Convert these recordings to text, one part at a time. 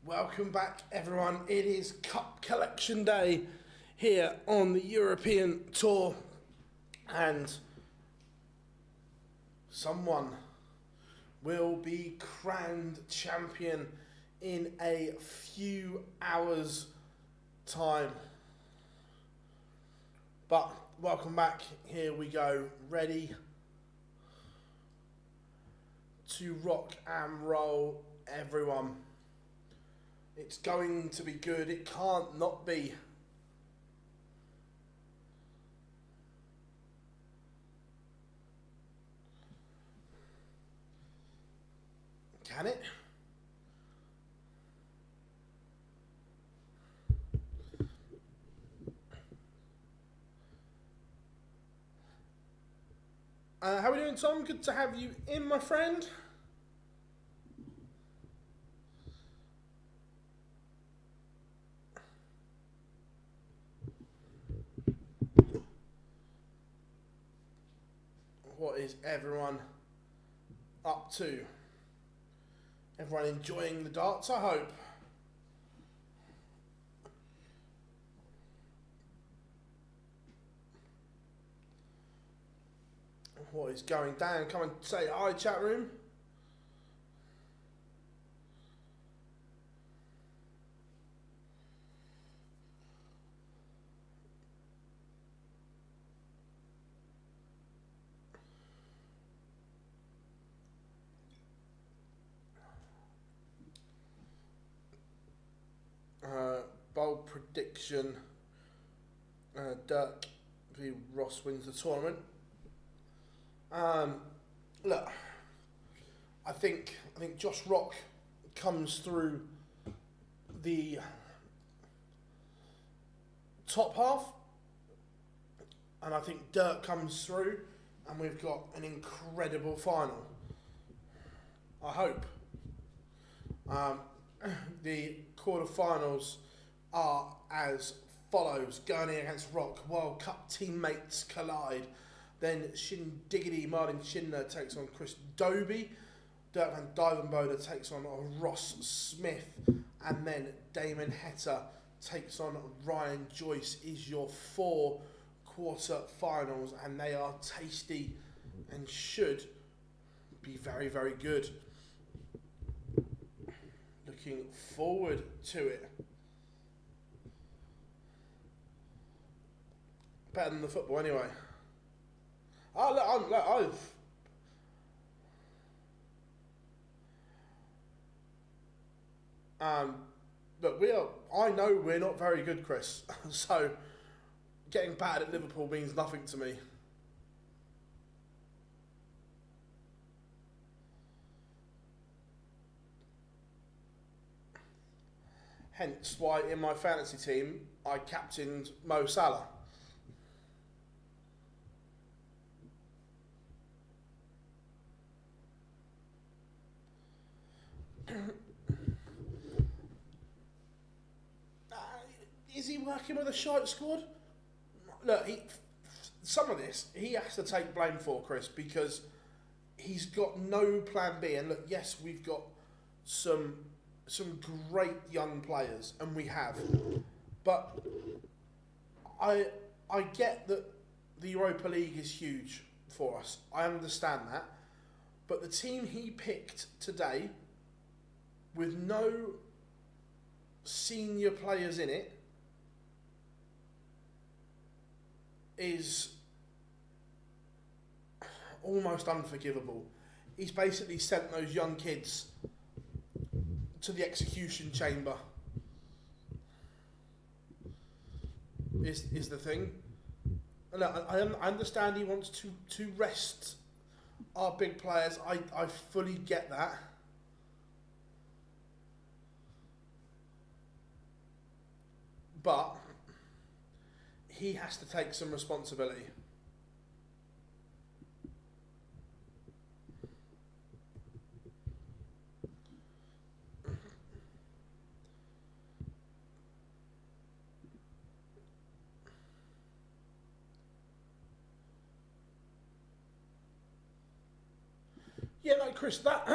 Welcome back, everyone. It is Cup Collection Day here on the European Tour, and someone will be crowned champion in a few hours' time. But welcome back. Here we go, ready to rock and roll, everyone. It's going to be good. It can't not be. Can it? How are we doing, Tom? Good to have you in, my friend. What is everyone up to? Everyone enjoying the darts, I hope. What is going down? Come and say hi, chat room. Bold prediction. Dirk v. Ross wins the tournament. Look, I think Josh Rock comes through the top half, and I think Dirk comes through, and we've got an incredible final. I hope. The quarterfinals are as follows: Gurney against Rock, World Cup teammates collide. Then Martin Schindler takes on Chris Dobey. Duijvenbode takes on Ross Smith. And then Damon Heta takes on Ryan Joyce. Is your 4 quarter-finals, and they are tasty and should be very, very good. Looking forward to it. Better than the football anyway. Look, I know we're not very good, Chris. So getting battered at Liverpool means nothing to me. Hence why in my fantasy team I captained Mo Salah. Is he working with a shite squad? Look, some of this he has to take blame for, Chris, because he's got no plan B. And look, yes, we've got some great young players, and we have. But I get that the Europa League is huge for us. I understand that. But the team he picked today, with no senior players in it, is almost unforgivable. He's basically sent those young kids to the execution chamber. Is the thing. And I understand he wants to rest our big players. I fully get that. But he has to take some responsibility. Yeah, no, Chris, that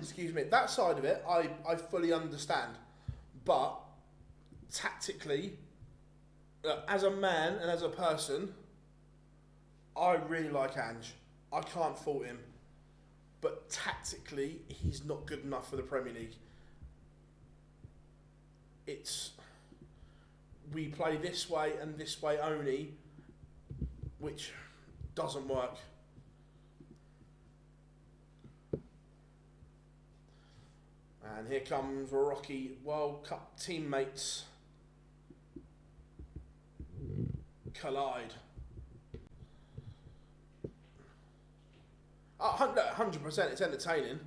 excuse me, that side of it, I fully understand. But tactically, as a man and as a person, I really like Ange. I can't fault him. But tactically, he's not good enough for the Premier League. We play this way and this way only, which doesn't work. And here comes Rocky World Cup teammates collide. 100%, it's entertaining.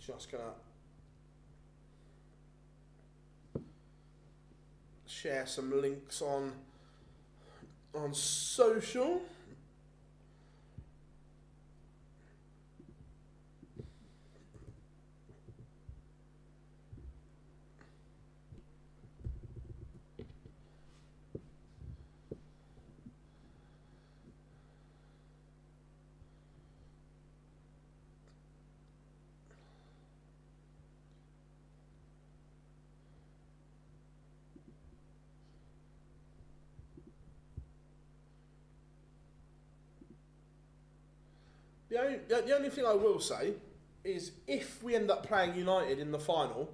Just gonna share some links on social. The only thing I will say is if we end up playing United in the final,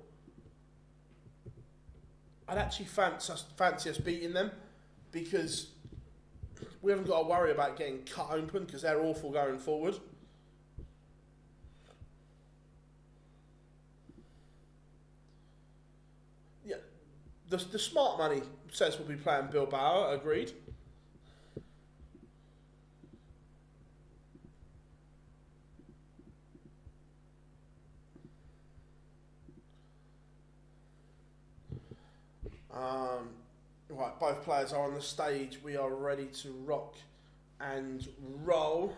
I'd actually fancy us beating them, because we haven't got to worry about getting cut open because they're awful going forward. Yeah, the smart money says we'll be playing Bilbao, agreed. Right, both players are on the stage. We are ready to rock and roll.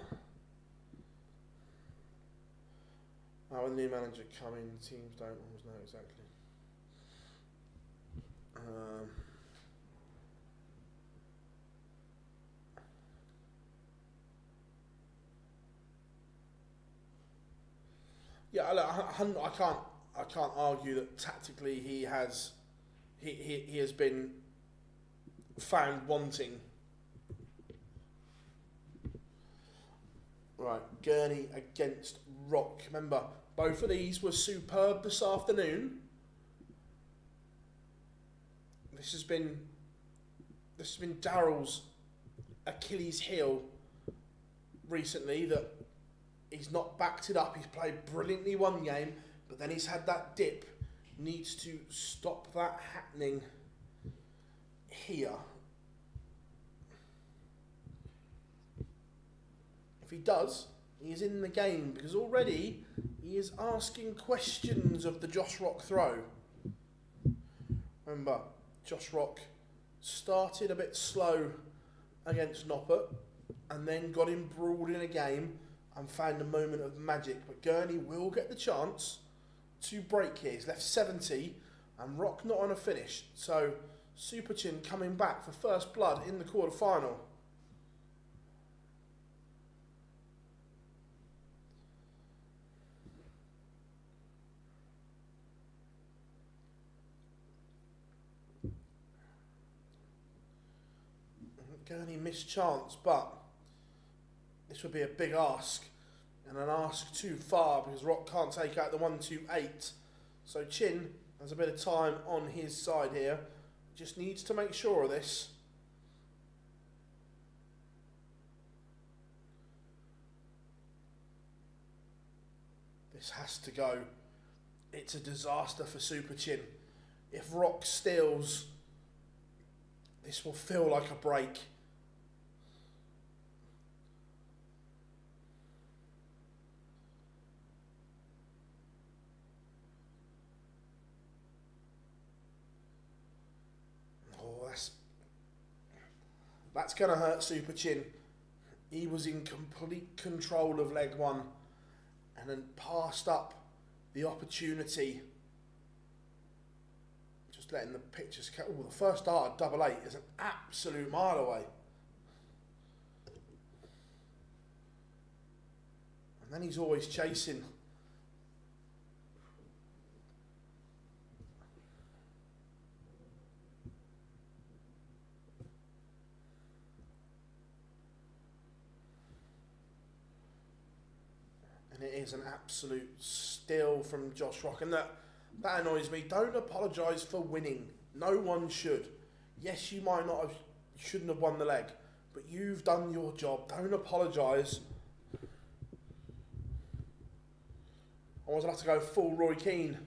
When the new manager come in, teams don't always know exactly. Yeah, look, I can't argue that tactically he has been found wanting. Right, Gurney against Rock. Remember, both of these were superb this afternoon. This has been Daryl's Achilles heel recently, that he's not backed it up. He's played brilliantly one game, but then he's had that dip. Needs to stop that happening here. If he does, he is in the game, because already he is asking questions of the Josh Rock throw. Remember, Josh Rock started a bit slow against Noppert and then got embroiled in a game and found a moment of magic. But Gurney will get the chance to break here. He's left 70 and Rock not on a finish. So Superchin coming back for first blood in the quarter-final. Gurney missed chance, but this would be a big ask, and an ask too far, because Rock can't take out the 1-2-8. So Chin has a bit of time on his side here. Just needs to make sure of this. This has to go. It's a disaster for Super Chin. If Rock steals, this will feel like a break. That's going to hurt Super Chin. he was in complete control of leg one and then passed up the opportunity. Just letting the pictures go. Oh, the first dart at double eight is an absolute mile away. And then he's always chasing. And it is an absolute steal from Josh Rock. And that annoys me. Don't apologise for winning. No one should. Yes, you might not have, you shouldn't have won the leg, but you've done your job. Don't apologise. I was going to have to go full Roy Keane.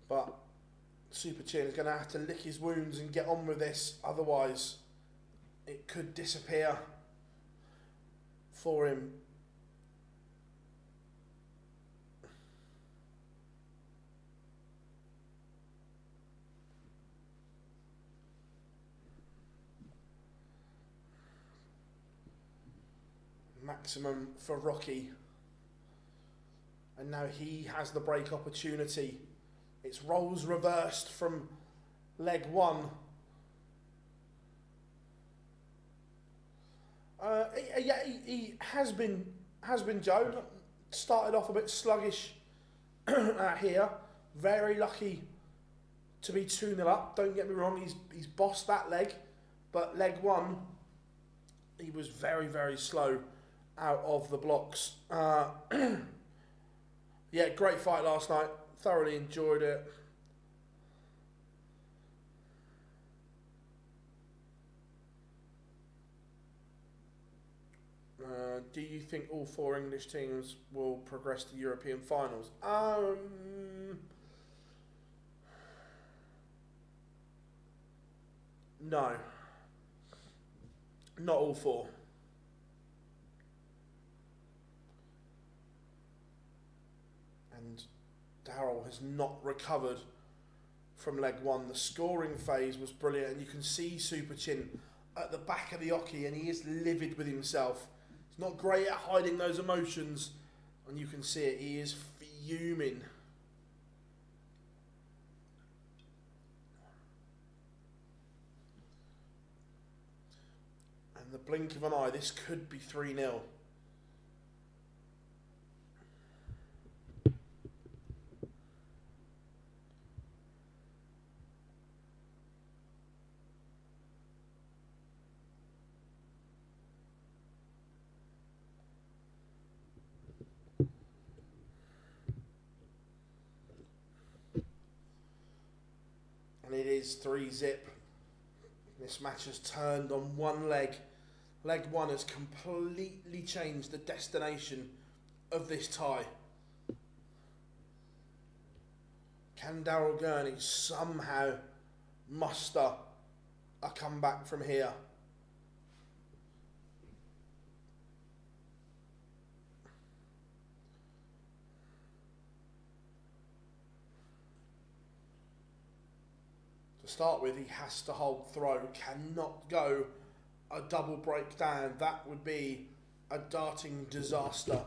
But Super Chin is going to have to lick his wounds and get on with this. Otherwise, it could disappear for him. Maximum for Rocky. And now he has the break opportunity. It's roles reversed from leg one. He has been Joe. Started off a bit sluggish here. Very lucky to be 2-0 up. Don't get me wrong, he's bossed that leg. But leg one, he was very, very slow out of the blocks. Yeah, great fight last night. Thoroughly enjoyed it. Do you think all 4 English teams will progress to European finals? No. Not all 4. And Darryl has not recovered from leg one. The scoring phase was brilliant, and you can see Super Chin at the back of the oche, and he is livid with himself. He's not great at hiding those emotions, and you can see it. He is fuming. And the blink of an eye, this could be 3-0. It is 3-0. This match has turned on one leg. Leg one has completely changed the destination of this tie. Can Daryl Gurney somehow muster a comeback from here? To start with, he has to hold throw, cannot go a double breakdown. That would be a darting disaster.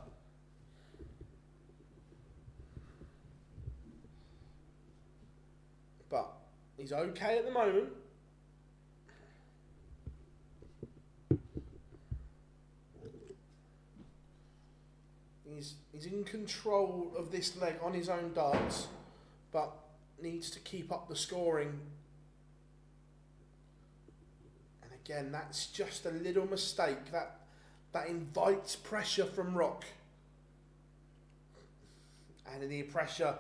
But he's okay at the moment. He's in control of this leg on his own darts, but needs to keep up the scoring. And again, that's just a little mistake that invites pressure from Rock. And the pressure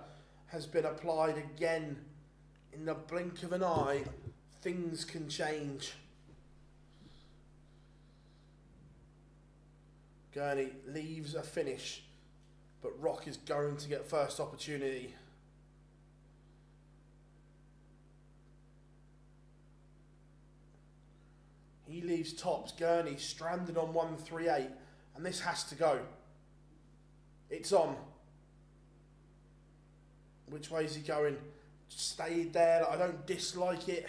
has been applied again. In the blink of an eye, things can change. Gurney leaves a finish, but Rock is going to get first opportunity. He leaves tops. Gurney stranded on 138, and this has to go. It's on. Which way is he going? Stayed there. Like, I don't dislike it.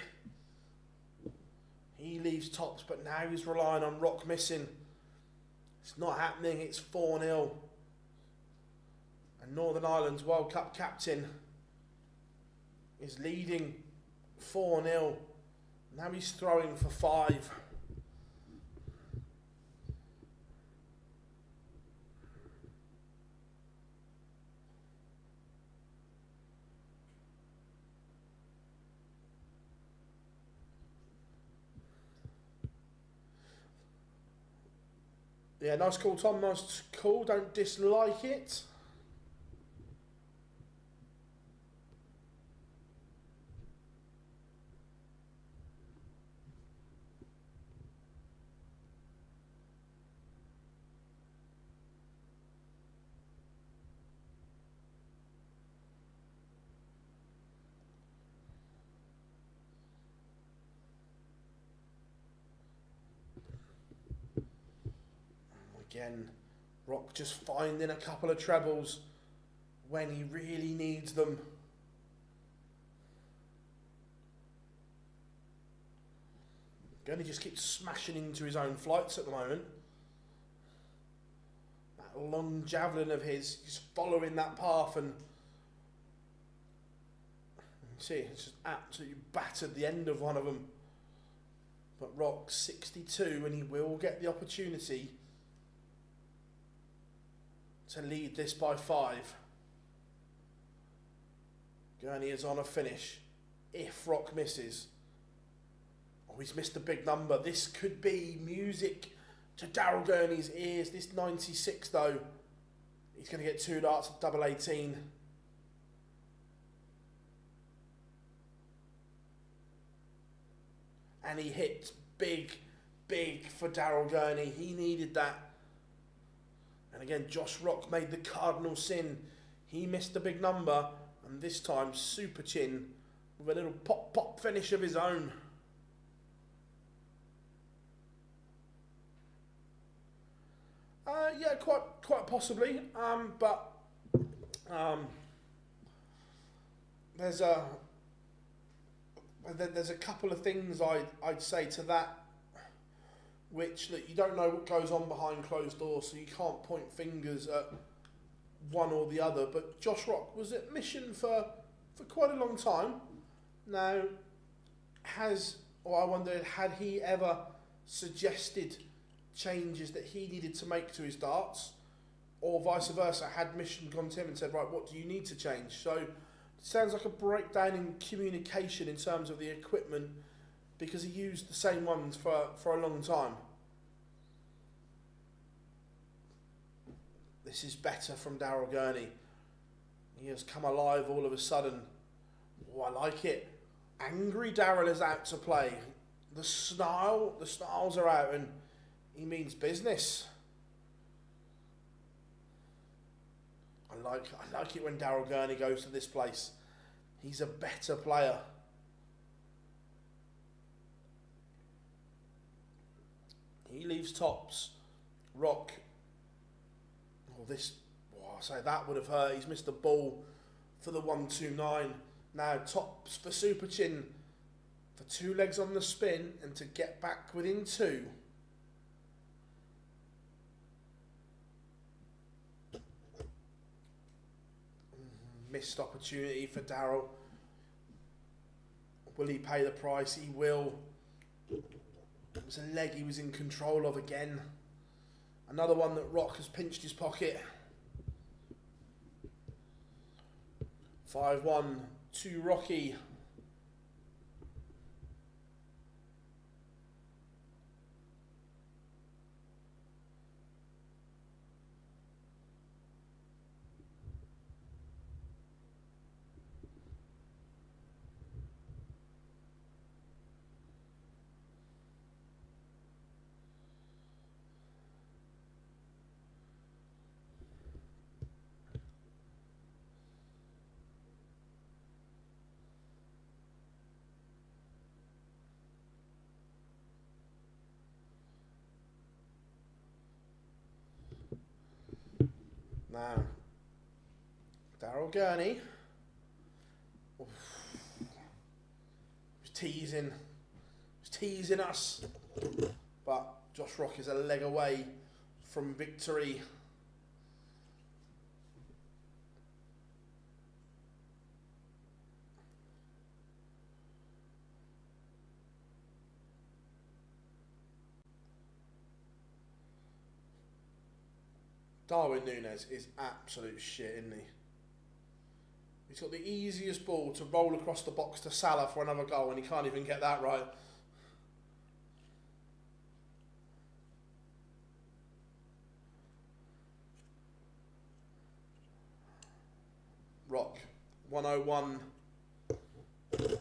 He leaves tops, but now he's relying on Rock missing. It's not happening. It's 4-0. And Northern Ireland's World Cup captain is leading 4-0. Now he's throwing for 5. Yeah, nice call, Tom. Nice call. Don't dislike it. Again, Rock just finding a couple of trebles when he really needs them. Gurney just keeps smashing into his own flights at the moment. That long javelin of his, he's following that path, and you see it's just absolutely battered the end of one of them. But Rock's 62 and he will get the opportunity to lead this by 5. Gurney is on a finish. If Rock misses, oh, he's missed a big number. This could be music to Daryl Gurney's ears. This 96 though, he's going to get 2 darts at double 18. And he hits big for Daryl Gurney. He needed that. And again, Josh Rock made the cardinal sin. He missed a big number, and this time Super Chin with a little pop finish of his own. Yeah, quite possibly. But there's a couple of things I'd say to that. Which, look, you don't know what goes on behind closed doors, so you can't point fingers at one or the other. But Josh Rock was at mission for quite a long time. Now, I wondered, had he ever suggested changes that he needed to make to his darts? Or vice versa, had mission gone to him and said, right, what do you need to change? So, it sounds like a breakdown in communication in terms of the equipment, because he used the same ones for a long time. This is better from Daryl Gurney. He has come alive all of a sudden. Oh, I like it. Angry Daryl is out to play. The snarls are out, and he means business. I like it when Daryl Gurney goes to this place. He's a better player. He leaves tops. Rock. I say that would have hurt. He's missed the ball for the 129. Now tops for Super Chin for 2 legs on the spin and to get back within 2. Missed opportunity for Daryl. Will he pay the price? He will. It was a leg he was in control of again. Another one that Rock has pinched his pocket. 5-1 to Rocky. Now, Daryl Gurney. Oof. He's teasing us. But Josh Rock is a leg away from victory. Darwin Núñez is absolute shit, isn't he? He's got the easiest ball to roll across the box to Salah for another goal, and he can't even get that right. Rock, 101 to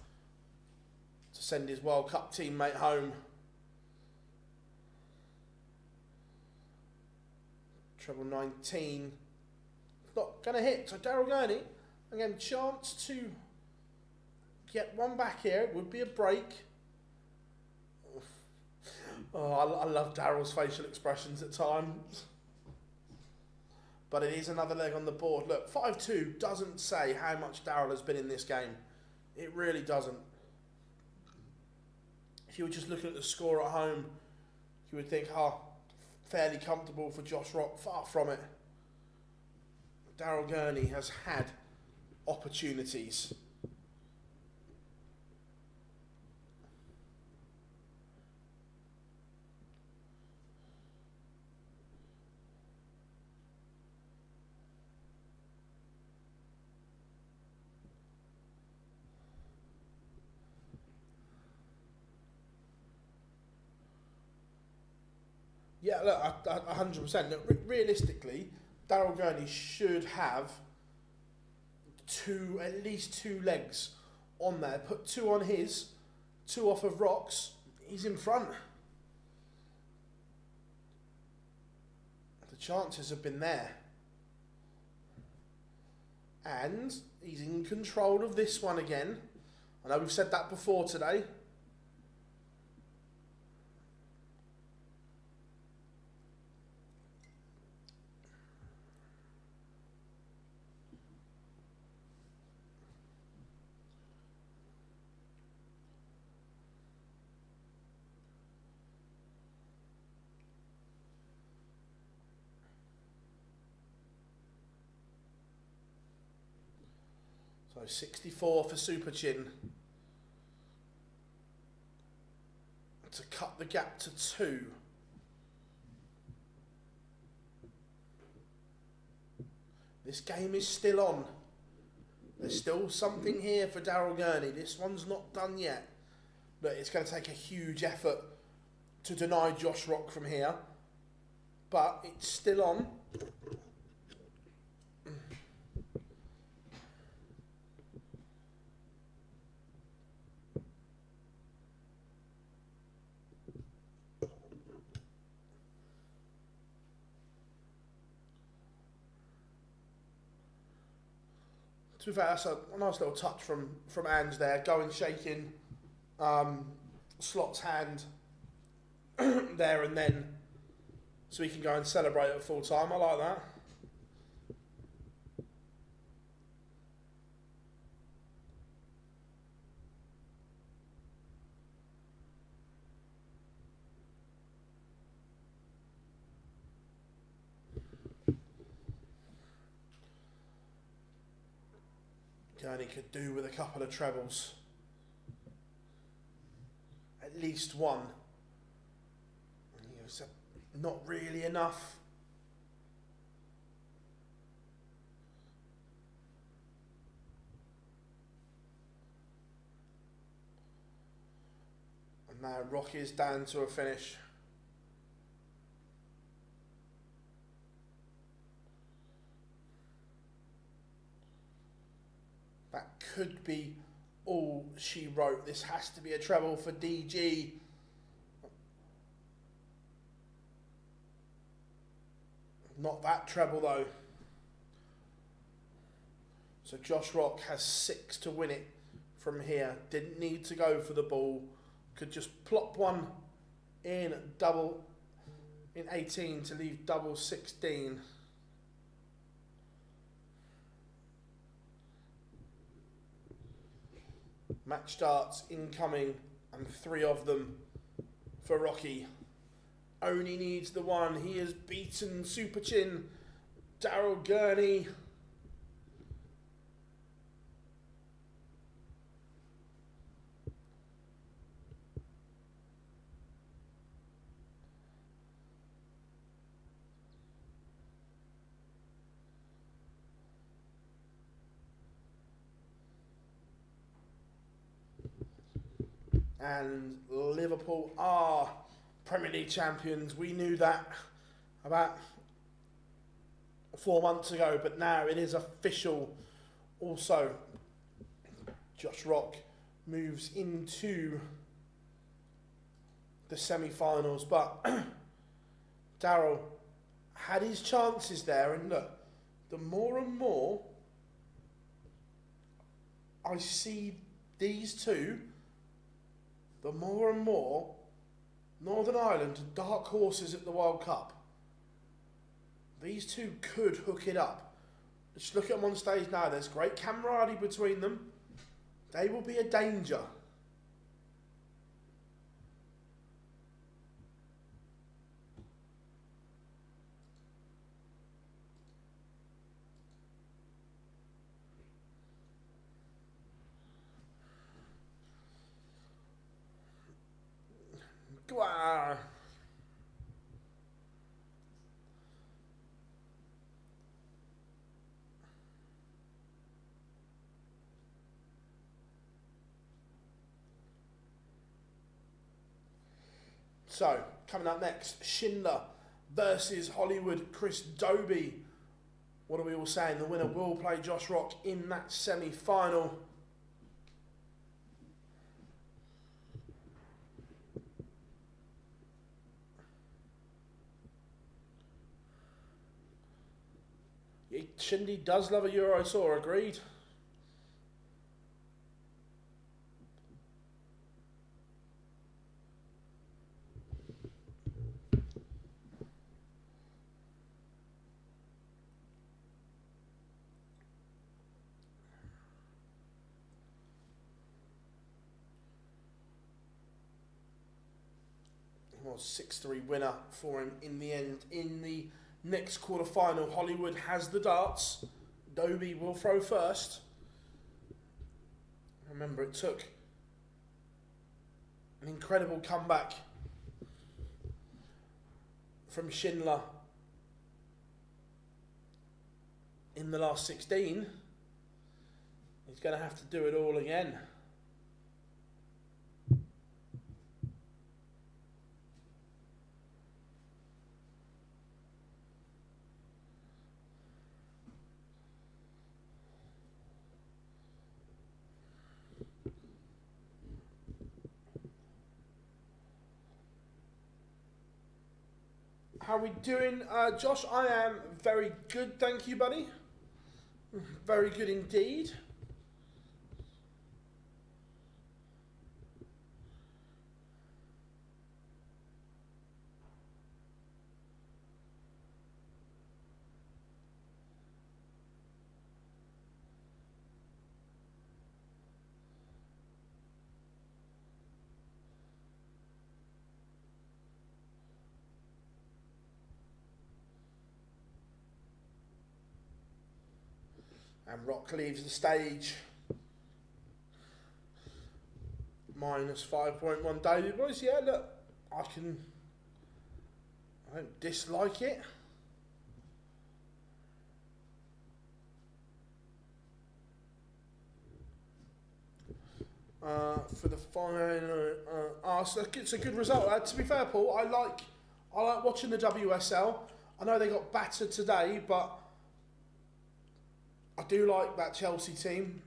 send his World Cup teammate home. Treble 19. Not going to hit. So Daryl Gurney, again, chance to get one back here. It would be a break. Oh, I love Daryl's facial expressions at times. But it is another leg on the board. Look, 5-2 doesn't say how much Daryl has been in this game. It really doesn't. If you were just looking at the score at home, you would think, fairly comfortable for Josh Rock. Far from it. Daryl Gurney has had opportunities. Yeah, look, 100%. Look, realistically, Daryl Gurney should have at least two legs on there. Put two on his, two off of Rock's. He's in front. The chances have been there. And he's in control of this one again. I know we've said that before today. So 64 for Super Chin to cut the gap to 2. This game is still on. There's still something here for Daryl Gurney. This one's not done yet. But it's going to take a huge effort to deny Josh Rock from here. But it's still on. To be fair, that's a nice little touch from Ange there, going shaking Slot's hand there and then, so he can go and celebrate at full time. I like that. Gurney could do with a couple of trebles. At least one. It's not really enough. And now Rock is down to a finish. That could be all she wrote. This has to be a treble for DG. Not that treble though. So Josh Rock has 6 to win it from here. Didn't need to go for the ball. Could just plop one in 18 to leave double 16. Match starts incoming, and 3 of them for Rocky. Only needs the one. He has beaten Super Chin, Daryl Gurney. And Liverpool are Premier League champions. We knew that about 4 months ago, but now it is official. Also, Josh Rock moves into the semi-finals, but Daryl had his chances there, and look, the more and more I see these two, the more and more Northern Ireland dark horses at the World Cup. These two could hook it up. Just look at them on stage now. There's great camaraderie between them. They will be a danger. Wow. So, coming up next, Schindler versus Hollywood, Chris Dobey. What are we all saying? The winner will play Josh Rock in that semi-final. Shindy does love a Euro Tour, agreed. Well, 6-3 winner for him in the end. In the next quarter-final, Hollywood has the darts. Dobey will throw first. Remember, it took an incredible comeback from Schindler in the last 16. He's going to have to do it all again. How are we doing? Josh, I am very good, thank you, buddy. Very good indeed. And Rock leaves the stage. Minus 5.1 David boys. Yeah, look, I don't dislike it. For the final, so it's a good result. To be fair, Paul, I like watching the WSL. I know they got battered today, but I do like that Chelsea team.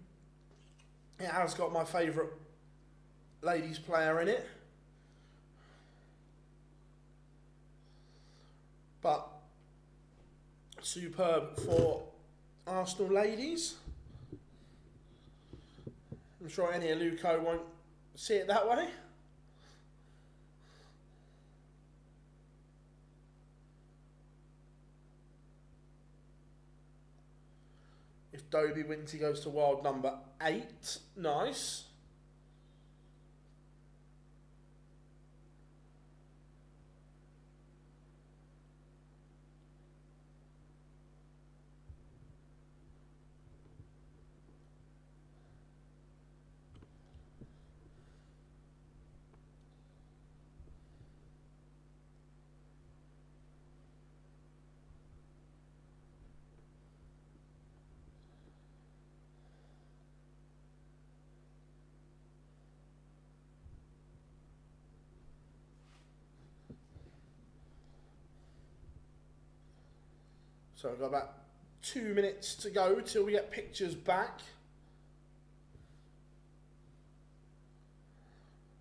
It has got my favourite ladies player in it. But superb for Arsenal ladies. I'm sure any Luco won't see it that way. If Dobey wins, he goes to world number 8. Nice. So we've got about 2 minutes to go till we get pictures back.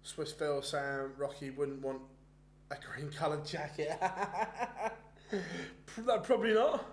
Swiss Phil saying Rocky wouldn't want a green coloured jacket. Probably not.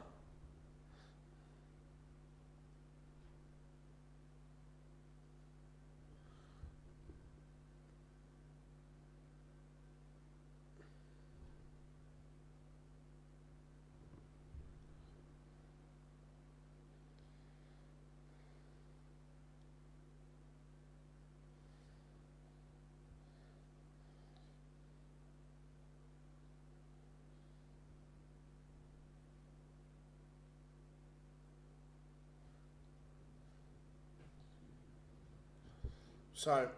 So,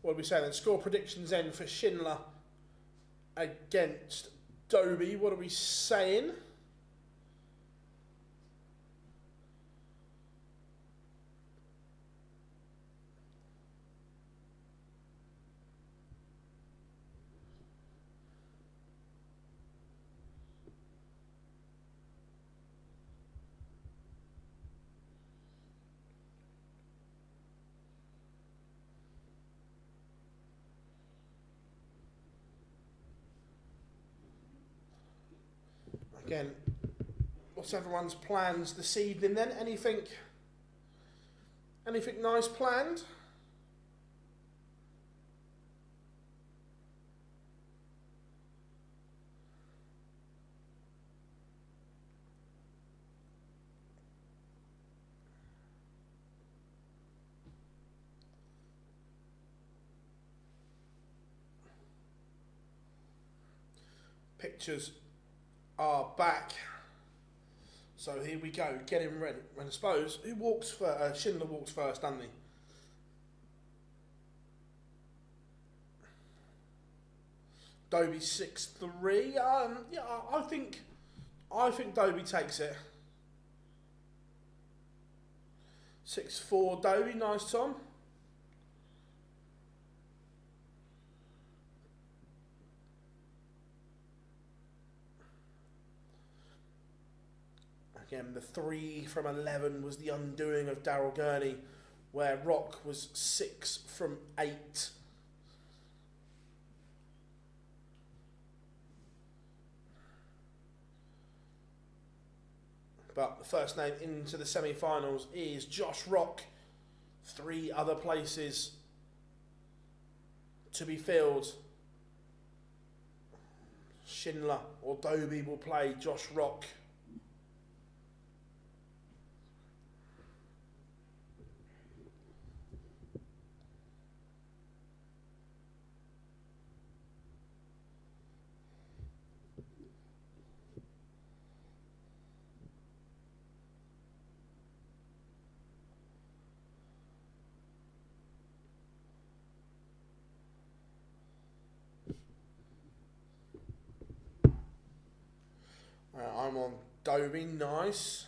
what do we say then? Score predictions then for Schindler against Dobey. What are we saying? Again, what's everyone's plans this evening then? Anything nice planned? Pictures are back. So here we go, getting ready. And I suppose, who walks first? Schindler walks first, doesn't he? Dobey 6-3. Yeah, I think Dobey takes it. 6-4 Dobey, nice Tom. Again, the 3 from 11 was the undoing of Daryl Gurney, where Rock was 6 from 8. But the first name into the semi-finals is Josh Rock. 3 other places to be filled. Schindler or Dobey will play Josh Rock. I'm on Dobey, nice.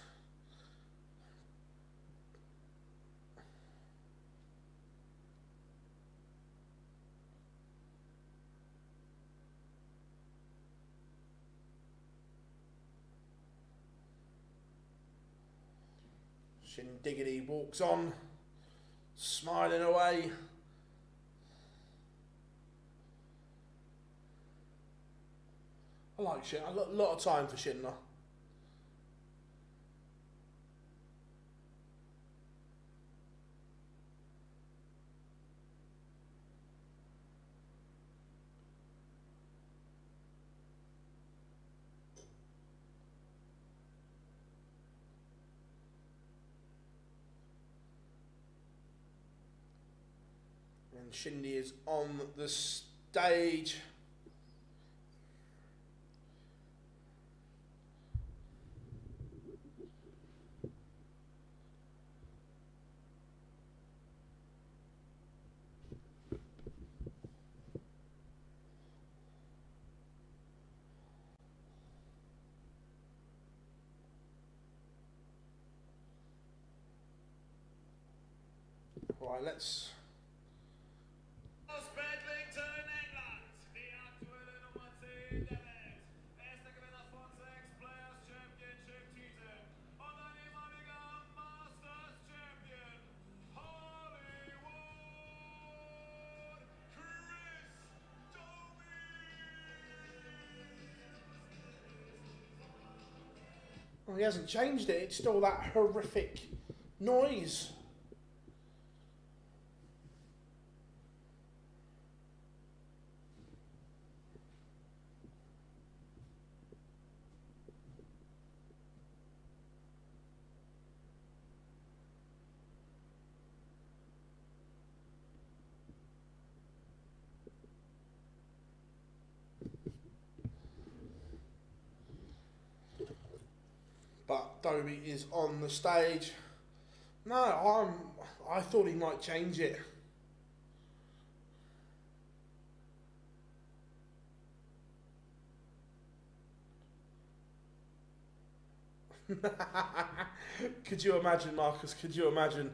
Shindiggity walks on, smiling away. I like Schindler. A lot of time for Schindler. And Shindy is on the stage. Right, let's... Well, he hasn't changed it. It's still that horrific noise. But Dobey is on the stage. No, I thought he might change it. Could you imagine, Marcus? Could you imagine?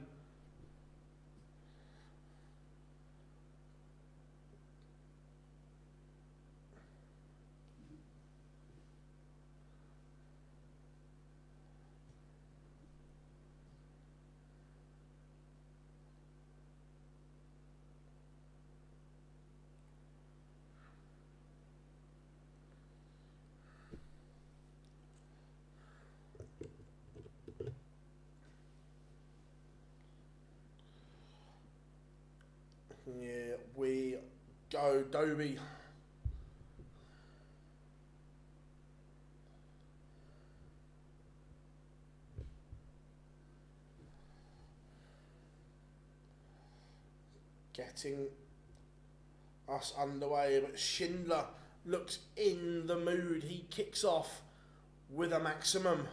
Yeah, we go, Dobey. Getting us underway, but Schindler looks in the mood. He kicks off with a maximum.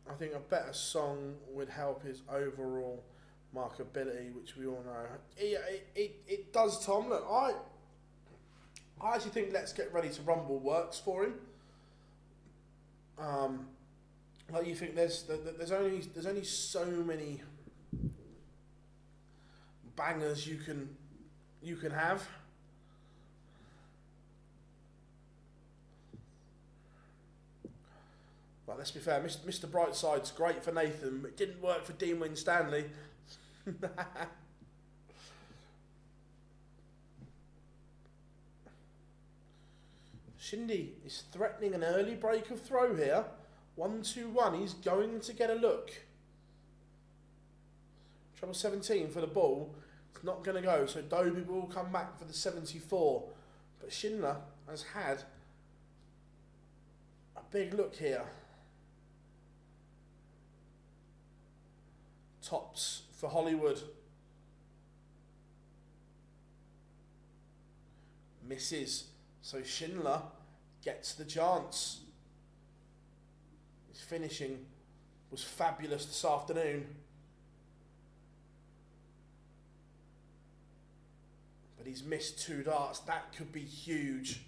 I think a better song would help his overall markability, which we all know. It does, Tom. Look, I actually think Let's Get Ready to Rumble works for him. Like, you think there's only so many bangers you can have. But let's be fair, Mr. Brightside's great for Nathan, but it didn't work for Dean Winstanley. Shindy is threatening an early break of throw here. 1-2-1, he's going to get a look. Trouble 17 for the ball. It's not going to go, so Dobey will come back for the 74. But Schindler has had a big look here. Tops for Hollywood. Misses. So Schindler gets the chance. His finishing was fabulous this afternoon. But he's missed 2 darts. That could be huge.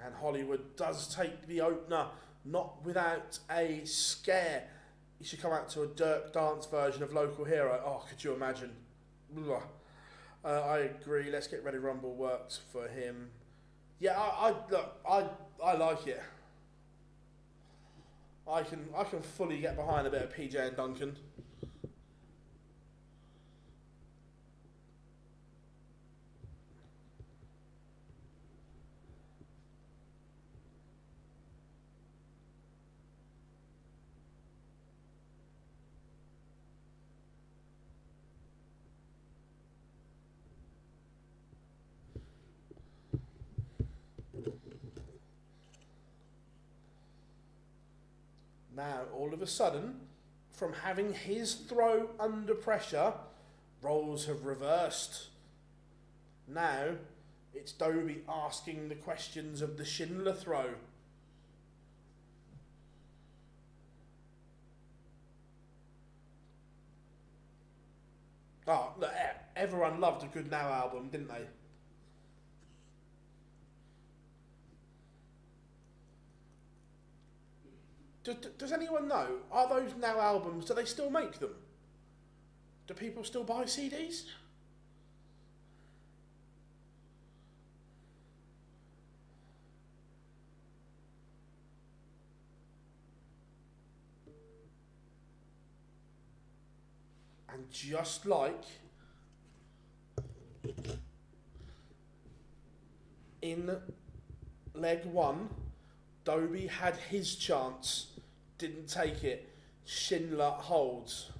And Hollywood does take the opener, not without a scare. He should come out to a Dirk Dance version of Local Hero. Oh, could you imagine? I agree. Let's Get Ready Rumble works for him. Yeah, I like it. I can fully get behind a bit of PJ and Duncan. Now, all of a sudden, from having his throw under pressure, roles have reversed. Now, it's Dobey asking the questions of the Schindler throw. Oh, look, everyone loved a Good Now album, didn't they? Does anyone know, are those Now albums, do they still make them? Do people still buy CDs? just like in leg 1, Dobey had his chance, didn't take it. Schindler holds.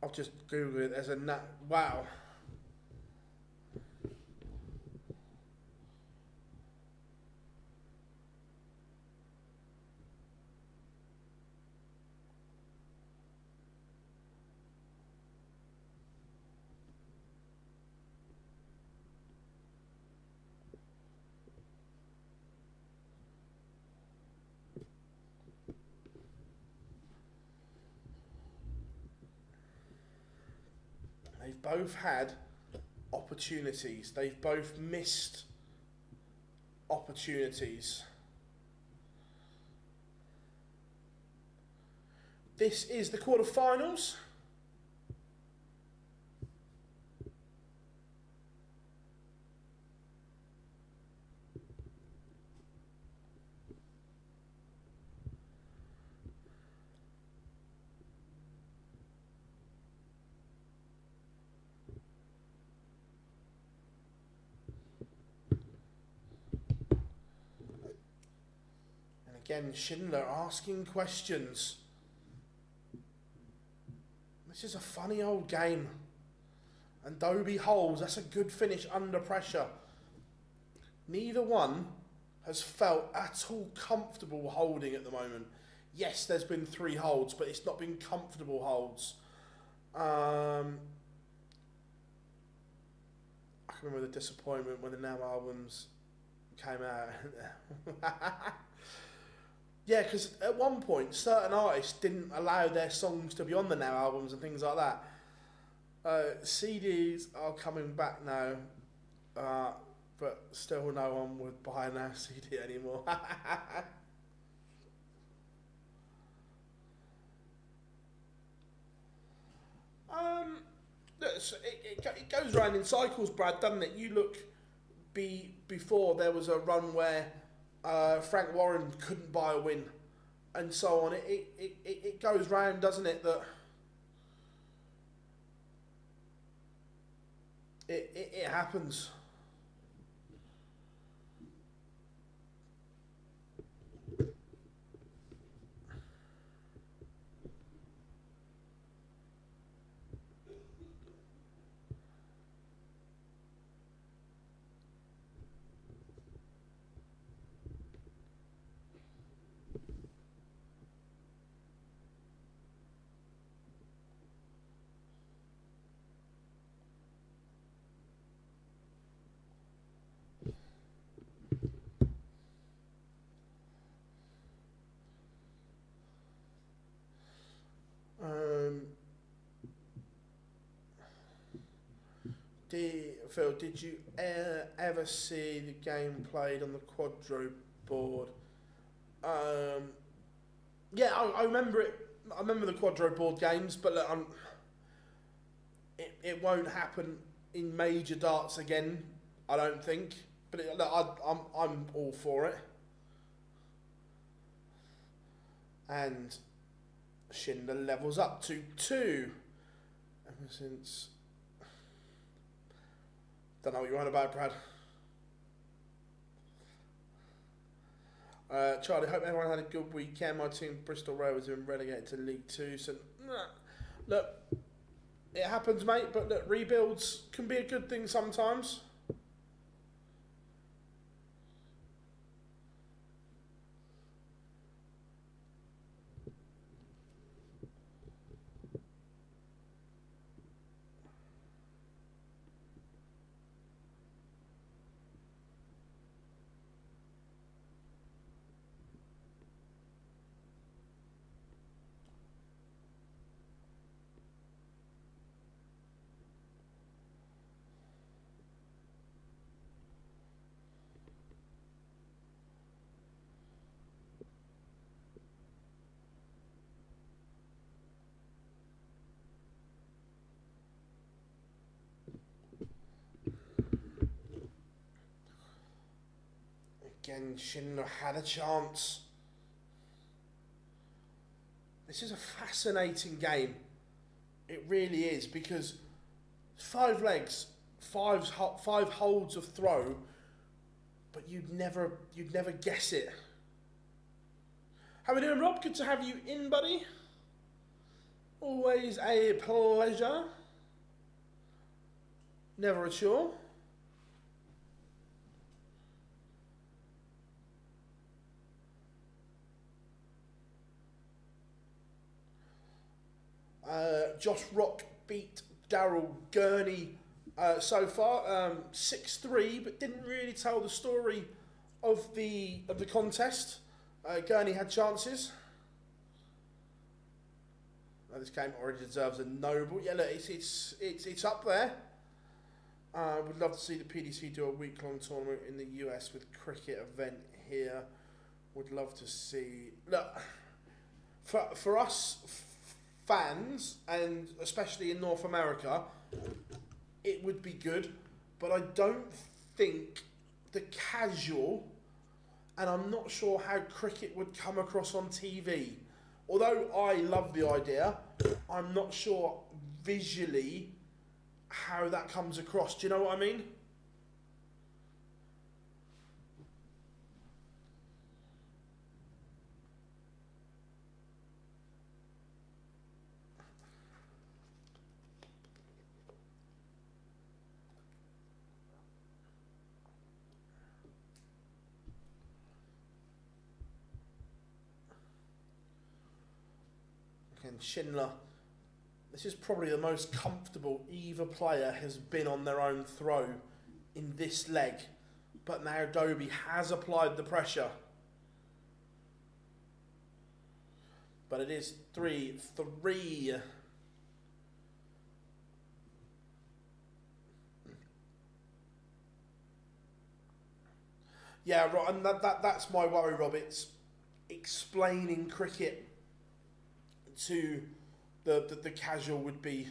I've just googled it. There's a wow. They've both had opportunities. They've both missed opportunities. This is the quarterfinals. Again, Schindler asking questions. This is a funny old game. And Dobey holds. That's a good finish under pressure. Neither one has felt at all comfortable holding at the moment. Yes, there's been 3 holds, but it's not been comfortable holds. I can remember the disappointment when the Now albums came out. Yeah, because at one point, certain artists didn't allow their songs to be on the Now albums and things like that. CDs are coming back now, but still no one would buy a Now CD anymore. It goes round in cycles, Brad, doesn't it? You look, before there was a run where Frank Warren couldn't buy a win, and so on. It goes round, doesn't it? That it happens. Phil, did you ever see the game played on the quadro board? Yeah, I remember it. I remember the quadro board games, but look, it won't happen in major darts again, I don't think. But look, I'm all for it. And Schindler levels up to 2. Ever since. Don't know what you're on about, Brad. Charlie, hope everyone had a good weekend. My team, Bristol Rovers, have been relegated to League 2. So, look, it happens, mate. But look, rebuilds can be a good thing sometimes. again, Schindler had a chance. This is a fascinating game. It really is, because 5 legs, five holds of throw, but you'd never guess it. How are we doing, Rob? Good to have you in, buddy. Always a pleasure. Never a chore. Josh Rock beat Daryl Gurney so far, 6-3, but didn't really tell the story of the contest. Gurney had chances. This game already deserves a noble. Yeah, look, it's up there. Would love to see the PDC do a week-long tournament in the US with cricket event here. Would love to see. Look, for us fans, and especially in North America, it would be good, but I don't think the casual, and I'm not sure how cricket would come across on TV. Although I love the idea, I'm not sure visually how that comes across. Do you know what I mean? And Schindler, this is probably the most comfortable either player has been on their own throw in this leg. But now Dobey has applied the pressure. But it is 3-3. Yeah, right, and that's my worry, Rob. It's explaining cricket to the casual would be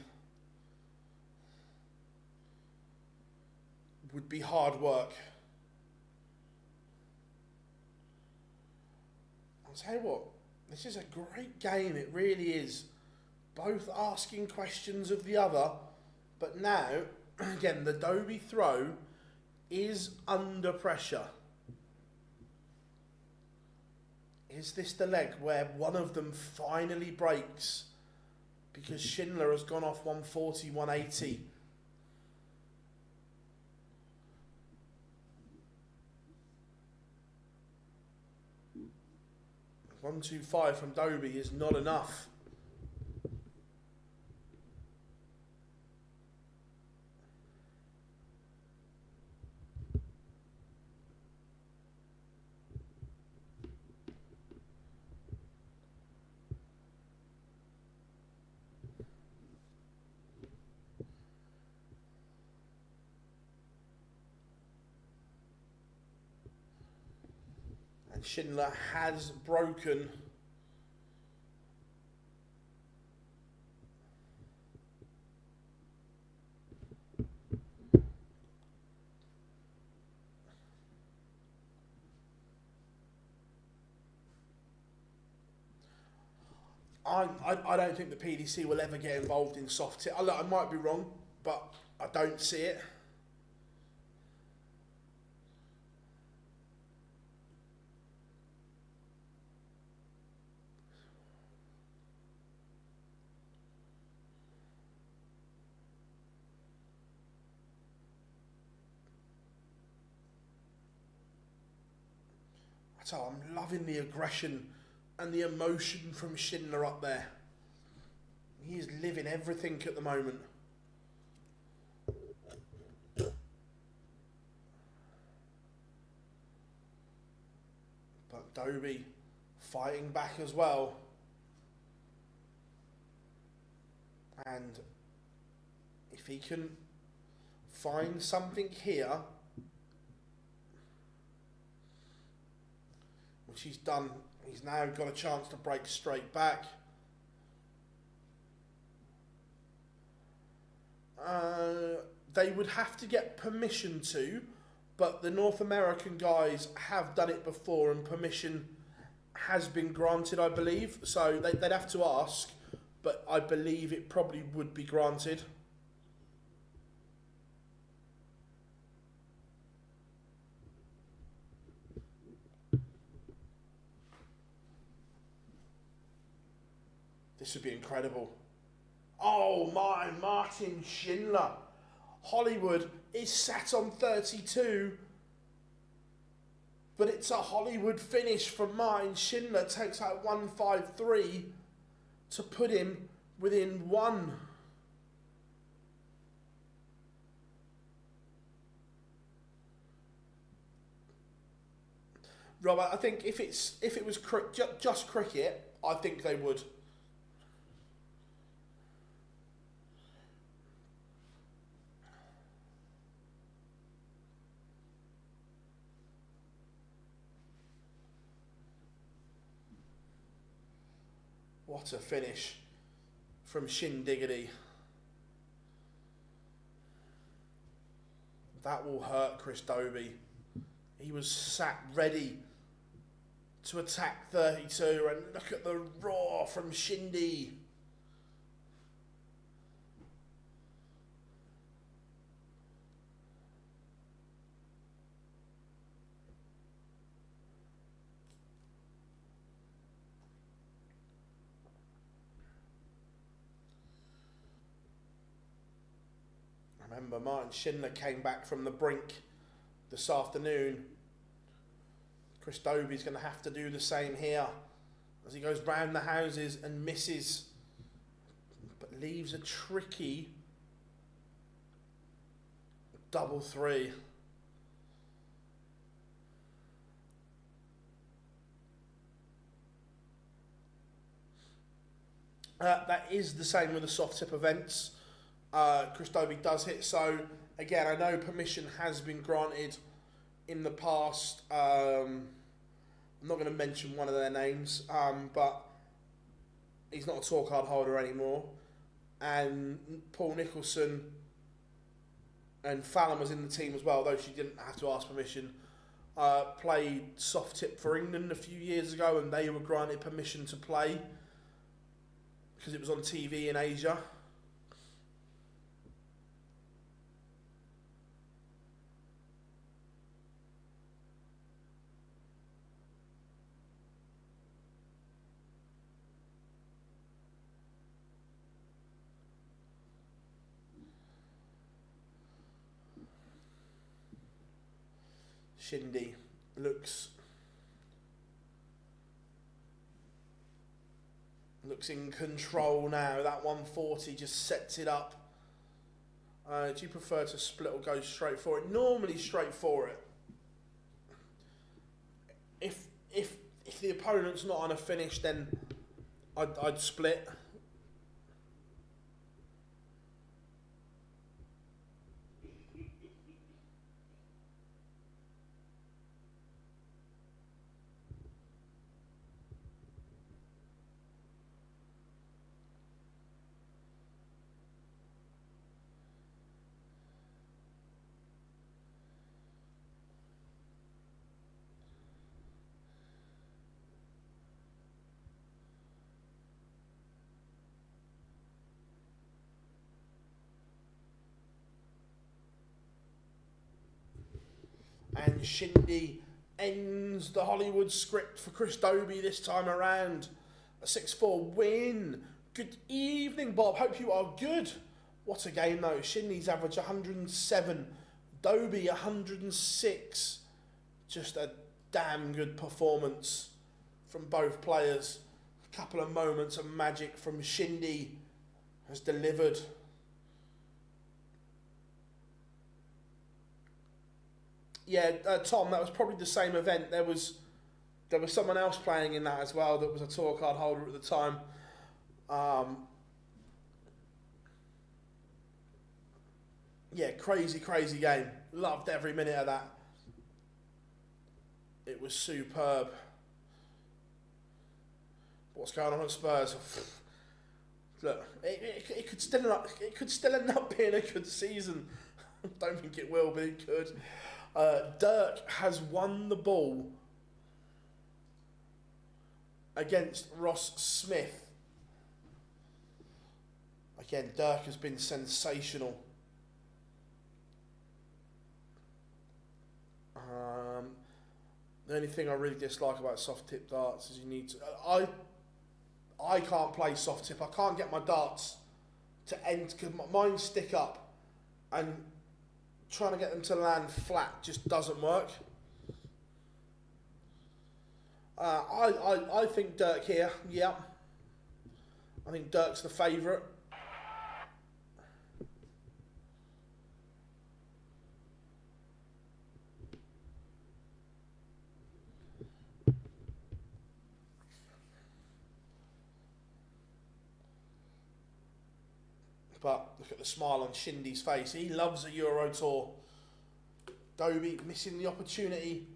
hard work. I'll tell you what, this is a great game, it really is. Both asking questions of the other, but now, again, the Dobey throw is under pressure. Is this the leg where one of them finally breaks? Because Schindler has gone off 140, 180. $125 from Dobey is not enough. Schindler has broken. I don't think the PDC will ever get involved in soft hit. I might be wrong, but I don't see it. So I'm loving the aggression and the emotion from Schindler up there. He is living everything at the moment. But Dobey fighting back as well. And if he can find something here, which he's done, he's now got a chance to break straight back. They would have to get permission to, but the North American guys have done it before and permission has been granted, I believe. So they'd have to ask, but I believe it probably would be granted. This would be incredible. Oh my, Martin Schindler. Hollywood is sat on 32, but it's a Hollywood finish from Martin Schindler. Takes out 153 to put him within one. Robert, I think if it was just cricket, I think they would. What a finish from Shindiggity. That will hurt Chris Dobey. He was sat ready to attack 32, and look at the roar from Shindy. Remember, Martin Schindler came back from the brink this afternoon. Chris Dobey's going to have to do the same here as he goes round the houses and misses, but leaves a tricky double three. That is the same with the soft tip events. Chris Dobey does hit. So again, I know permission has been granted in the past. I'm not going to mention one of their names, but he's not a tour card holder anymore. And Paul Nicholson and Fallon was in the team as well, though she didn't have to ask permission. Played soft tip for England a few years ago, and they were granted permission to play because it was on TV in Asia. Shindy looks in control now. That 140 just sets it up. Do you prefer to split or go straight for it? Normally straight for it. If the opponent's not on a finish, then I'd split. And Shindy ends the Hollywood script for Chris Dobey this time around. A 6-4 win. Good evening, Bob. Hope you are good. What a game, though. Shindy's average 107. Dobey 106. Just a damn good performance from both players. A couple of moments of magic from Shindy has delivered. Yeah, Tom, that was probably the same event. There was someone else playing in that as well that was a tour card holder at the time. Yeah, crazy game. Loved every minute of that. It was superb. What's going on at Spurs? Look, it could still end up being a good season. I don't think it will, but it could. Dirk has won the ball against Ross Smith. Again, Dirk has been sensational. The only thing I really dislike about soft tip darts is you need to... I can't play soft tip. I can't get my darts to end because mine stick up, and trying to get them to land flat just doesn't work. I think Dirk here, yeah. I think Dirk's the favourite. But look at the smile on Shindy's face. He loves a Euro Tour. Dobey missing the opportunity.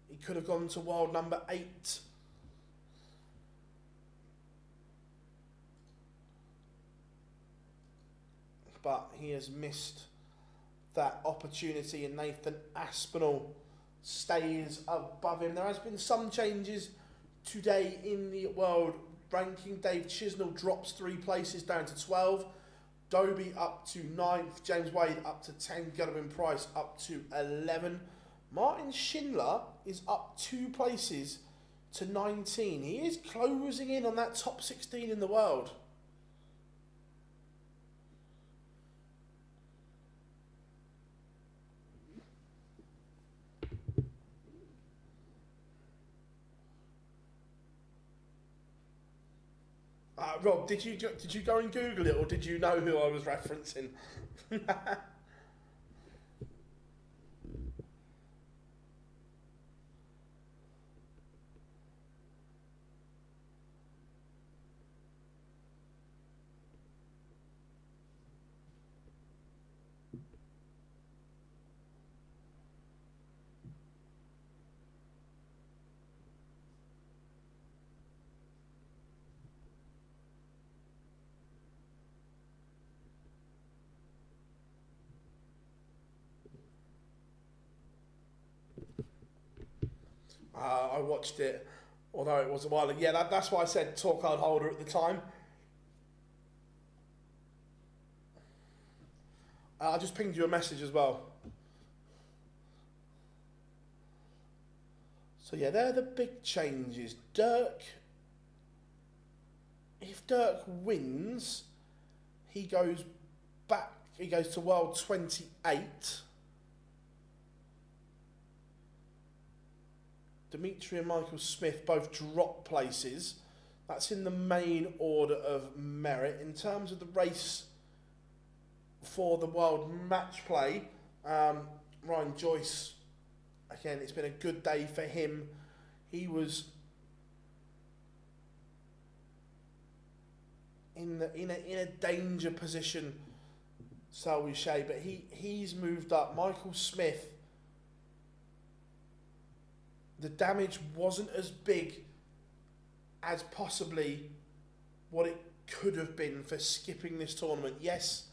He could have gone to world number 8. But he has missed that opportunity, and Nathan Aspinall stays above him. There has been some changes today in the world ranking. Dave Chisnell drops 3 places down to 12. Dobey up to 9th, James Wade up to 10, Gurney Price up to 11. Martin Schindler is up 2 places to 19. He is closing in on that top 16 in the world. Rob, did you go and Google it, or did you know who I was referencing? I watched it, although it was a while ago. Yeah, that's why I said tour card holder at the time. I just pinged you a message as well. So yeah, they're the big changes. Dirk, if Dirk wins, he goes back, he goes to world 28. Dimitri and Michael Smith both drop places. That's in the main order of merit. In terms of the race for the world match play, Ryan Joyce, again, it's been a good day for him. He was in a danger position, Salwi Shea, but he's moved up. Michael Smith, the damage wasn't as big as possibly what it could have been for skipping this tournament. Yes,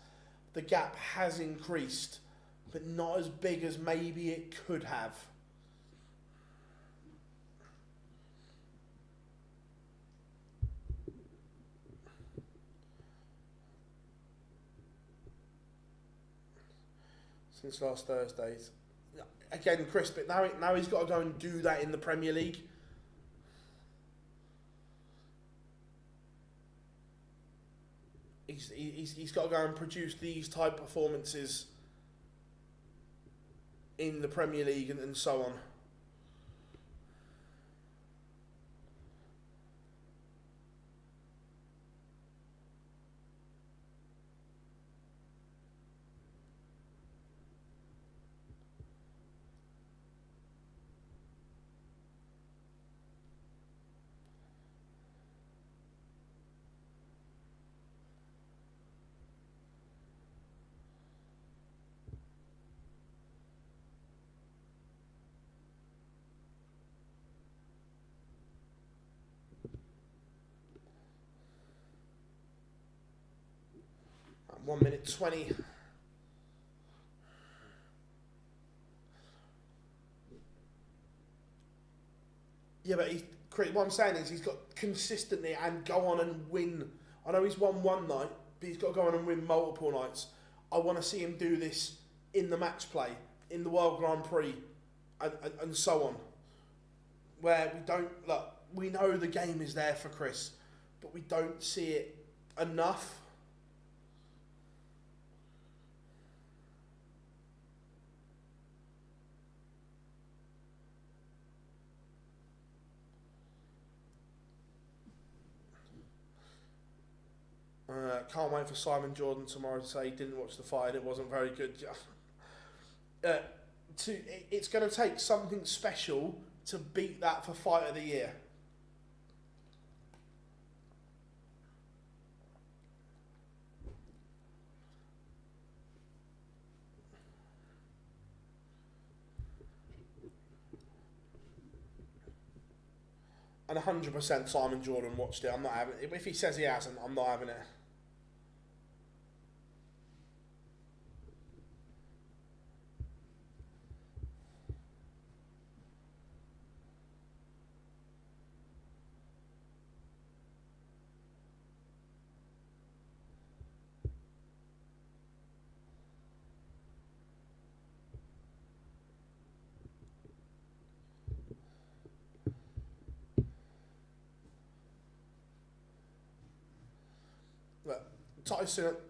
the gap has increased, but not as big as maybe it could have. Since last Thursday's. Again, Chris, but now he's got to go and do that in the Premier League. He's got to go and produce these type performances in the Premier League and so on. At 1 minute 20. Yeah, but what I'm saying is he's got consistently and go on and win. I know he's won one night, but he's got to go on and win multiple nights. I want to see him do this in the match play, in the World Grand Prix, and so on. Where we don't, look, we know the game is there for Chris, but we don't see it enough. Can't wait for Simon Jordan tomorrow to say he didn't watch the fight. It wasn't very good. It's going to take something special to beat that for Fight of the Year. And 100% Simon Jordan watched it. I'm not having it. If he says he hasn't, I'm not having it.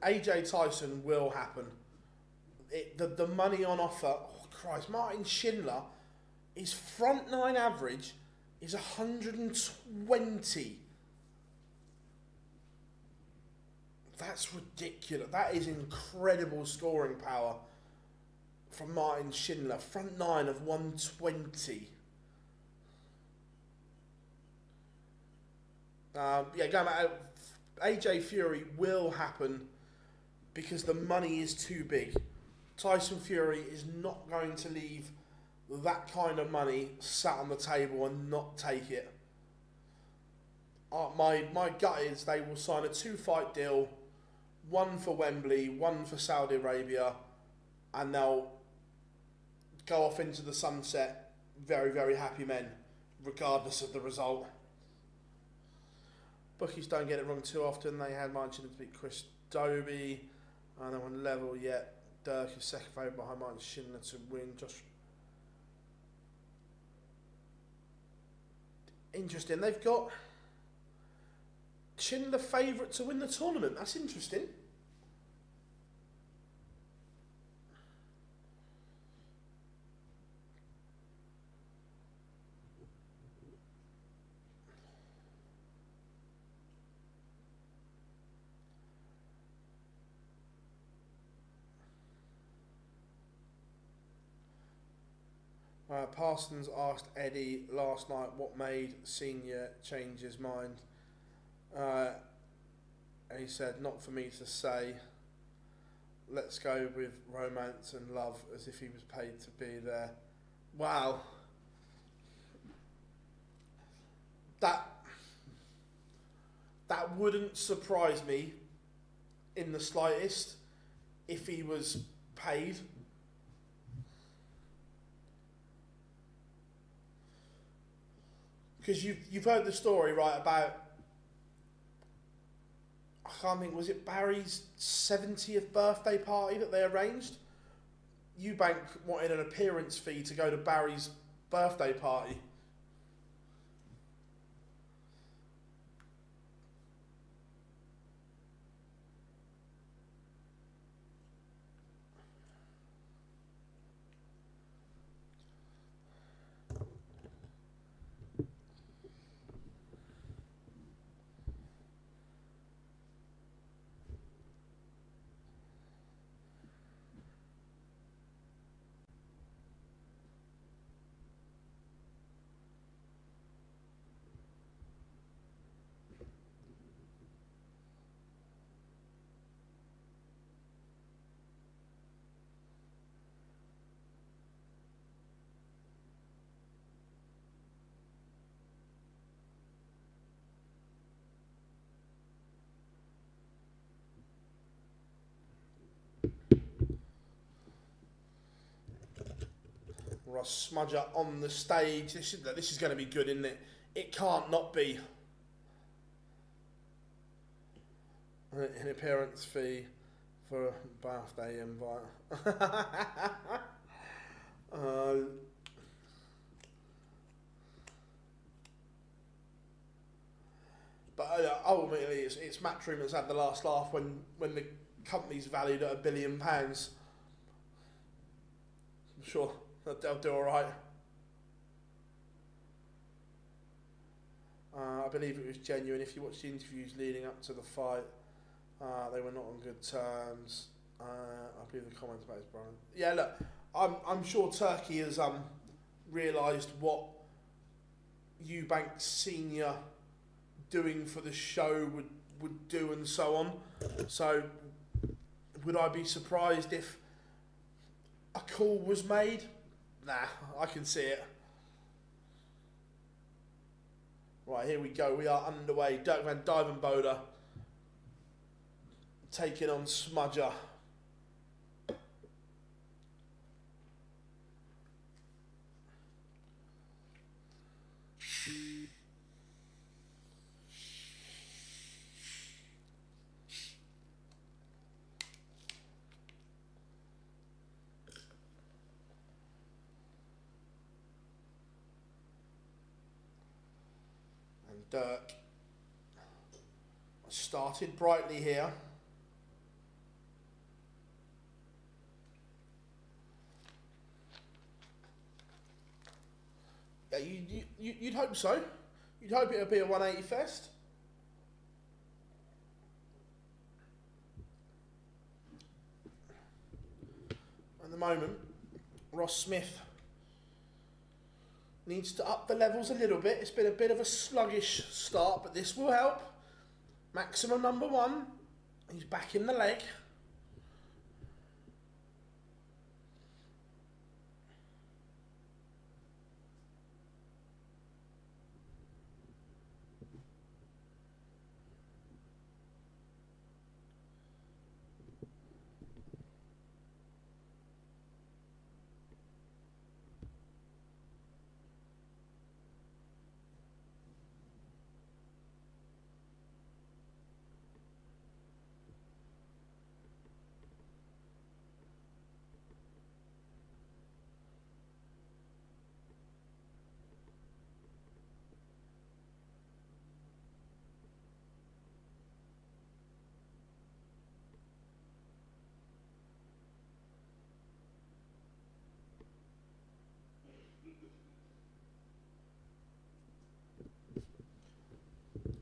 AJ Tyson will happen. The money on offer. Oh Christ, Martin Schindler, his front nine average is 120. That's ridiculous. That is incredible scoring power from Martin Schindler. Front nine of 120. Going back. AJ Fury will happen because the money is too big. Tyson Fury is not going to leave that kind of money sat on the table and not take it. My gut is they will sign a 2-fight deal, one for Wembley, one for Saudi Arabia, and they'll go off into the sunset very, very happy men, regardless of the result. Bookies don't get it wrong too often. They had Martin Schindler to beat Chris Dobey. No one level yet. Dirk is second favourite behind Martin Schindler to win. Interesting. They've got Schindler favourite to win the tournament. That's interesting. Parsons asked Eddie last night what made Senior change his mind. And he said, not for me to say. Let's go with romance and love as if he was paid to be there. Wow. That wouldn't surprise me in the slightest if he was paid. Because you've heard the story, right, about, I can't think, was it Barry's 70th birthday party that they arranged? Eubank wanted an appearance fee to go to Barry's birthday party. Ross Smudger on the stage. This is going to be good, isn't it? It can't not be. An appearance fee for a birthday invite. But ultimately, it's Matchroom that's had the last laugh when the company's valued at £1 billion. I'm sure they'll do all right. I believe it was genuine. If you watch the interviews leading up to the fight, they were not on good terms. I believe the comments about his brother. Yeah, look, I'm sure Turkey has realised what Eubank Senior doing for the show would do and so on. So would I be surprised if a call was made? Nah, I can see it. Right, here we go. We are underway. Duijvenbode taking on Smudger. Dirk started brightly here. Yeah, you'd hope so. You'd hope it would be a 180 fest. At the moment, Ross Smith needs to up the levels a little bit. It's been a bit of a sluggish start, but this will help. Maximum number 1. He's back in the leg.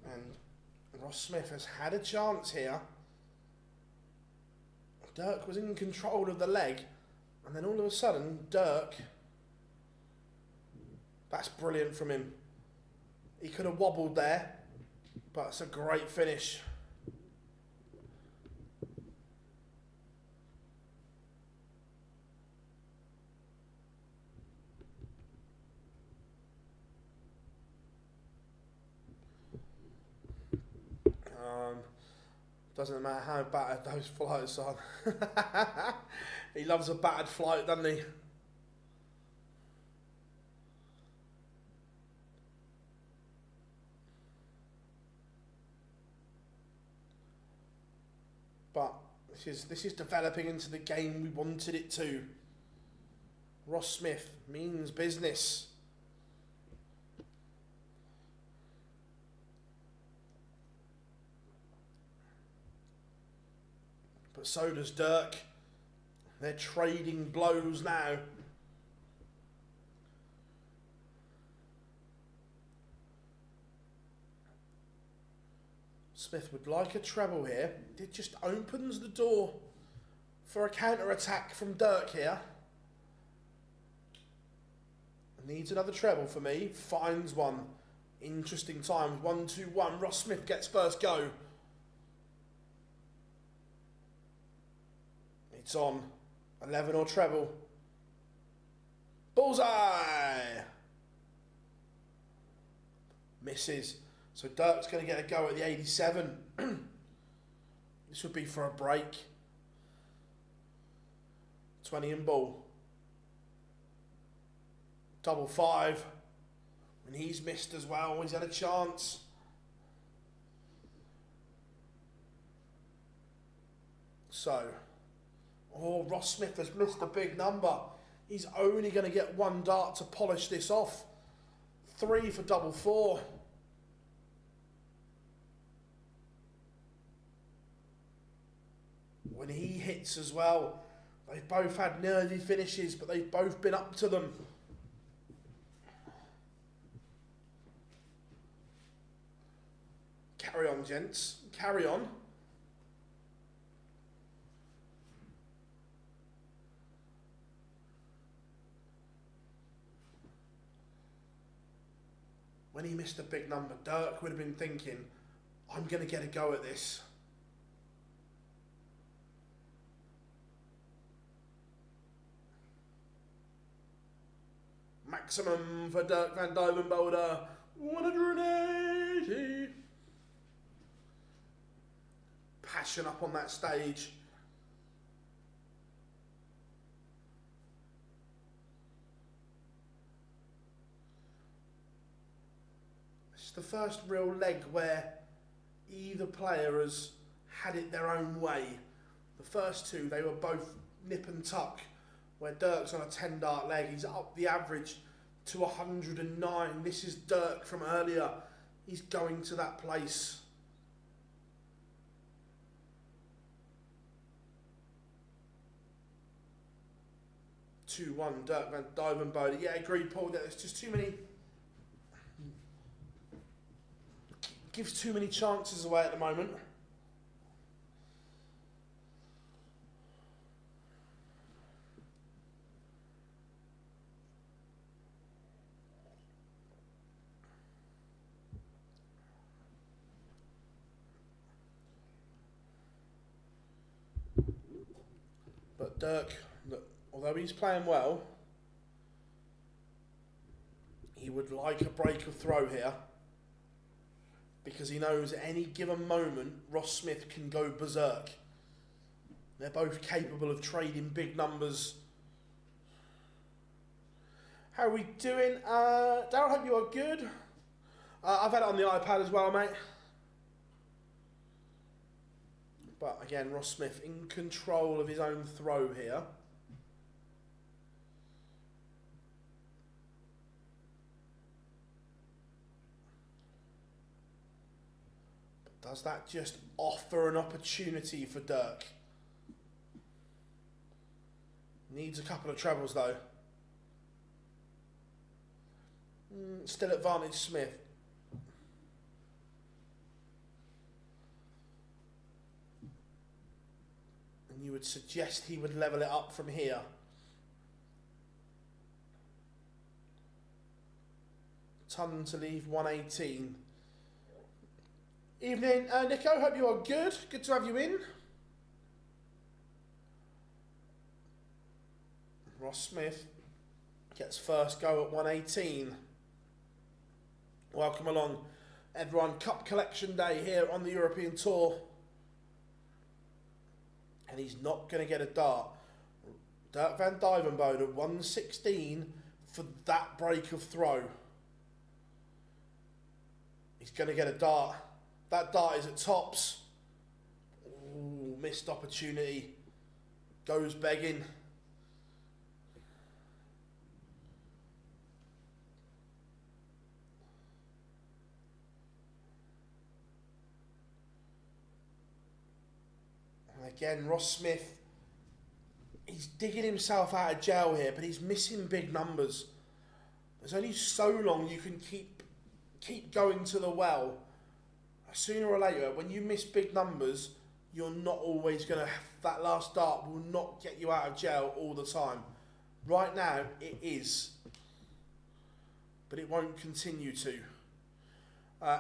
And Ross Smith has had a chance here. Dirk was in control of the leg, and then all of a sudden, Dirk, that's brilliant from him. He could have wobbled there, but it's a great finish. Doesn't matter how battered those flights are. He loves a battered flight, doesn't he? But this is developing into the game we wanted it to. Ross Smith means business. But so does Dirk. They're trading blows now. Smith would like a treble here. It just opens the door for a counter-attack from Dirk here. Needs another treble for me. Finds one. Interesting times. 1-2-1. Ross Smith gets first go. It's on. 11 or treble. Bullseye! Misses. So Dirk's going to get a go at the 87. This would be for a break. 20 and ball. Double 5. When he's missed as well, he's had a chance. So, oh, Ross Smith has missed a big number. He's only going to get 1 dart to polish this off. 3 for double 4. When he hits as well, they've both had nervy finishes, but they've both been up to them. Carry on, gents. Carry on. When he missed a big number, Dirk would have been thinking, I'm going to get a go at this. Maximum for Dirk van Duijvenbode, 180. Passion up on that stage. It's the first real leg where either player has had it their own way. The first two, they were both nip and tuck, where Dirk's on a 10 dart leg. He's up the average to 109. This is Dirk from earlier. He's going to that place. Two, 1, Dirk van Duijvenbode. Yeah, agreed, Paul. There's just too many. Gives too many chances away at the moment. But Dirk, although he's playing well, he would like a break of throw here, because he knows at any given moment Ross Smith can go berserk. They're both capable of trading big numbers. How are we doing? Darryl, hope you are good. I've had it on the iPad as well, mate. But again, Ross Smith in control of his own throw here. But does that just offer an opportunity for Dirk? Needs a couple of trebles though. Still advantage Smith. And you would suggest he would level it up from here. Ton to leave 118. Evening, Nico. Hope you are good. Good to have you in. Ross Smith gets first go at 118. Welcome along, everyone. Cup collection day here on the European Tour. And he's not going to get a dart. Dirk van Duijvenbode at 116 for that break of throw. He's going to get a dart. That dart is at tops. Ooh, missed opportunity. Goes begging. Again, Ross Smith, he's digging himself out of jail here, but he's missing big numbers. There's only so long you can keep going to the well. Sooner or later, when you miss big numbers, you're not always going to... That last dart will not get you out of jail all the time. Right now, it is. But it won't continue to.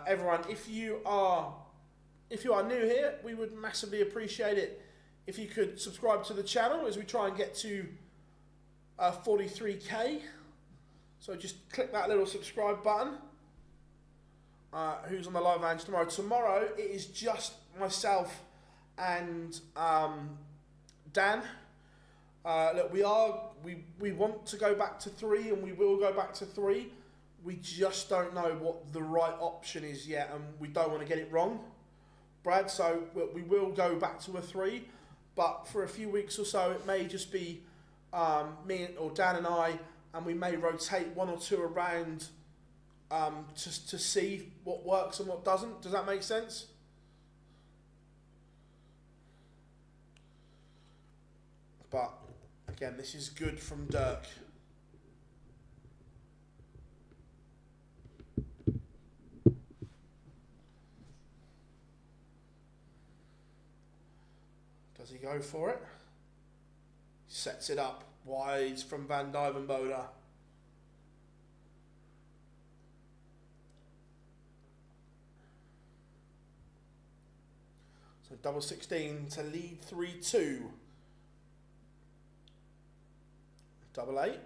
Everyone, if you are new here, we would massively appreciate it if you could subscribe to the channel as we try and get to 43k. So just click that little subscribe button. Who's on the live lounge tomorrow? Tomorrow it is just myself and Dan. Look, we want to go back to 3, and we will go back to 3. We just don't know what the right option is yet, and we don't want to get it wrong, Brad. So we will go back to a 3, but for a few weeks or so, it may just be me or Dan and I, and we may rotate 1 or 2 around just to see what works and what doesn't. Does that make sense? But again, this is good from Dirk. Does he go for it? Sets it up wide from Van Duijvenbode. So double 16 to lead 3-2. Double 8.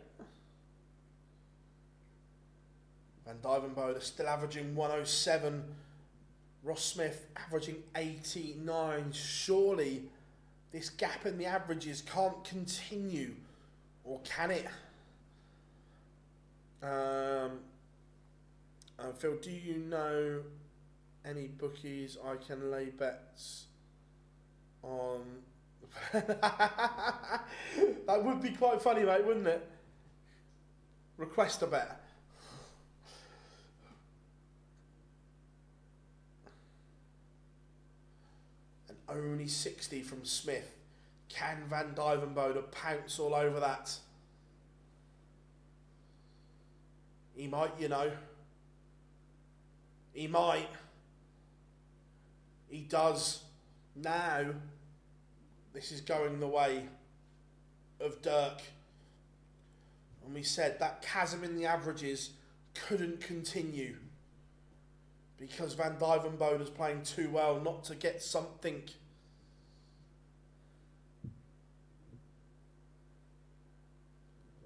Van Duijvenbode still averaging 107. Ross Smith averaging 89. Surely this gap in the averages can't continue, or can it? Phil, do you know any bookies I can lay bets on? That would be quite funny, mate, wouldn't it? Request a bet. And only 60 from Smith. Can Van Duijvenbode pounce all over that? He might, you know. He might. He does. Now, this is going the way of Dirk. And we said that chasm in the averages couldn't continue because Van Duijvenbode is playing too well not to get something.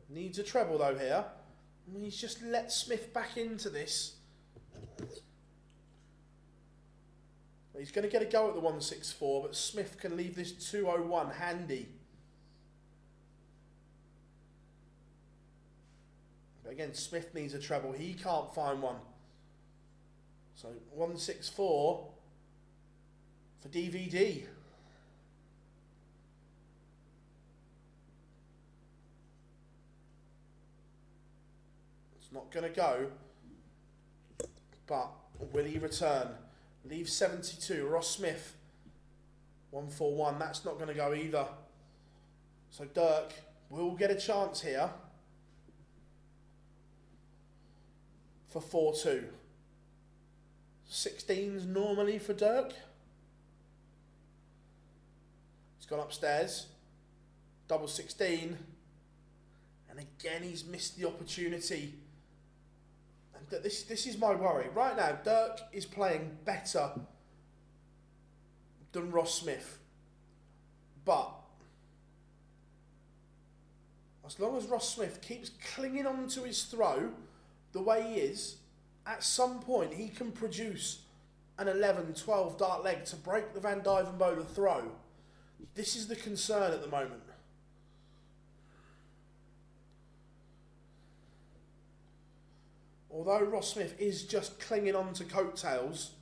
Needs a treble though here. I mean, he's just let Smith back into this. He's going to get a go at the 164, but Smith can leave this 201 handy. But again, Smith needs a treble. He can't find one. So 164 for DVD. It's not going to go, but will he return? Leave 72. Ross Smith 141. That's not going to go either. So Dirk will get a chance here for 4-2. 16s normally for Dirk. He's gone upstairs. Double 16. And again, he's missed the opportunity. And this is my worry. Right now, Dirk is playing better than Ross Smith. But as long as Ross Smith keeps clinging on to his throw the way he is, at some point he can produce an 11-12 dart leg to break the Van Duijvenbode throw. This is the concern at the moment. Although Ross Smith is just clinging on to coattails,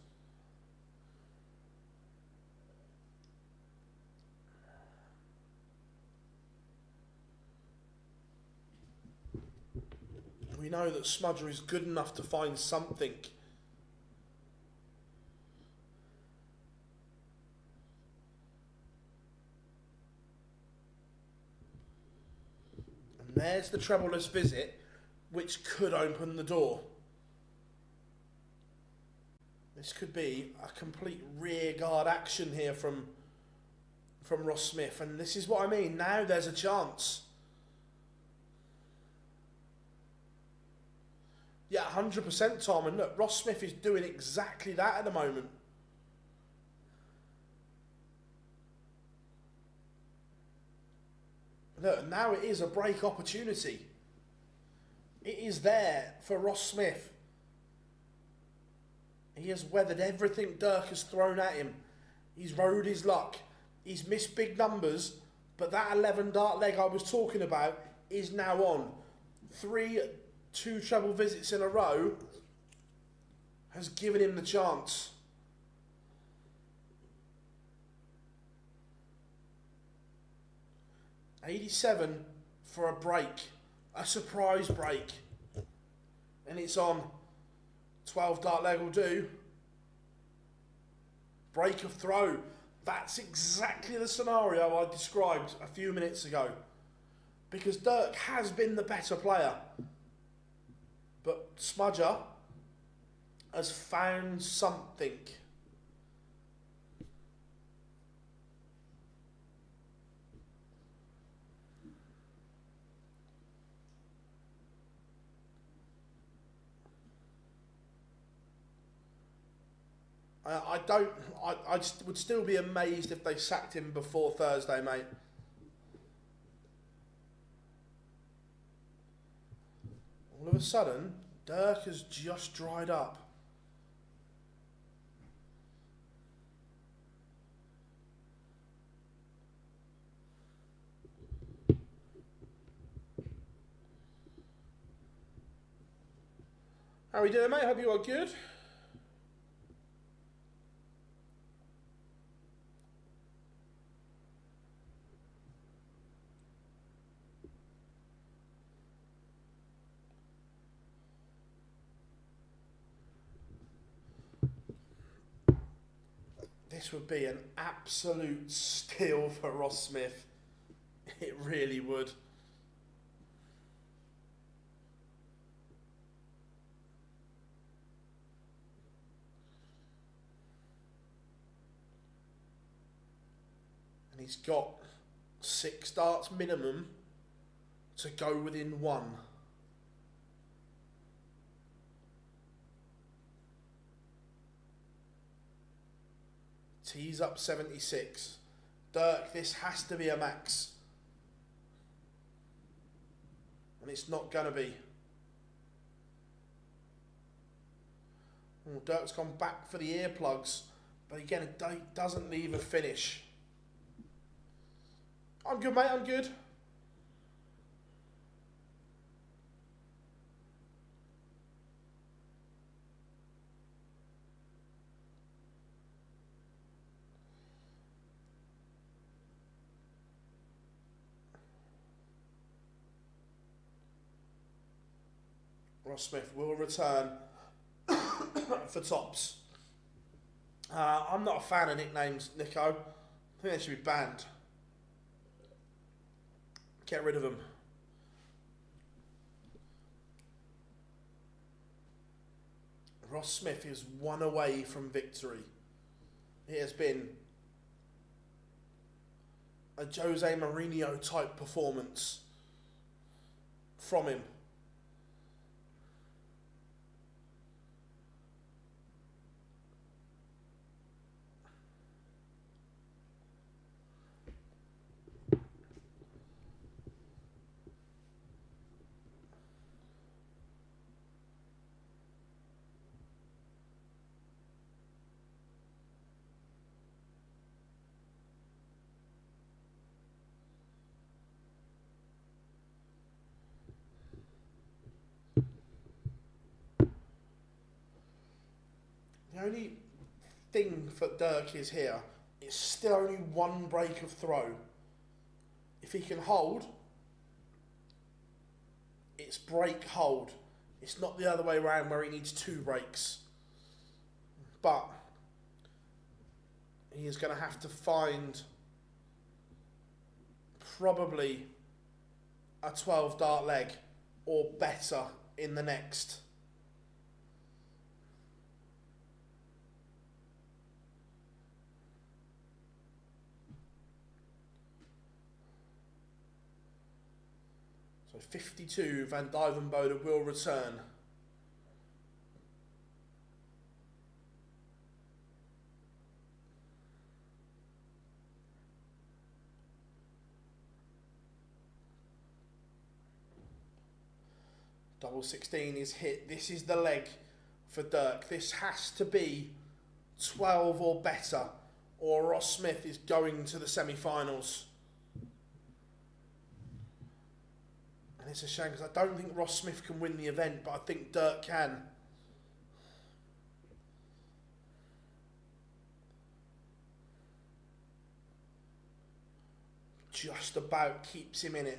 we know that Smudger is good enough to find something. And there's the trebleless visit, which could open the door. This could be a complete rear guard action here from Ross Smith, and this is what I mean. Now there's a chance. Yeah, 100%, Tom. And look, Ross Smith is doing exactly that at the moment. Look, now it is a break opportunity. It is there for Ross Smith. He has weathered everything Dirk has thrown at him. He's rode his luck. He's missed big numbers, But that 11 dart leg I was talking about is now on. 2 treble visits in a row has given him the chance. $87 for a break, a surprise break, and it's on. 12 dart leg will do. Break of throw. That's exactly the scenario I described a few minutes ago, because Dirk has been the better player, but Smudger has found something. I just would still be amazed if they sacked him before Thursday, mate. All of a sudden, Dirk has just dried up. How are we doing, mate? Hope you are good. This would be an absolute steal for Ross Smith. It really would. And he's got 6 darts minimum to go within 1. Tees up 76. Dirk, this has to be a max. And it's not going to be. Oh, Dirk's gone back for the earplugs. But again, it doesn't leave a finish. I'm good, mate, I'm good. Ross Smith will return for tops. I'm not a fan of nicknames, Nico. I think they should be banned. Get rid of them. Ross Smith is 1 away from victory. It has been a Jose Mourinho type performance from him. The only thing for Dirk is here, it's still only 1 break of throw. If he can hold, it's break, hold. It's not the other way around where he needs 2 breaks. But he is going to have to find probably a 12 dart leg or better in the next. So 52, Van Duijvenbode will return. Double 16 is hit. This is the leg for Dirk. This has to be 12 or better, or Ross Smith is going to the semi-finals. And it's a shame because I don't think Ross Smith can win the event, but I think Dirk can. Just about keeps him in it.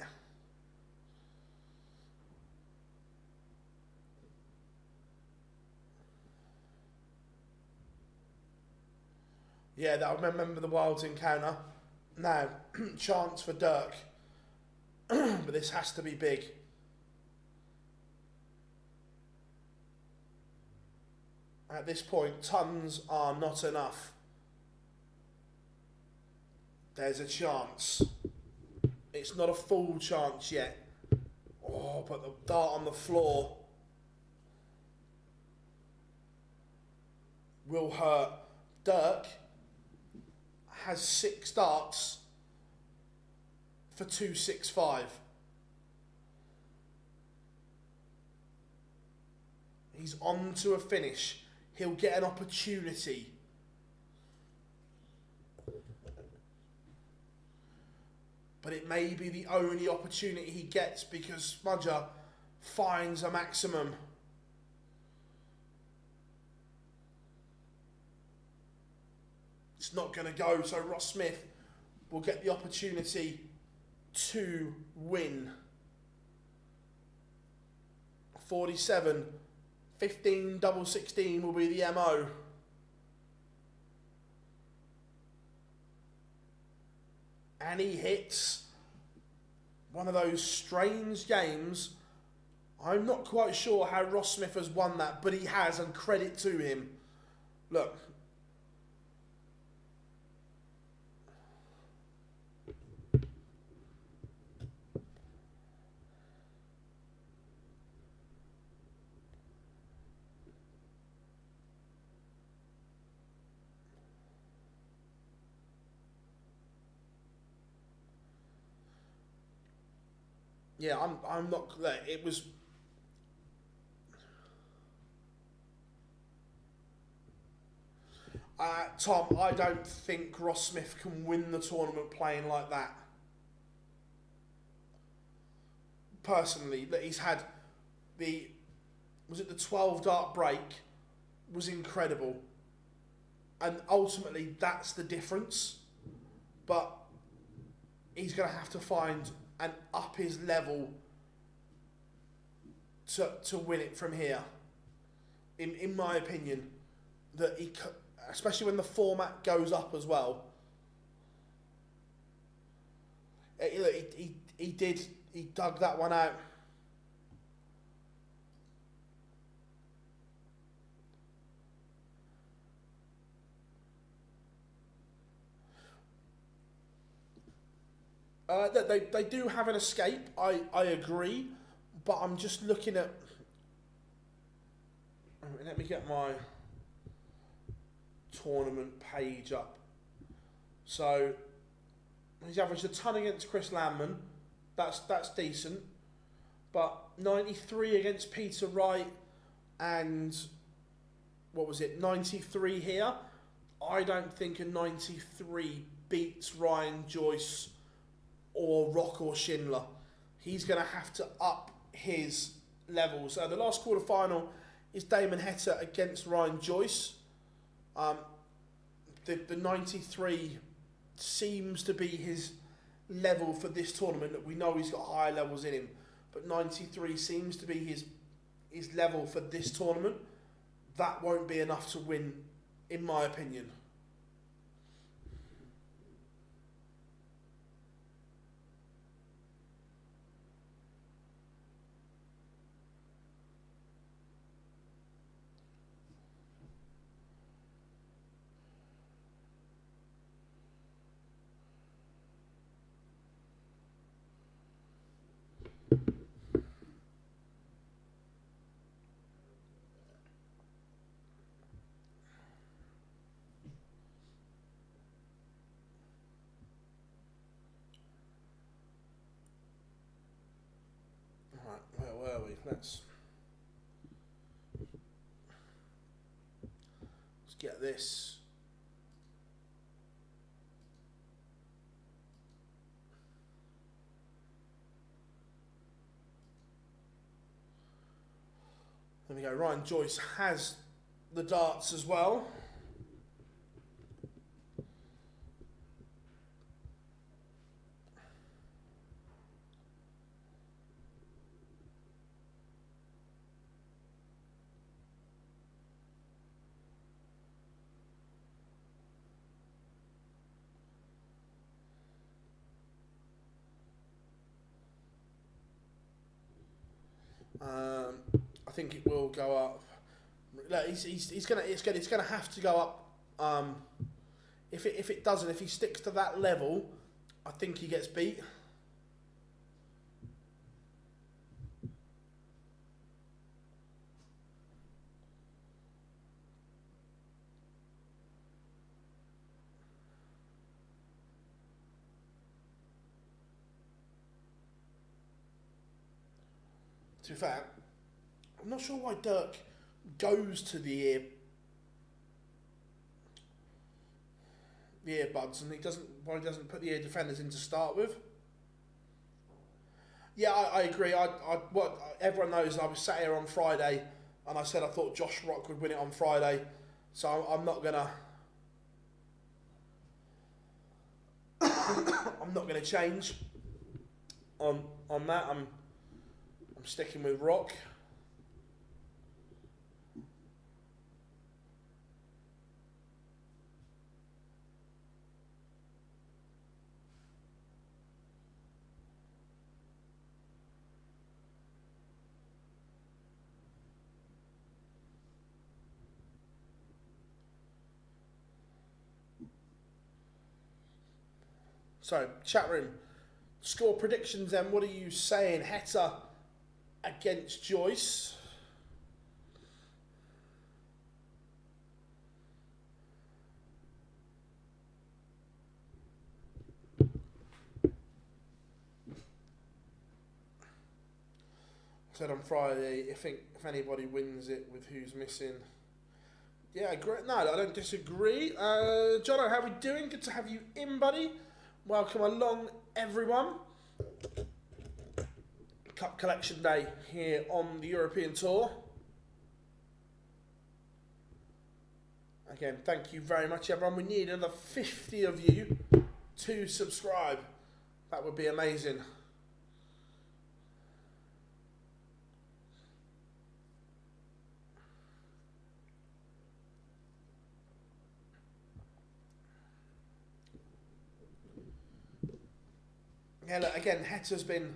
Yeah, I remember the Wilds encounter. Now, chance for Dirk. But this has to be big. At this point, tons are not enough. There's a chance. It's not a full chance yet. Oh, but the dart on the floor will hurt. Dirk has 6 darts for 265. He's on to a finish. He'll get an opportunity. But it may be the only opportunity he gets because Smudger finds a maximum. It's not going to go, so Ross Smith will get the opportunity to win. 47, 15 double 16 will be the MO. And he hits one of those strange games. I'm not quite sure how Ross Smith has won that, but he has, and credit to him. Look. Yeah, I'm not. It was. Tom, I don't think Ross Smith can win the tournament playing like that. Personally, that he's had was it the 12 dart break was incredible, and ultimately that's the difference. But he's going to have to find and up his level to win it from here. In my opinion, that he, especially when the format goes up as well. He dug that one out. They do have an escape, I agree, but I'm just looking at... Let me get my tournament page up. So, he's averaged a ton against Chris Landman, that's decent, but 93 against Peter Wright, and, 93 here? I don't think a 93 beats Ryan, Joyce, or Rock or Schindler. He's going to have to up his levels. The last quarter final is Damon Heta against Ryan Joyce. The 93 seems to be his level for this tournament. We know he's got higher levels in him, but 93 seems to be his level for this tournament. That won't be enough to win, in my opinion. Where were we? Let's get this. There we go. Ryan Joyce has the darts as well. I think it will go up. Look, it's gonna have to go up. If it doesn't, if he sticks to that level, I think he gets beat. To be fair, I'm not sure why Dirk goes to the earbuds and why he doesn't put the ear defenders in to start with. Yeah, I agree. What everyone knows, I was sat here on Friday and I said I thought Josh Rock would win it on Friday, so I'm not gonna I'm not gonna change on that. I'm sticking with Rock. So, chat room, score predictions then. What are you saying? Heta against Joyce. I said on Friday, if anybody wins it with who's missing. Yeah, great. No, I don't disagree. Jono, how are we doing? Good to have you in, buddy. Welcome along, everyone. Cup Collection Day here on the European Tour. Again, thank you very much, everyone. We need another 50 of you to subscribe. That would be amazing. Yeah, look, again, Heta's been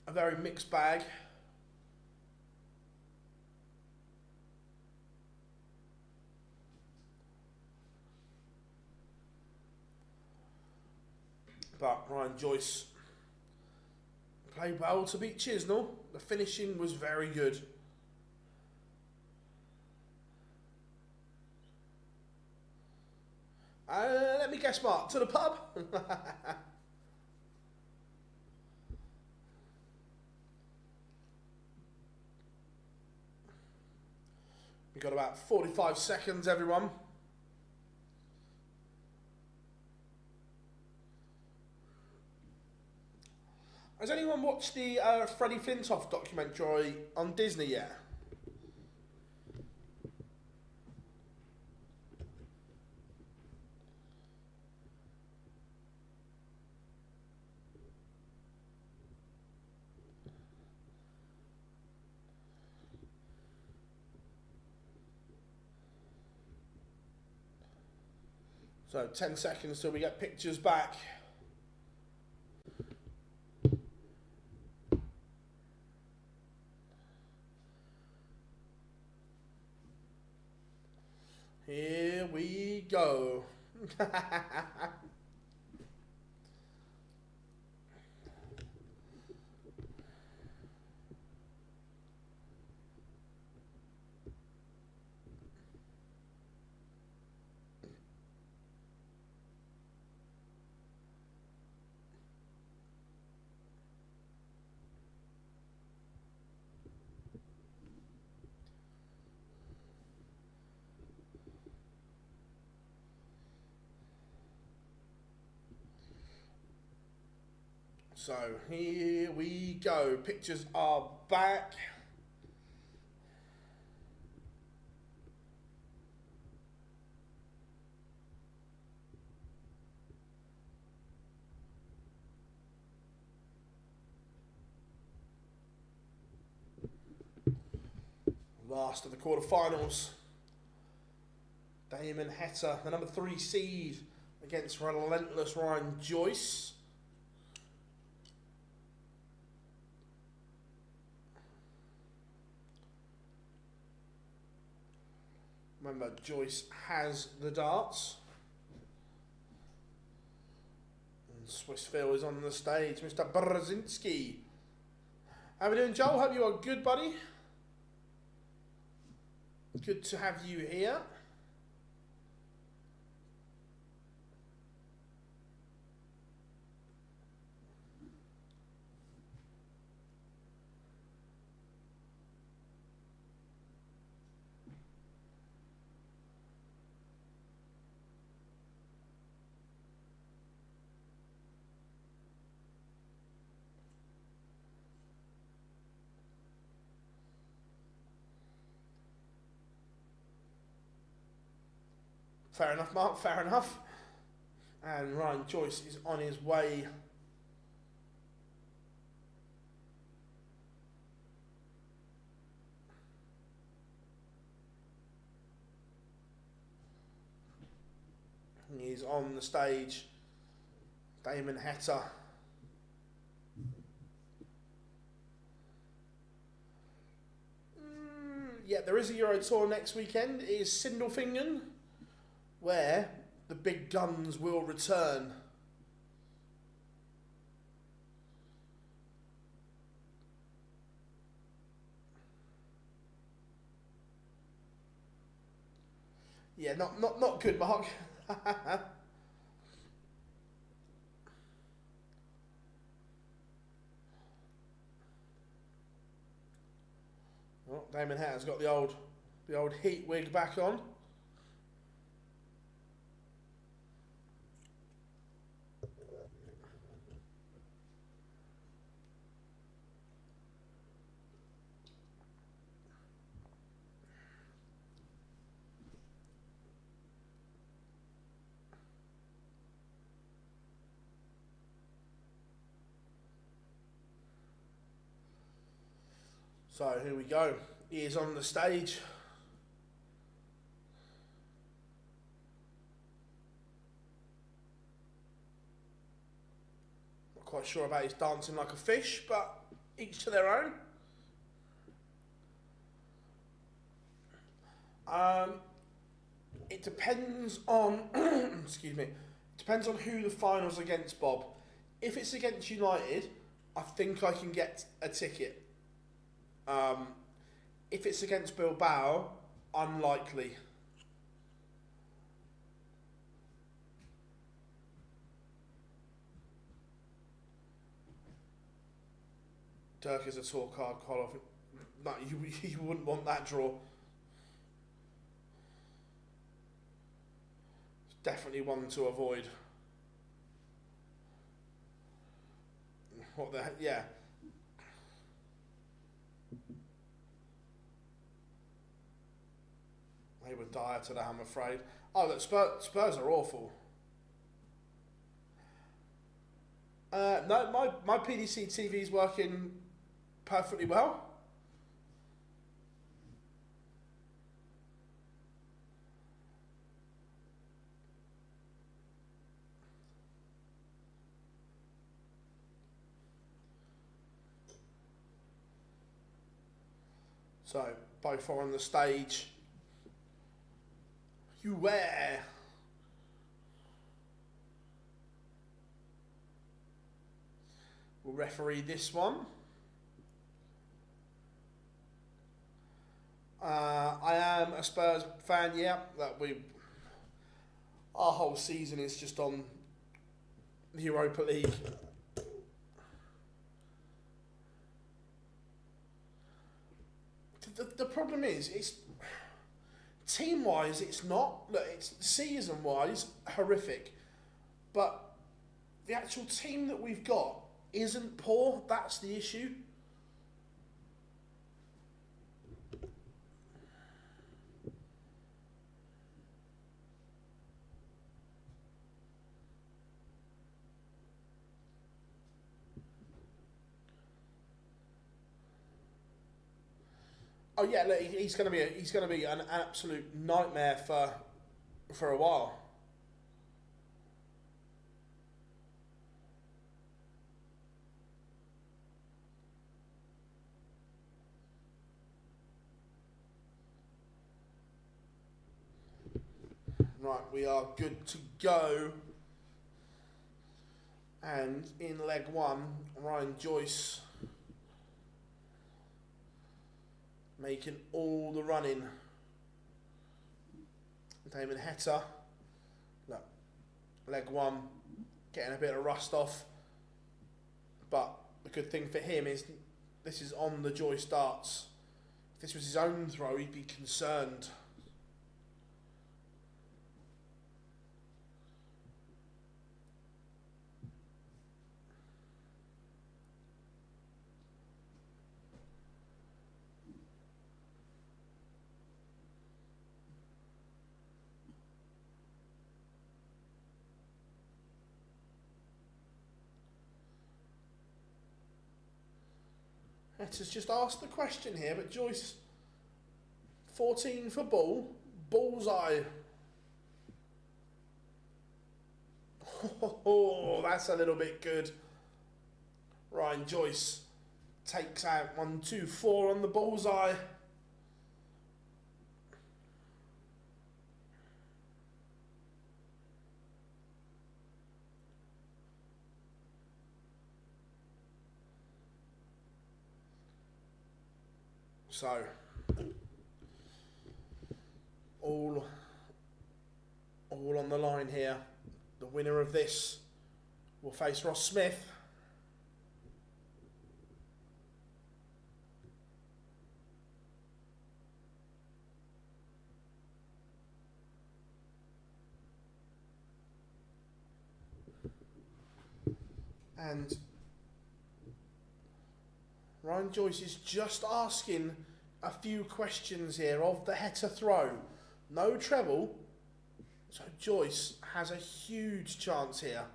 a very mixed bag. But Ryan Joyce played well to beat Chisnell. The finishing was very good. Let me guess, Mark, to the pub? We've got about 45 seconds, everyone. Has anyone watched the Freddie Flintoff documentary on Disney yet? So 10 seconds till we get pictures back. Here we go. So here we go. Pictures are back. Last of the quarterfinals. Damon Heta, the number 3 seed, against relentless Ryan Joyce. Remember, Joyce has the darts. And Swissville is on the stage. Mr. Brzezinski. How are we doing, Joel? Hope you are good, buddy. Good to have you here. Fair enough, Mark, fair enough. And Ryan Joyce is on his way. He's on the stage. Damon Heta. Yeah, there is a Euro Tour next weekend. It is Sindelfingen, where the big guns will return. Yeah, not good, Mark. Well, Damon Heta's got the old heat wig back on. So here we go. He is on the stage. Not quite sure about his dancing like a fish, but each to their own. It depends on excuse me. It depends on who the final's against, Bob. If it's against United, I think I can get a ticket. If it's against Bilbao, unlikely. Dirk is a tour card call off. No, you wouldn't want that draw. It's definitely one to avoid. What the heck? Yeah. They were dire today, I'm afraid. Oh, look, Spurs are awful. No, my PDC TV is working perfectly well. So, both are on the stage. You wear. We'll referee this one. I am a Spurs fan, yeah. Our whole season is just on the Europa League. The problem is, it's team-wise, it's not. Look, it's season-wise horrific, but the actual team that we've got isn't poor. That's the issue. Oh yeah, look, he's going to be an absolute nightmare for a while. Right, we are good to go. And in leg one, Ryan Joyce making all the running. Damon Heta, look, leg one, getting a bit of rust off. But the good thing for him is this is on the Joyce darts. If this was his own throw, he'd be concerned. Heta's just asked the question here, but Joyce, 14 for ball, bullseye. Oh, that's a little bit good. Ryan Joyce takes out 1, 2, 4 on the bullseye. So, all on the line here. The winner of this will face Ross Smith. And Ryan Joyce is just asking a few questions here of the Heta throw. No treble, so Joyce has a huge chance here.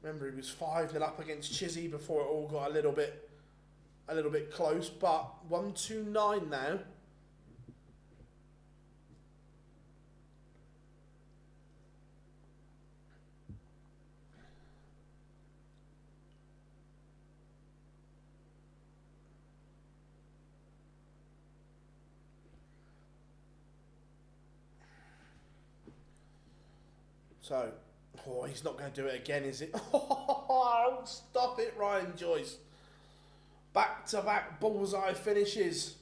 Remember, he was 5-0 up against Chizzy before it all got a little bit close, but 1-2-9 now. So, oh, he's not going to do it again, is it? Oh, stop it, Ryan Joyce. Back-to-back bullseye finishes.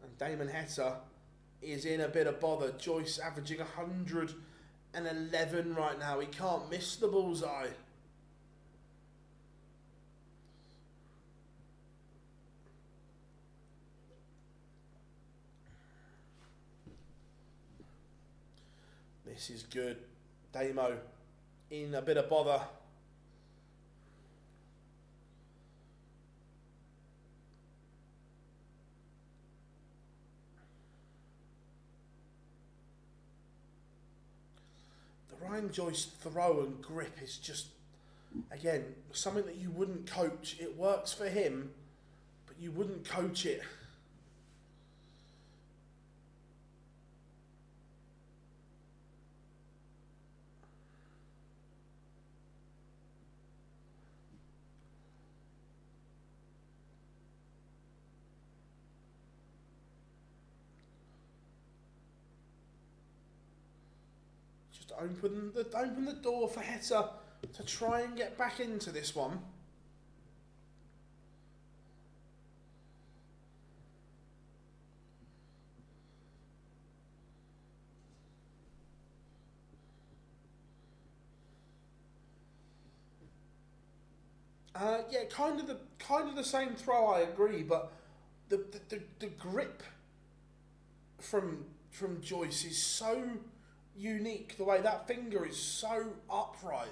And Damon Heta is in a bit of bother. Joyce averaging 111 right now. He can't miss the bullseye. This is good. Damo in a bit of bother. The Ryan Joyce throw and grip is just, again, something that you wouldn't coach. It works for him, but you wouldn't coach it. Open the door for Heta to try and get back into this one. Yeah, kind of the same throw. I agree, but the grip from Joyce is so unique. The way that finger is so upright.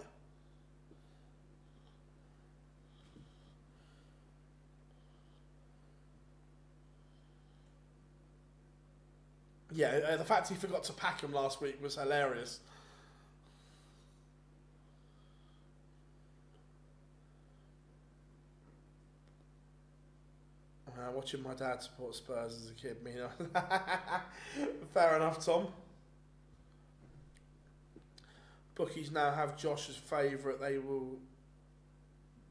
Yeah, the fact he forgot to pack him last week was hilarious. Watching my dad support Spurs as a kid, you know. Fair enough, Tom. Bookies now have Josh as favourite. They will,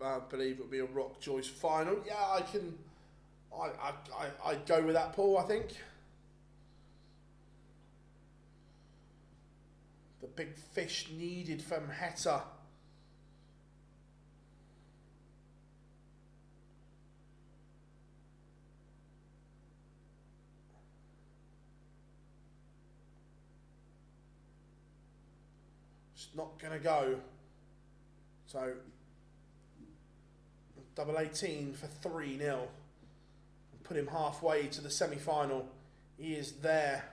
I believe it'll be a Rock Joyce final. Yeah, I'd go with that, Paul, I think. The big fish needed from Heta. It's not going to go. So, double 18 for 3-0. Put him halfway to the semi-final. He is there.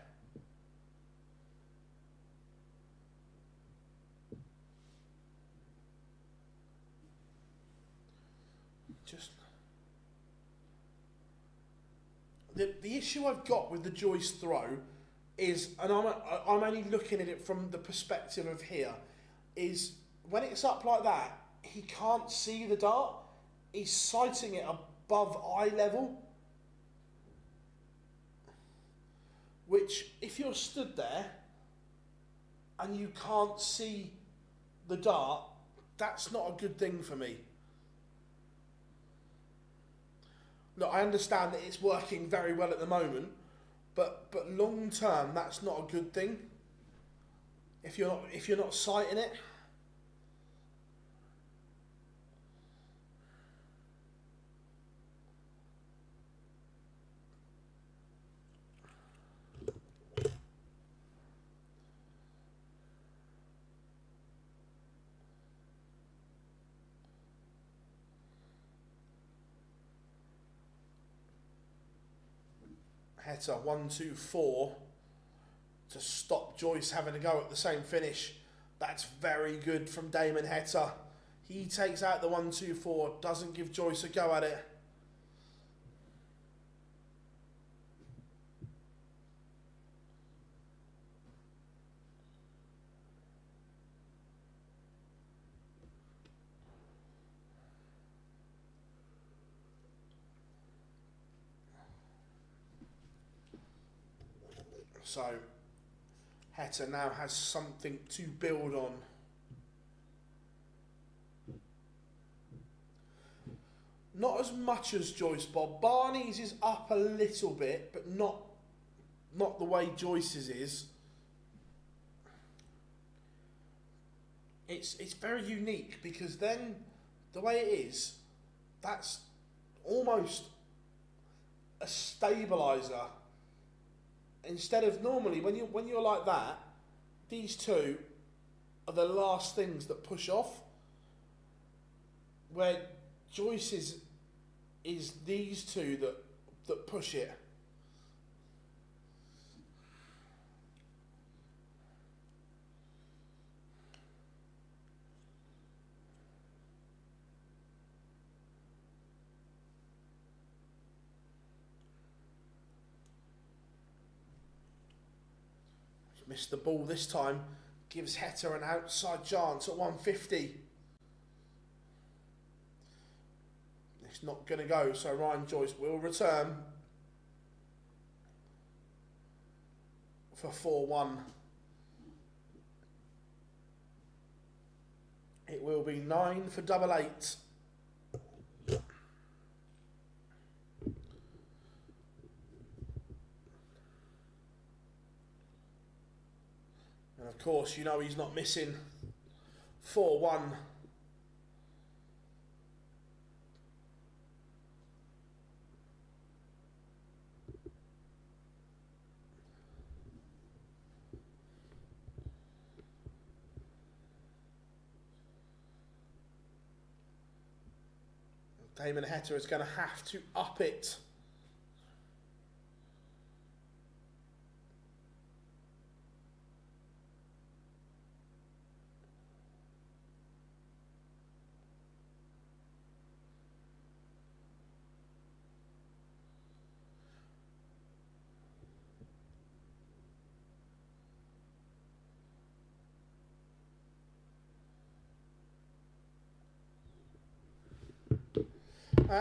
Just the issue I've got with the Joyce throw is, and I'm only looking at it from the perspective of here, is when it's up like that, he can't see the dart. He's sighting it above eye level, which if you're stood there and you can't see the dart, that's not a good thing for me. Look, I understand that it's working very well at the moment, but long term, that's not a good thing. If you're not sighting it. Heta 1-2-4 to stop Joyce having a go at the same finish. That's very good from Damon Heta. He takes out the 1-2-4, doesn't give Joyce a go at it. So, Heta now has something to build on. Not as much as Joyce, Bob. Barney's is up a little bit, but not the way Joyce's is. It's very unique because then the way it is, that's almost a stabiliser. Instead of normally when you're like that, these two are the last things that push off. Where Joyce is these two that push it. Missed the ball this time. Gives Heta an outside chance at 150. It's not going to go, so Ryan Joyce will return for 4-1. It will be 9 for double 8. And of course, you know he's not missing. 4-1. Damon Heta is going to have to up it.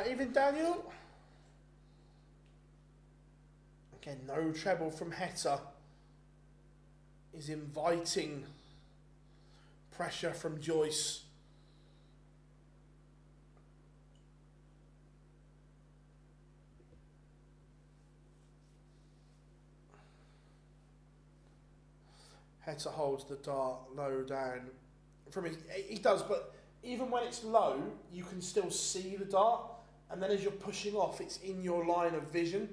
Even Daniel? Again, no treble from Heta. Is inviting pressure from Joyce. Heta holds the dart low down. From his, he does, but even when it's low, you can still see the dart, and then as you're pushing off, it's in your line of vision.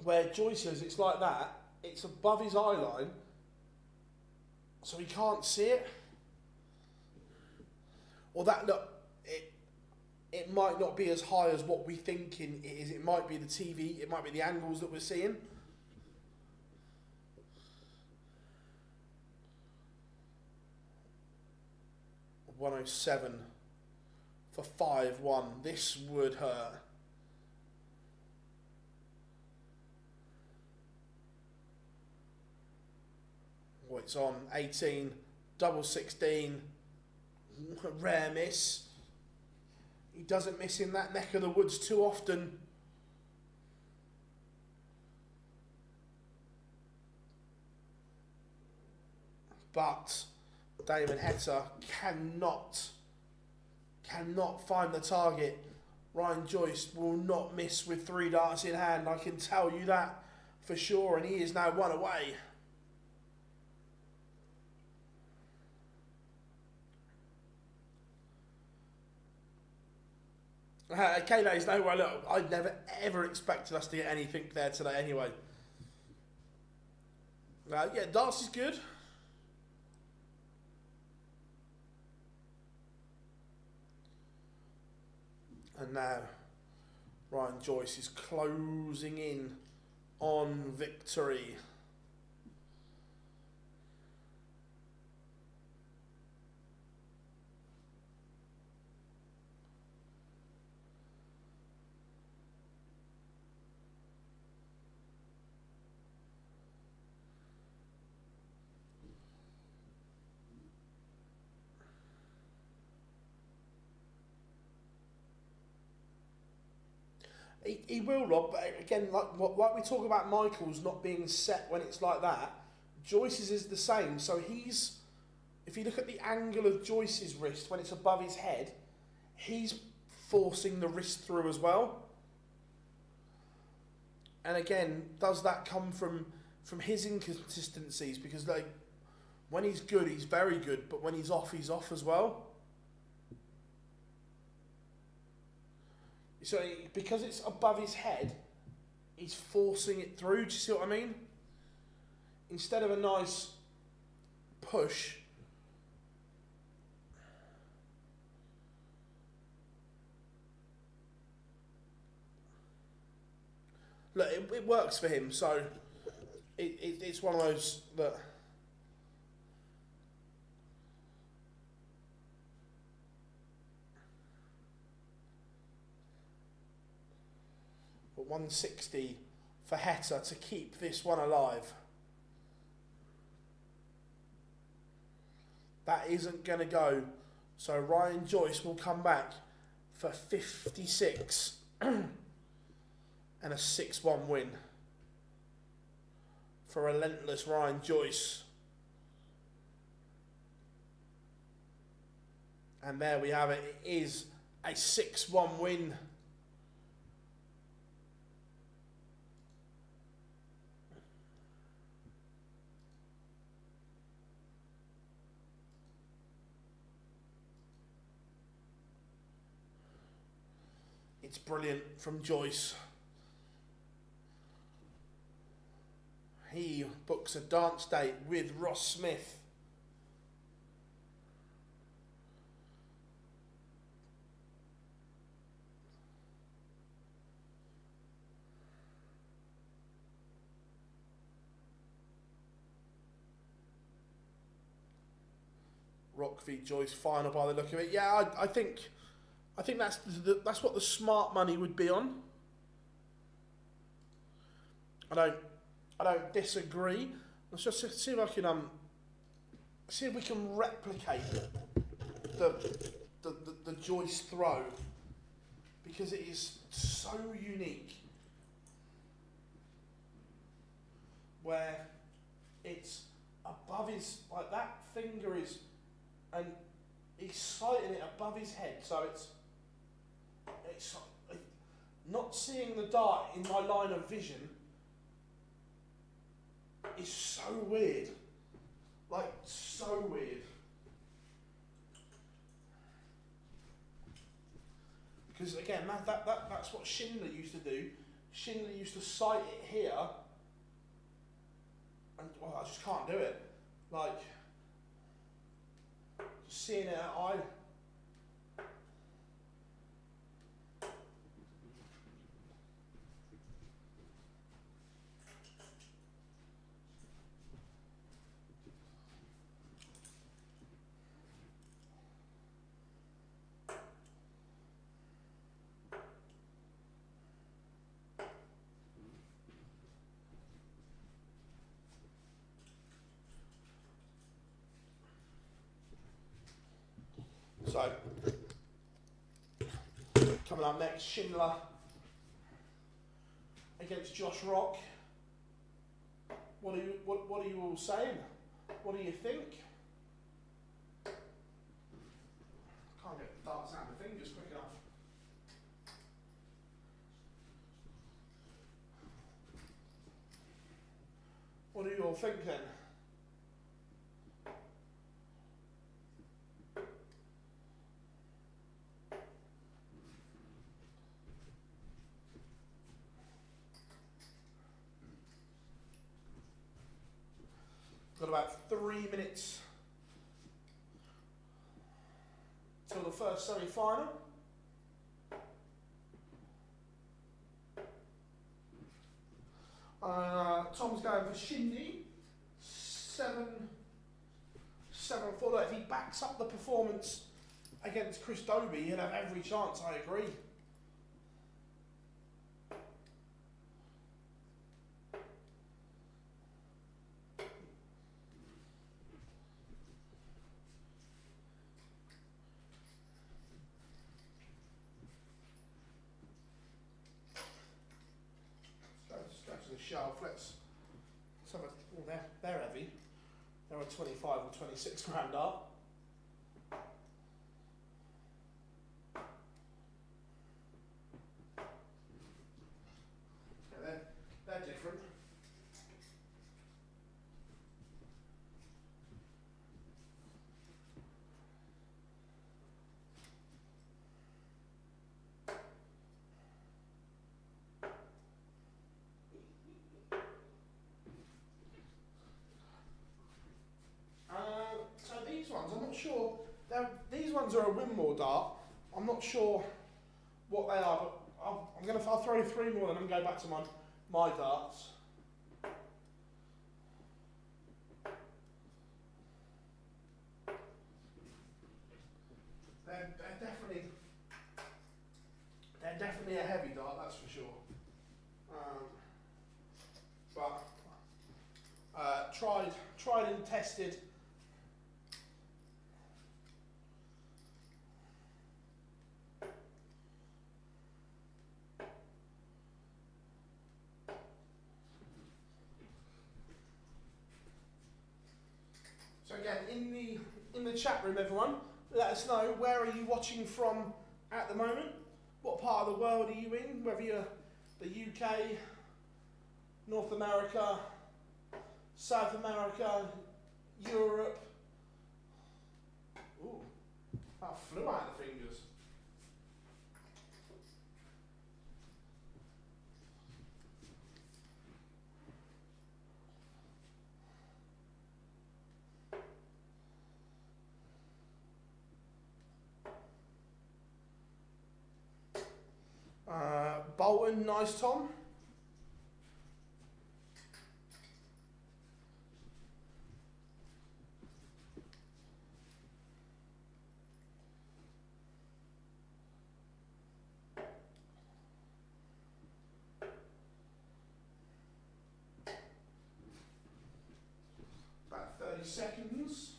Where Joyce's, it's like that, it's above his eye line, so he can't see it. Or that, look, it might not be as high as what we think it is. It might be the TV, it might be the angles that we're seeing. .107 for 5-1. This would hurt. Oh, it's on 18, double 16, rare miss. He doesn't miss in that neck of the woods too often. But Damon Heta cannot find the target. Ryan Joyce will not miss with 3 darts in hand, I can tell you that for sure, and he is now 1 away. Kayle's no way. Look, I never ever expected us to get anything there today anyway. Yeah, darts is good. And now Ryan Joyce is closing in on victory. He will, Rob, but again, like we talk about Michael's not being set when it's like that, Joyce's is the same. So he's, if you look at the angle of Joyce's wrist when it's above his head, he's forcing the wrist through as well. And again, does that come from his inconsistencies? Because like when he's good, he's very good, but when he's off as well. So because it's above his head, he's forcing it through. Do you see what I mean? Instead of a nice push, look, it works for him. So it's one of those that. But 160 for Heta to keep this one alive. That isn't going to go. So Ryan Joyce will come back for 56 and a 6-1 win for relentless Ryan Joyce. And there we have it. It is a 6-1 win. It's brilliant from Joyce. He books a dance date with Ross Smith. Rock v Joyce final by the look of it. Yeah, I think that's what the smart money would be on. I don't disagree. Let's just see if I can see if we can replicate the Joyce throw, because it is so unique, where it's above his, like that finger is, and he's sighting it above his head, so it's not seeing the dart in my line of vision is so weird, like so weird. Because again, that's what Schindler used to do. Schindler used to sight it here, and well, I just can't do it. Like, just seeing it at eye. So, coming up next, Schindler against Josh Rock. What are you all saying? What do you think? Can't get the darts out of my fingers quick enough. What do you all think then? Got about 3 minutes till the first semi-final. Tom's going for Shindy, 7-4. If he backs up the performance against Chris Dobey, he'll have every chance, I agree. Shelf. Let's have a. Well, they're heavy. They're a 25 or 26 grand dart. Yeah, they're different. I'm not sure. These ones are a Winmore dart. I'm not sure what they are, but I'll throw 3 more and then go back to my darts. They're definitely a heavy dart, that's for sure. But tried and tested. So again, in the chat room, everyone, let us know, where are you watching from at the moment? What part of the world are you in? Whether you're the UK, North America, South America, Europe. Ooh, that flew out of the fingers. Bolton, nice Tom. About 30 seconds.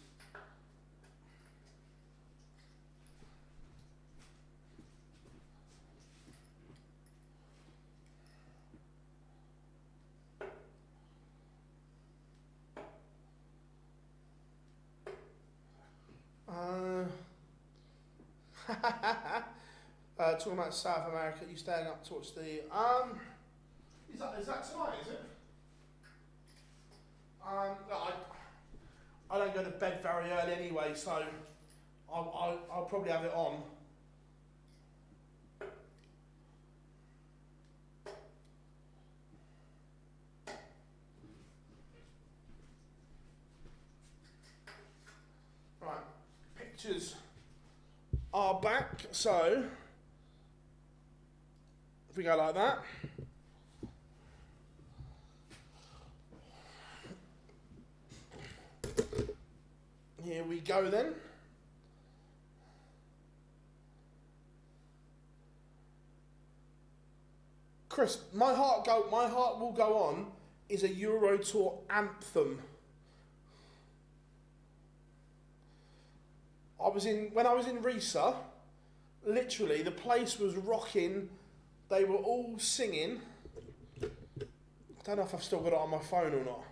Talking about South America, you staying up to watch the... is that tonight, is it? I don't go to bed very early anyway, so I'll probably have it on. Right, pictures are back, so if we go like that. Here we go then. Chris, My Heart Will Go On is a Euro Tour anthem. When I was in Risa, literally the place was rocking. They were all singing. I don't know if I've still got it on my phone or not.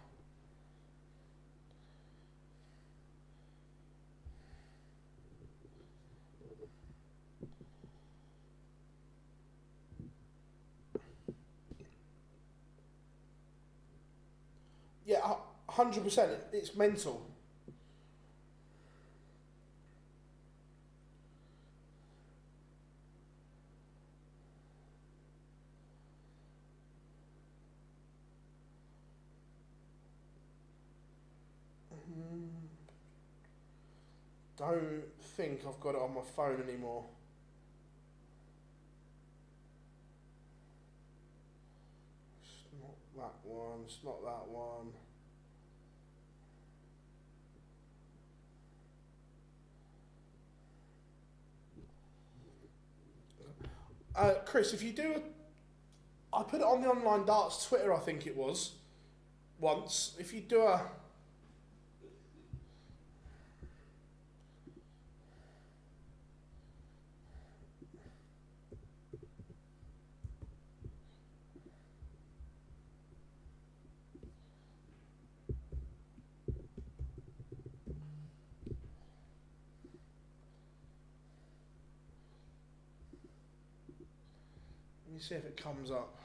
Yeah, 100%. It's mental. Don't think I've got it on my phone anymore. It's not that one. It's not that one. Chris, if you do, I put it on the online darts Twitter, I think it was, once. If you do a... Let me see if it comes up.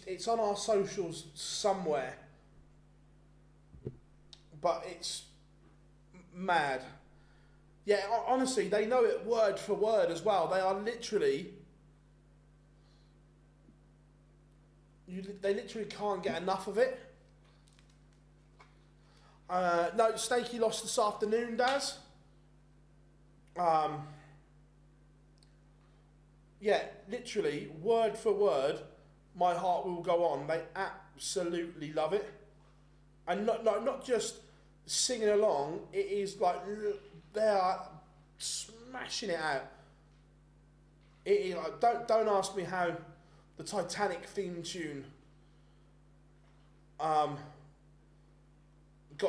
It's on our socials somewhere, but it's mad. Yeah, honestly, they know it word for word as well. They are literally... They literally can't get enough of it. No, Stakey lost this afternoon, Daz. Yeah, literally, word for word, My Heart Will Go On. They absolutely love it. And not just singing along, it is like, they are smashing it out. It is, don't ask me how the Titanic theme tune got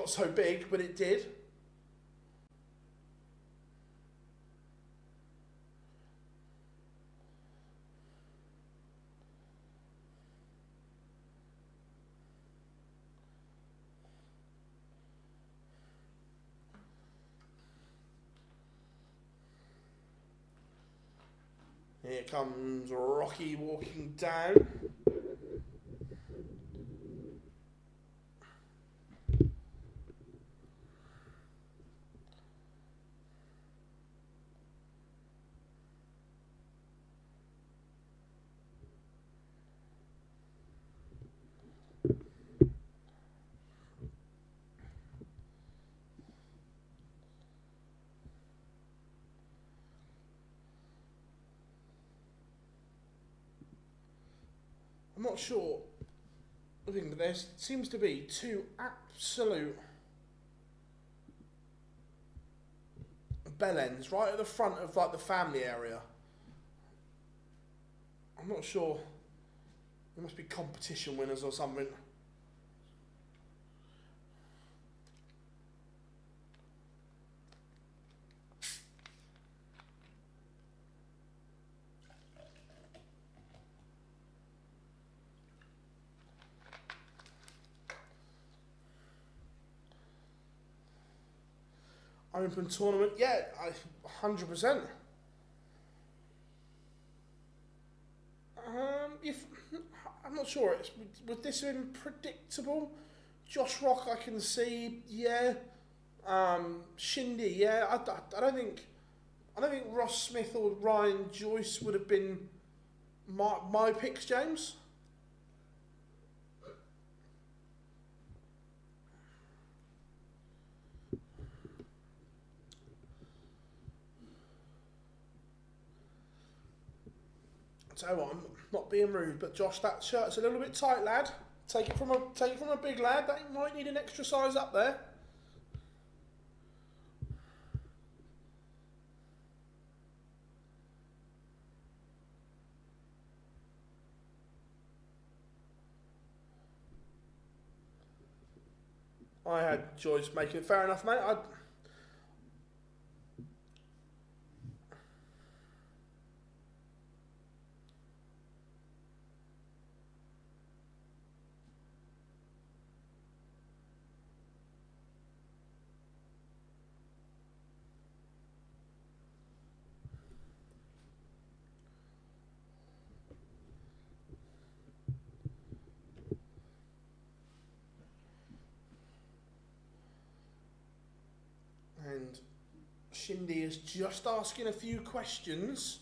so big, but it did. Here comes Rocky walking down. I'm not sure, but there seems to be two absolute bell ends, right at the front of like the family area. I'm not sure. There must be competition winners or something. Open tournament, yeah, 100%. If I'm not sure, was this been predictable? Josh Rock, I can see, yeah. Shindy, yeah. I don't think Ross Smith or Ryan Joyce would have been my picks, James. So what, I'm not being rude, but Josh, that shirt's a little bit tight, lad. Take it from a big lad. That might need an extra size up there. I had Joyce making it. Fair enough, mate. And Shindy is just asking a few questions.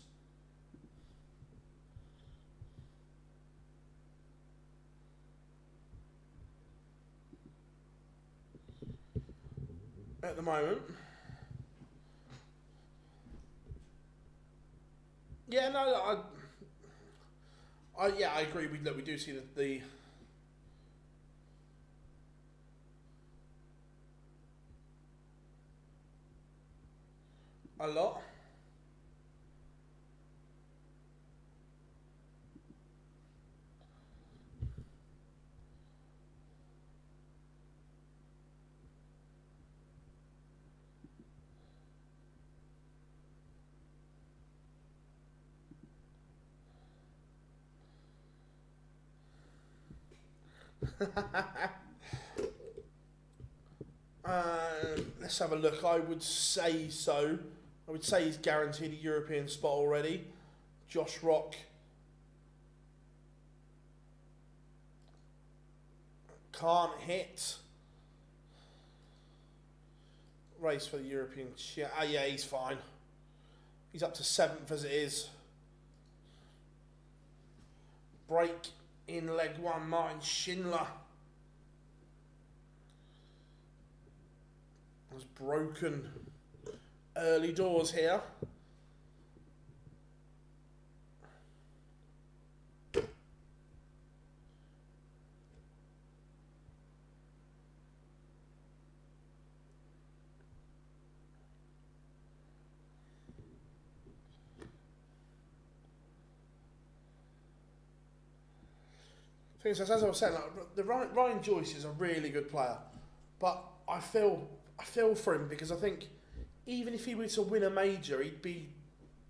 At the moment. Yeah, no, I agree. We do see the a lot. Let's have a look. I would say so. I would say he's guaranteed a European spot already. Josh Rock can't hit. Race for the European. Yeah, he's fine. He's up to 7th as it is. Break in leg 1, Martin Schindler has broken early doors here. As I was saying, like, Ryan Joyce is a really good player, but I feel for him because I think even if he were to win a major, he'd be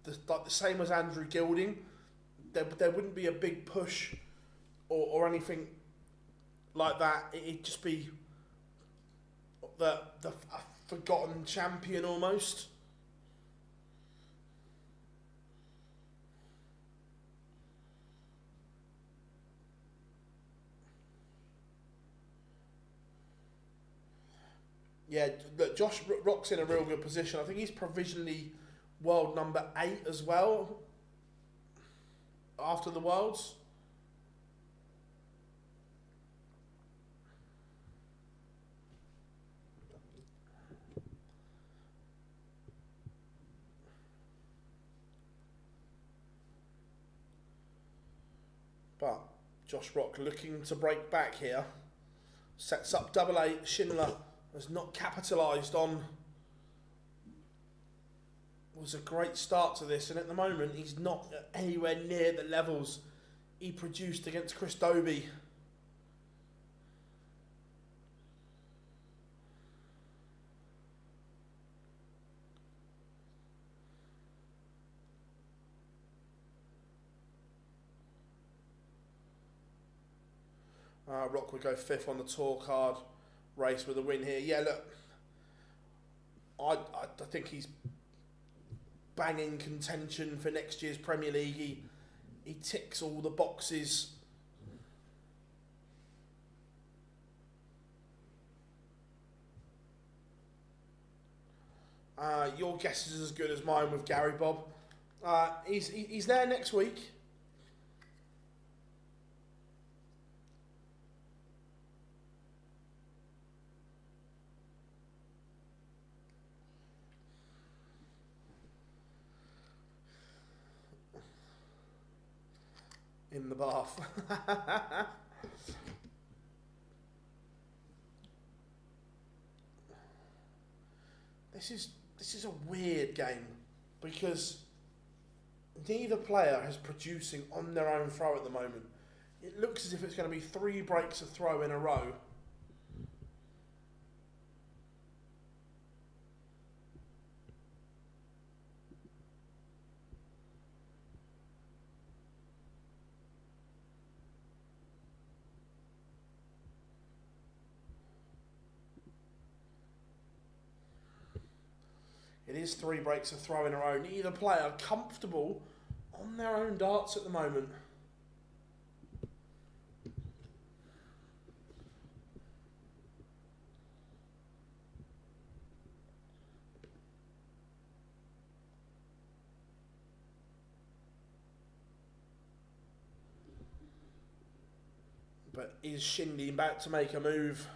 the same as Andrew Gilding. There wouldn't be a big push or anything like that. It'd just be the forgotten champion almost. Yeah, look, Josh Rock's in a real good position. I think he's provisionally world number 8 as well after the Worlds. But Josh Rock looking to break back here. Sets up 8-8. Schindler has not capitalised on was a great start to this, and at the moment he's not anywhere near the levels he produced against Chris Dobey. Rock would go 5th on the tour card race with a win here. Yeah, look, I think he's banging contention for next year's Premier League. He ticks all the boxes. Your guess is as good as mine with Gary Bob. He's there next week. In the bath. This is a weird game because neither player is producing on their own throw at the moment. It looks as if it's going to be 3 breaks of throw in a row. It is 3 breaks of throw in a row. Neither player comfortable on their own darts at the moment. But is Shindy about to make a move?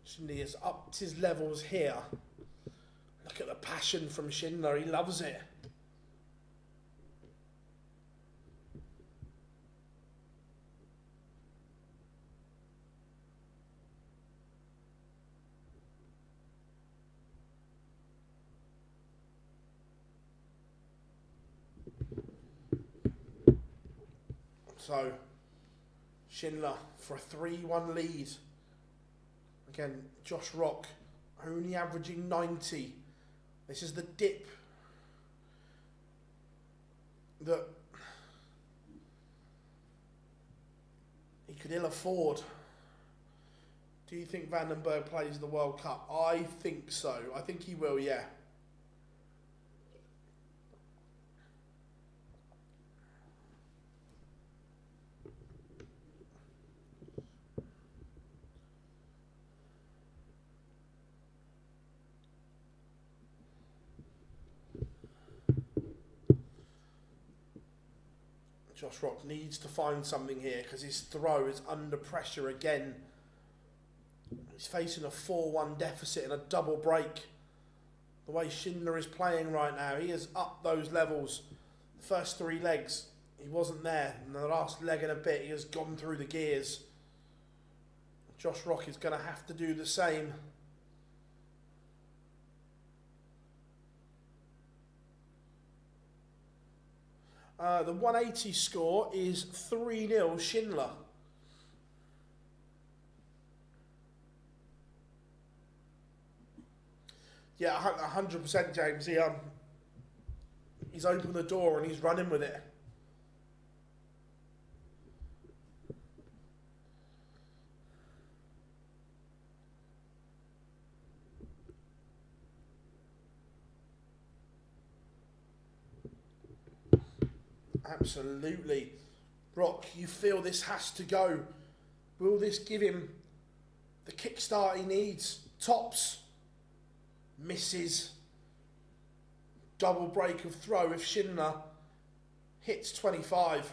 Shindy has upped his levels here. Look at the passion from Schindler, he loves it. So, Schindler for a 3-1 lead. Again, Josh Rock only averaging 90. This is the dip that he could ill afford. Do you think Vandenberg plays the World Cup? I think so. I think he will, yeah. Josh Rock needs to find something here because his throw is under pressure again. He's facing a 4-1 deficit and a double break. The way Schindler is playing right now, he has upped those levels. The first 3 legs, he wasn't there. And the last leg and a bit, he has gone through the gears. Josh Rock is going to have to do the same. The 180 score is 3-0 Schindler. Yeah, 100% James. He's opened the door and he's running with it. Absolutely. Rock, you feel this has to go. Will this give him the kickstart he needs? Tops. Misses. Double break of throw if Schindler hits 25.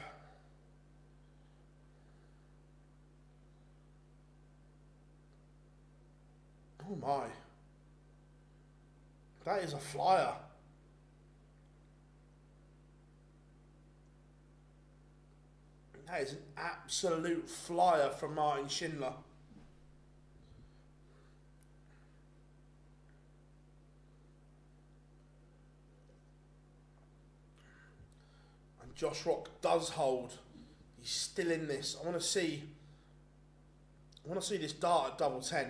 Oh my. That is a flyer. That is an absolute flyer from Martin Schindler. And Josh Rock does hold. He's still in this. I want to see this dart at double 10.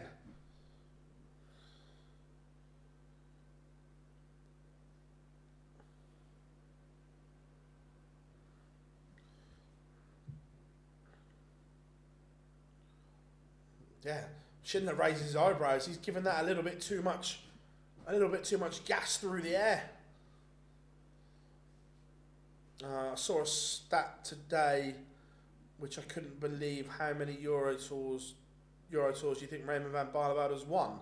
Yeah, Schindler raises his eyebrows. He's given that a little bit too much gas through the air. I saw a stat today, which I couldn't believe, how many Euro Tours do you think Raymond van Barneveld has won?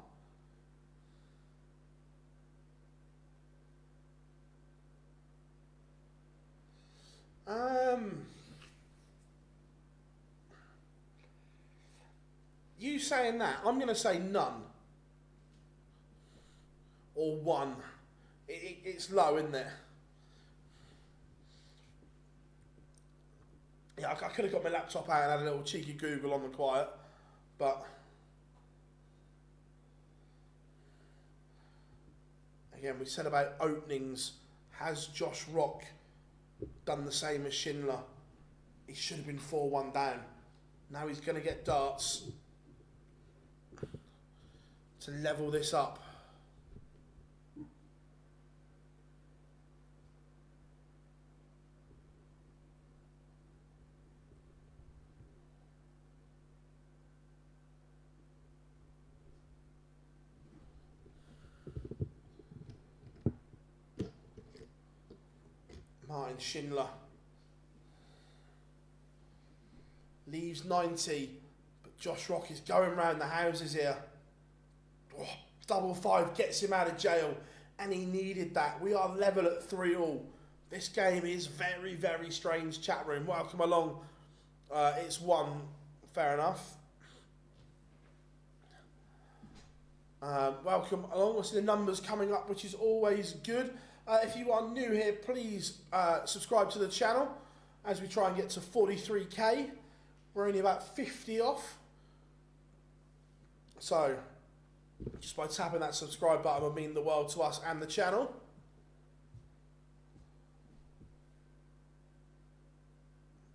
You saying that, I'm going to say none. Or one. It's low, isn't it? Yeah, I could have got my laptop out and had a little cheeky Google on the quiet, but again, we said about openings. Has Josh Rock done the same as Schindler? He should have been 4-1 down. Now he's going to get darts to level this up. Martin Schindler leaves 90, but Josh Rock is going round the houses here. Oh, double 5 gets him out of jail, and he needed that. We are level at 3-all. This game is very, very strange, chat room. Welcome along. It's 1, fair enough. Welcome along. We'll see the numbers coming up, which is always good. If you are new here, please subscribe to the channel as we try and get to 43k. We're only about 50 off. So, just by tapping that subscribe button will mean the world to us and the channel.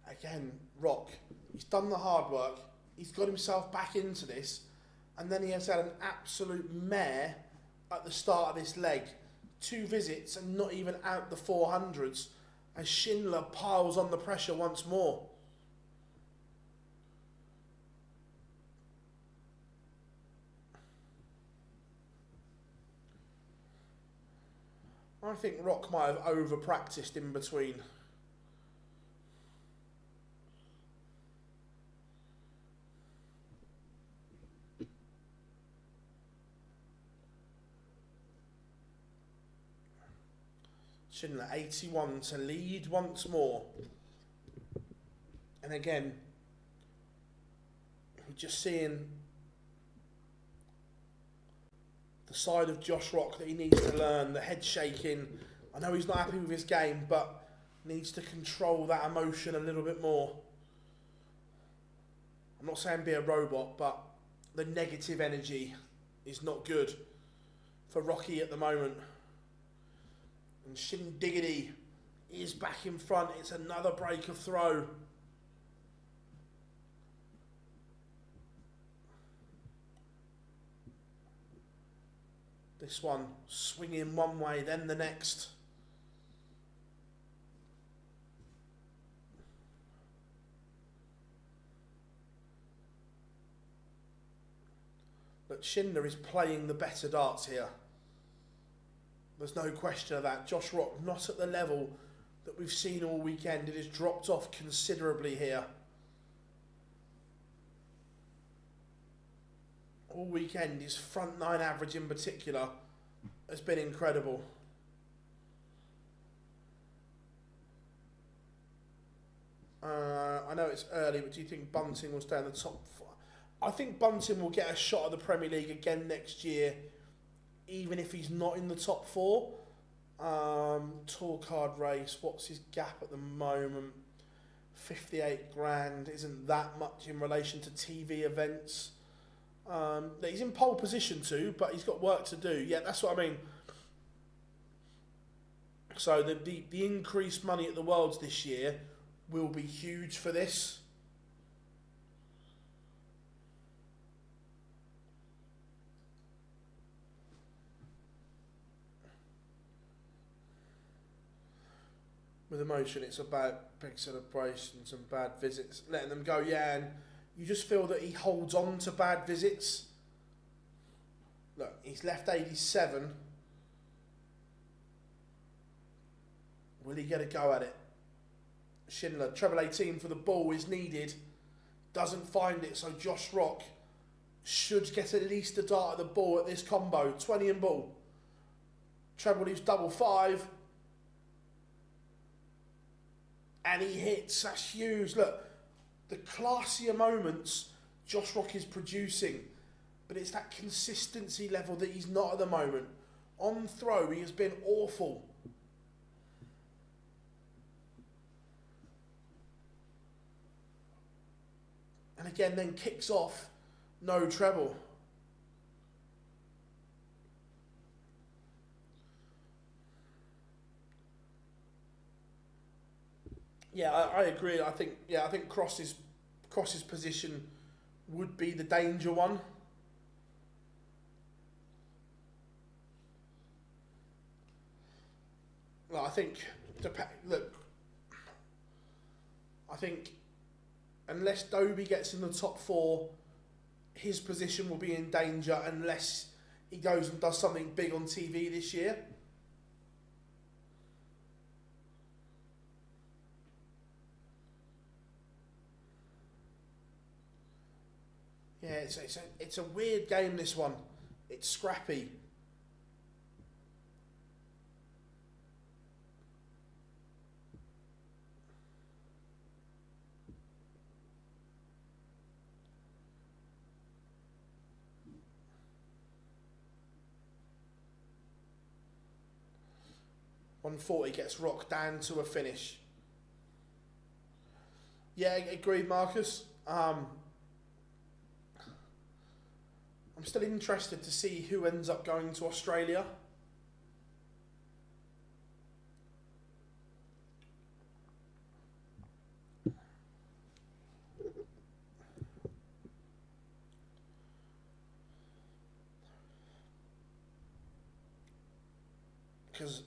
Again, Rock, he's done the hard work. He's got himself back into this. And then he has had an absolute mare at the start of this leg. 2 visits and not even out the 400s as Schindler piles on the pressure once more. I think Rock might have over-practiced in between. Schindler 81 to lead once more. And again, we're just seeing the side of Josh Rock that he needs to learn, the head shaking. I know he's not happy with his game, but needs to control that emotion a little bit more. I'm not saying be a robot, but the negative energy is not good for Rocky at the moment. And Shindiggity is back in front. It's another break of throw. This one swinging one way, then the next. But Schindler is playing the better darts here. There's no question of that. Josh Rock not at the level that we've seen all weekend. It has dropped off considerably here. All weekend, his front 9 average in particular has been incredible. I know it's early, but do you think Bunting will stay in the top 5? I think Bunting will get a shot at the Premier League again next year, even if he's not in the top 4. Tour card race, what's his gap at the moment? 58 grand isn't that much in relation to TV events. He's in pole position too, but he's got work to do. Yeah, that's what I mean. So the increased money at the Worlds this year will be huge for this. With emotion, it's about big celebrations and bad visits, letting them go, yeah, and you just feel that he holds on to bad visits. Look, he's left 87. Will he get a go at it? Schindler, treble 18 for the ball is needed. Doesn't find it, so Josh Rock should get at least a dart at the ball at this combo. 20 and ball. Treble leaves double 5. And he hits. That's huge. Look, the classier moments Josh Rock is producing, but it's that consistency level that he's not at the moment. On throw, he has been awful. And again, then kicks off, no treble. Yeah, I agree. I think Cross's position would be the danger one. Well, I think unless Dobey gets in the top 4, his position will be in danger unless he goes and does something big on TV this year. Yeah, it's a weird game, this one. It's scrappy. $140 gets Rock down to a finish. Yeah, agreed, Marcus. I'm still interested to see who ends up going to Australia. Because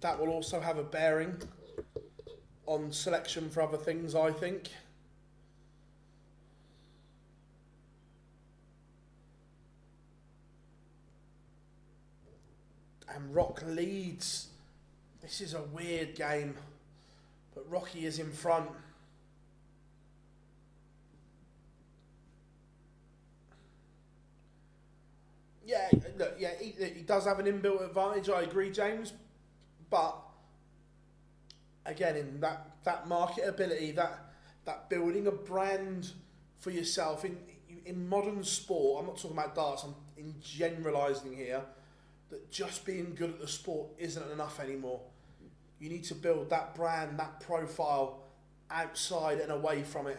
that will also have a bearing on selection for other things, I think. And Rock leads. This is a weird game, but Rocky is in front. Yeah, look, yeah, he does have an inbuilt advantage. I agree, James. But again, in that marketability, that building a brand for yourself in modern sport. I'm not talking about darts. I'm in generalising here. That just being good at the sport isn't enough anymore. You need to build that brand, that profile, outside and away from it.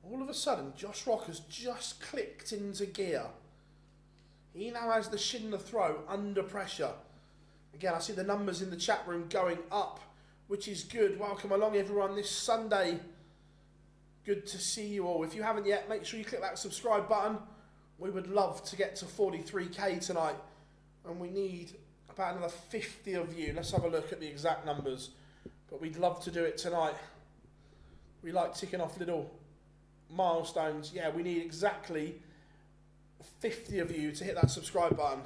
All of a sudden, Josh Rock has just clicked into gear. He now has the Schindler throw under pressure. Again, I see the numbers in the chat room going up, which is good. Welcome along, everyone, this Sunday. Good to see you all. If you haven't yet, make sure you click that subscribe button. We would love to get to 43k tonight. And we need about another 50 of you. Let's have a look at the exact numbers. But we'd love to do it tonight. We like ticking off little milestones. Yeah, we need exactly 50 of you to hit that subscribe button.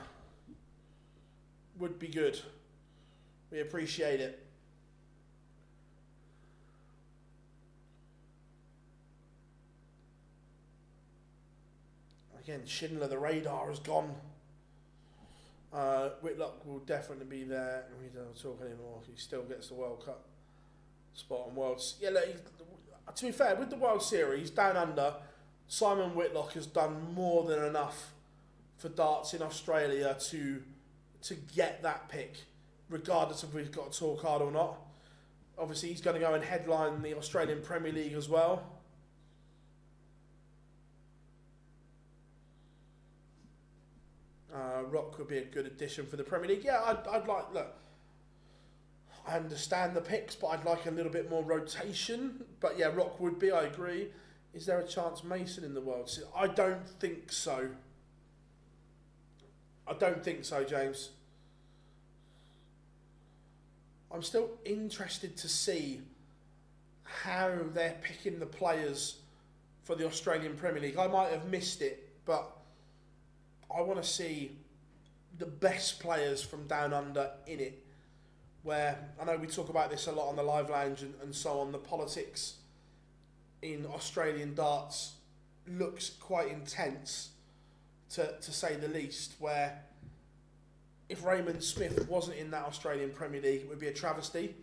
Would be good. We appreciate it. Again, Schindler, the radar has gone. Whitlock will definitely be there. We don't talk anymore. He still gets the World Cup spot on Worlds. Yeah, look, to be fair, with the World Series, down under, Simon Whitlock has done more than enough for darts in Australia to get that pick, regardless of if he's got a tour card or not. Obviously, he's going to go and headline the Australian Premier League as well. Rock would be a good addition for the Premier League. Yeah, I'd like, look, I understand the picks, but I'd like a little bit more rotation. But yeah, Rock would be, I agree. Is there a chance Mason in the World Series? I don't think so. I don't think so, James. I'm still interested to see how they're picking the players for the Australian Premier League. I might have missed it, but I want to see the best players from down under in it. Where, I know we talk about this a lot on the Live Lounge and so on, the politics in Australian darts looks quite intense, to say the least, where if Raymond Smith wasn't in that Australian Premier League, it would be a travesty.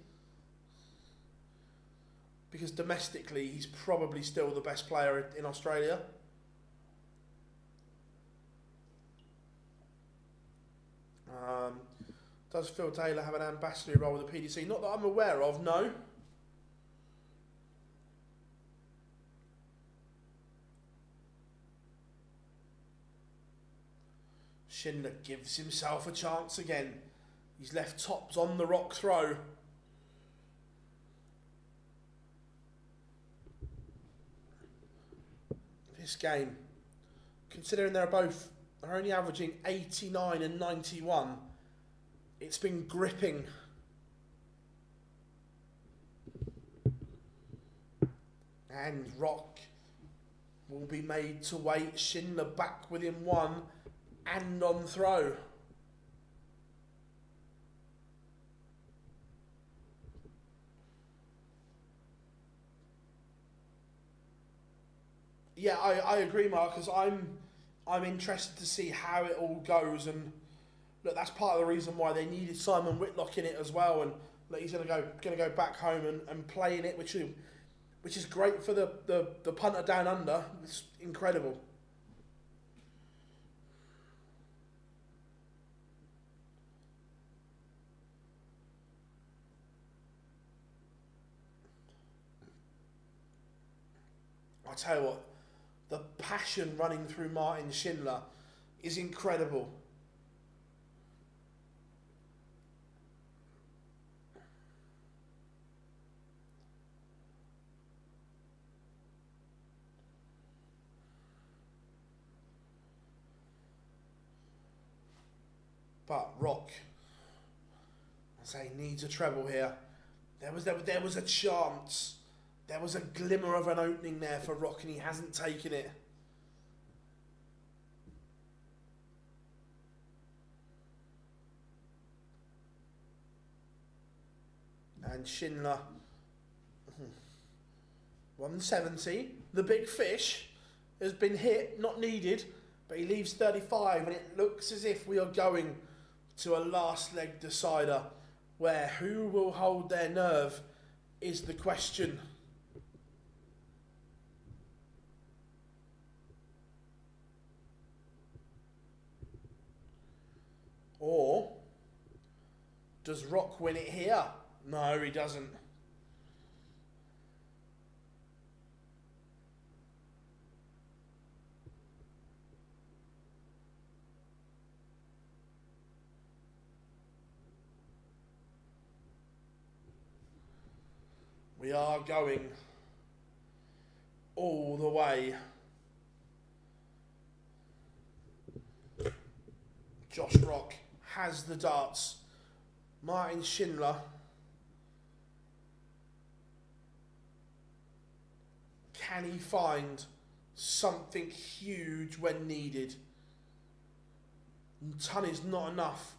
Because domestically, he's probably still the best player in Australia. Does Phil Taylor have an ambassador role with the PDC? Not that I'm aware of, no. Schindler gives himself a chance again. He's left tops on the rock throw. This game, considering they're only averaging 89 and 91, it's been gripping. And Rock will be made to wait. Schindler back within one and on throw. Yeah, I agree, Marcus. I'm interested to see how it all goes, and look, that's part of the reason why they needed Simon Whitlock in it as well. And look, he's gonna go back home and play in it, which is great for the punter down under. It's incredible. I tell you what, the passion running through Martin Schindler is incredible. But Rock, I say, needs a treble here. There was a chance. There was a glimmer of an opening there for Rock, and he hasn't taken it. And Schindler, 170. The big fish has been hit, not needed, but he leaves 35, and it looks as if we are going to a last leg decider, where who will hold their nerve is the question. Or does Rock win it here? No, he doesn't. We are going all the way. Josh Rock has the darts. Martin Schindler can he find something huge when needed? Ton is not enough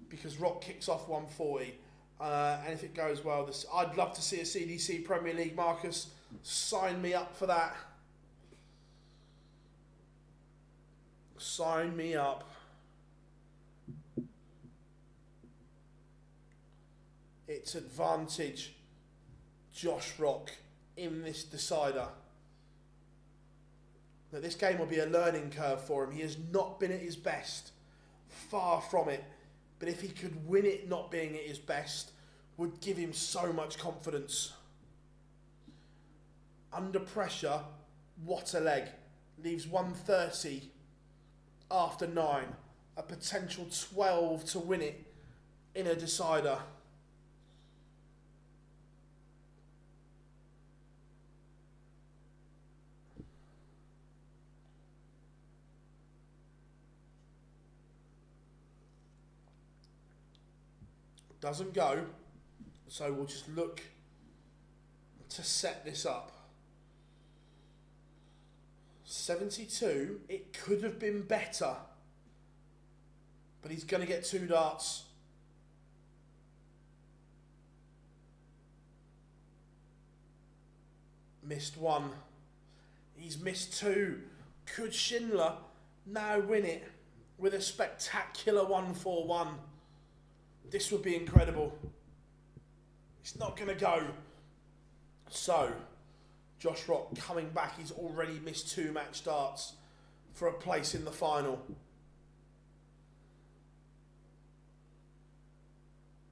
because Rock kicks off 140. And if it goes well, I'd love to see a CDC Premier League, Marcus. Sign me up for that. Sign me up. It's advantage Josh Rock in this decider. Now, this game will be a learning curve for him. He has not been at his best. Far from it. But if he could win it not being at his best, would give him so much confidence. Under pressure, what a leg. Leaves 130 after 9. A potential 12 to win it in a decider. Doesn't go, so we'll just look to set this up. 72, it could have been better, but he's going to get 2 darts. Missed 1. He's missed 2. Could Schindler now win it with a spectacular 1-4-1? This would be incredible. It's not going to go. So, Josh Rock coming back. He's already missed 2 match darts for a place in the final.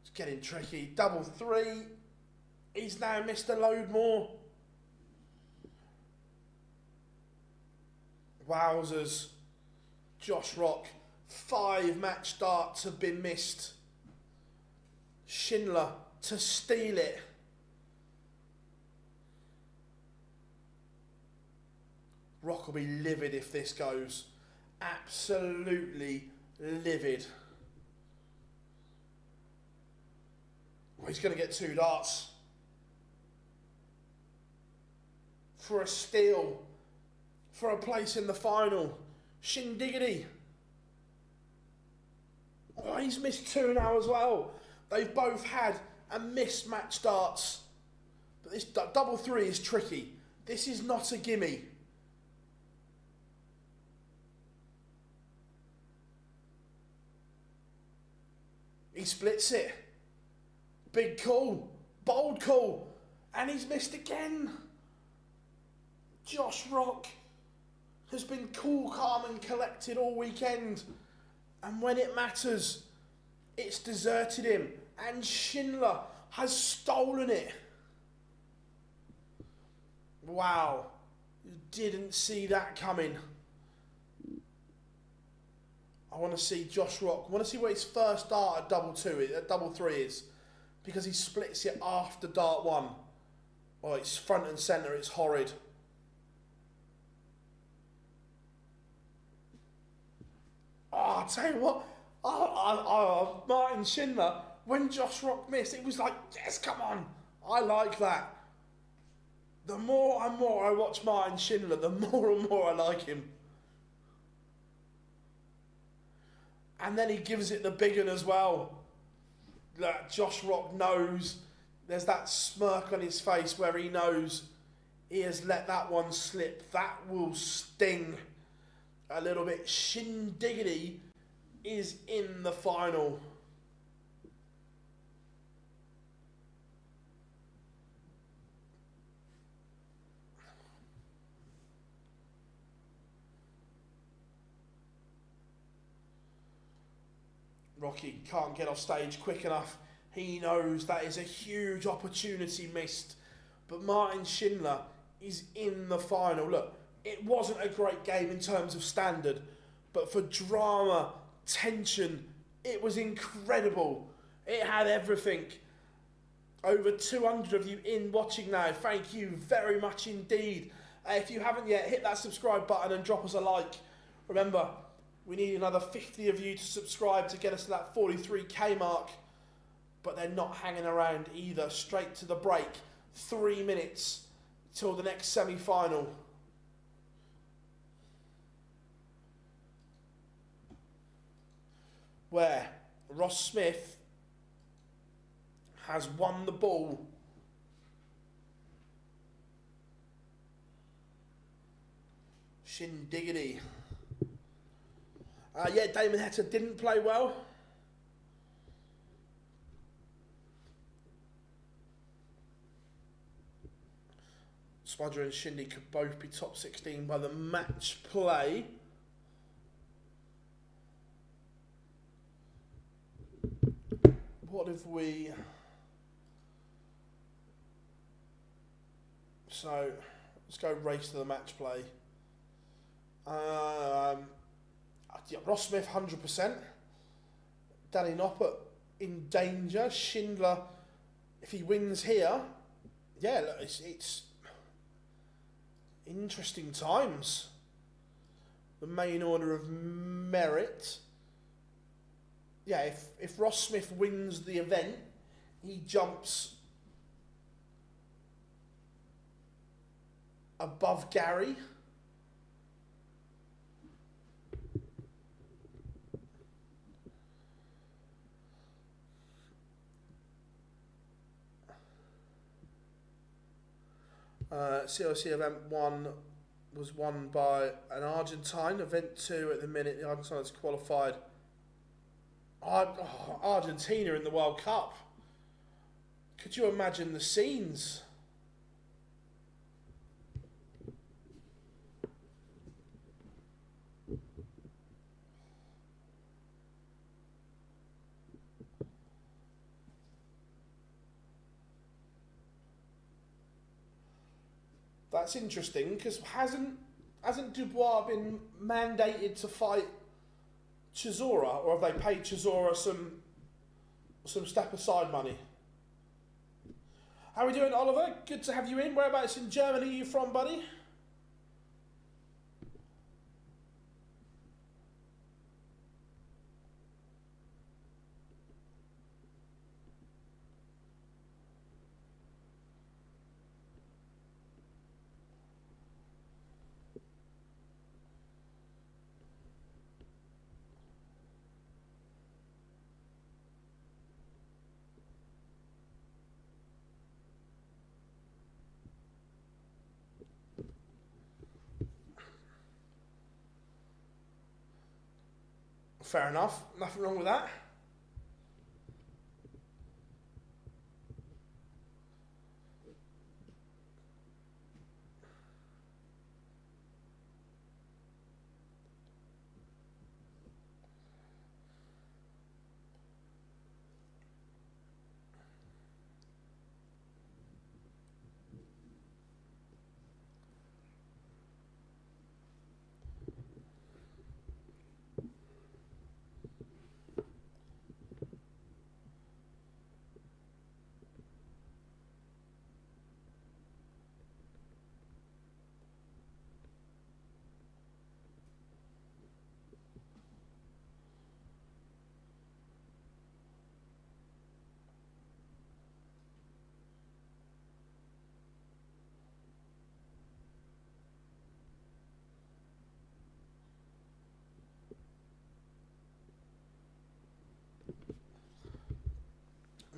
It's getting tricky. Double 3. He's now missed a load more. Wowzers. Josh Rock. 5 match darts have been missed. Schindler to steal it. Rock will be livid if this goes. Absolutely livid. Well, he's going to get 2 darts. For a steal. For a place in the final. Shindiggity. Oh, he's missed 2 now as well. They've both had a missed match darts. But this double 3 is tricky. This is not a gimme. He splits it. Big call. Bold call. And he's missed again. Josh Rock has been cool, calm and collected all weekend. And when it matters, it's deserted him. And Schindler has stolen it. Wow. Didn't see that coming. I want to see Josh Rock. I want to see what his first dart at double 3 is. Because he splits it after dart 1. Oh, it's front and centre. It's horrid. Oh, I'll tell you what. Martin Schindler, when Josh Rock missed, it was like, yes, come on. I like that. The more and more I watch Martin Schindler, the more and more I like him. And then he gives it the big one as well. Like, Josh Rock knows. There's that smirk on his face where he knows he has let that one slip. That will sting a little bit. Shindiggity is in the final. Rocky can't get off stage quick enough. He knows that is a huge opportunity missed. But Martin Schindler is in the final. Look, it wasn't a great game in terms of standard, but for drama, tension, it was incredible. It had everything. Over 200 of you in watching now. Thank you very much indeed. If you haven't yet, hit that subscribe button and drop us a like. Remember, we need another 50 of you to subscribe to get us to that 43k mark. But they're not hanging around either. Straight to the break. 3 minutes till the next semi-final. Where Ross Smith has won the ball. Shindiggity. Yeah, Damon Heta didn't play well. Smudger and Shindy could both be top 16 by the match play. What if we... So, let's go race to the match play. Yeah, Ross Smith, 100%. Danny Noppert in danger. Schindler, if he wins here, yeah, look, it's interesting times. The main order of merit. Yeah, if Ross Smith wins the event, he jumps above Gary. CLC event 1 was won by an Argentine. Event 2 at the minute, the Argentines qualified. Argentina in the World Cup. Could you imagine the scenes? That's interesting because hasn't Dubois been mandated to fight Chisora, or have they paid Chisora some step aside money? How are we doing, Oliver? Good to have you in. Whereabouts in Germany are you from, buddy? Fair enough. Nothing wrong with that.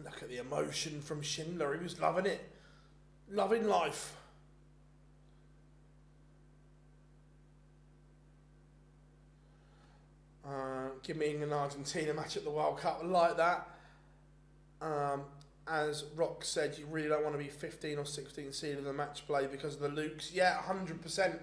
Look at the emotion from Schindler. He was loving it. Loving life. Give me an Argentina match at the World Cup. I like that. As Rock said, you really don't want to be 15 or 16 seed in the match play because of the Lukes. Yeah, 100%.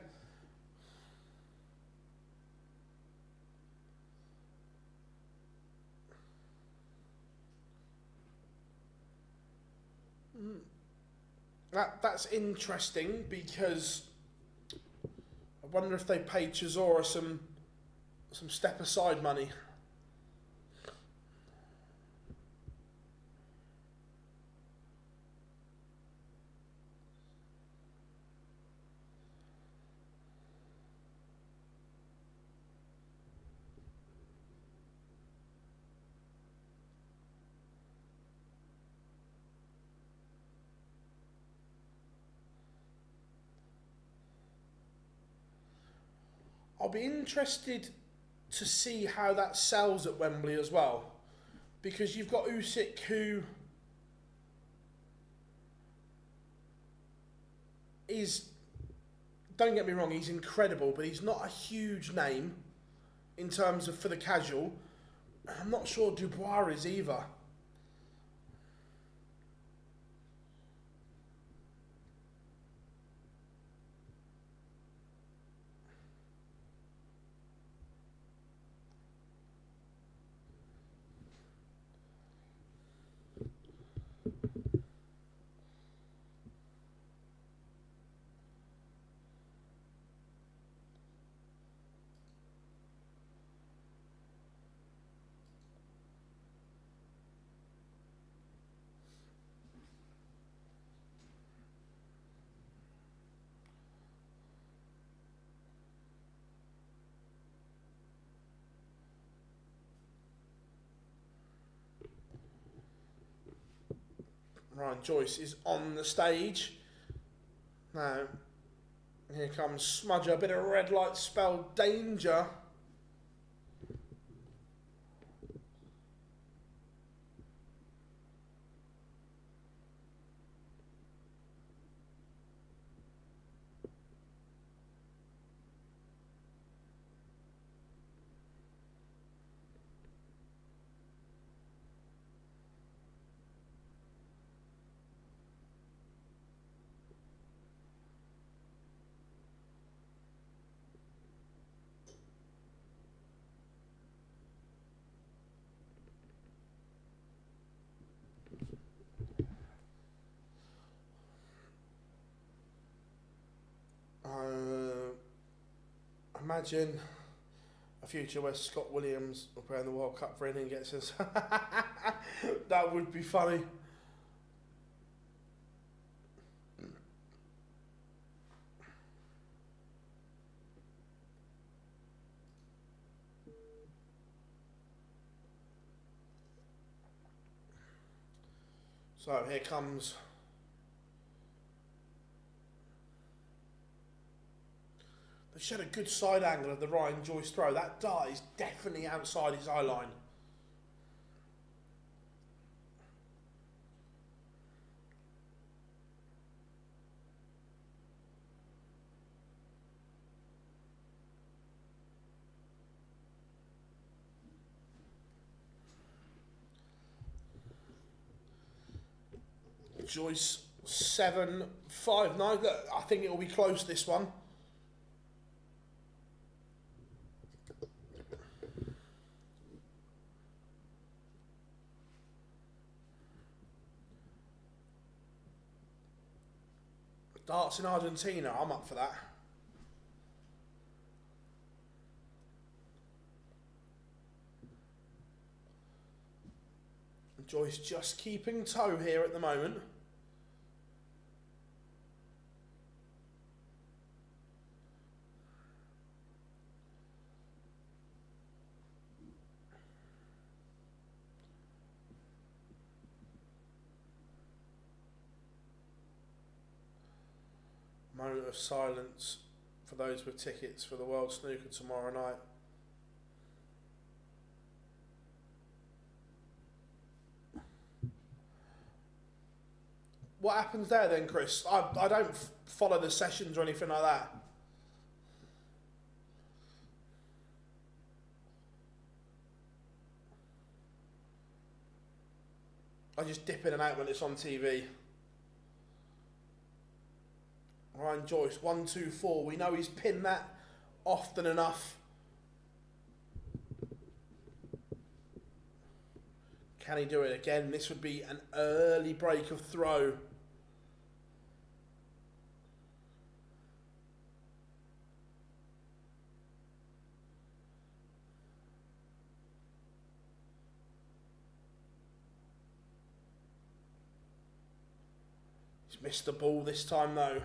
That's interesting because I wonder if they paid Chisora some step aside money. I'll be interested to see how that sells at Wembley as well, because you've got Usyk, who is, don't get me wrong, he's incredible, but he's not a huge name. in terms of for the casual. I'm not sure Dubois is either. Ryan Joyce is on the stage. Now, here comes Smudger, a bit of red light spell danger. Imagine a future where Scott Williams will play in the World Cup for England and gets us. That would be funny. So here comes they showed a good side angle of the Ryan Joyce throw. That dart is definitely outside his eye line. Joyce 7-5. No, look, I think it will be close, this one. Darts in Argentina, I'm up for that. Joyce just keeping toe here at the moment. Moment of silence for those with tickets for the World Snooker tomorrow night. What happens there then, Chris? I don't follow the sessions or anything like that. I just dip in and out when it's on TV. Ryan Joyce, 1-2-4. We know he's pinned that often enough. Can he do it again? This would be an early break of throw. He's missed the ball this time though.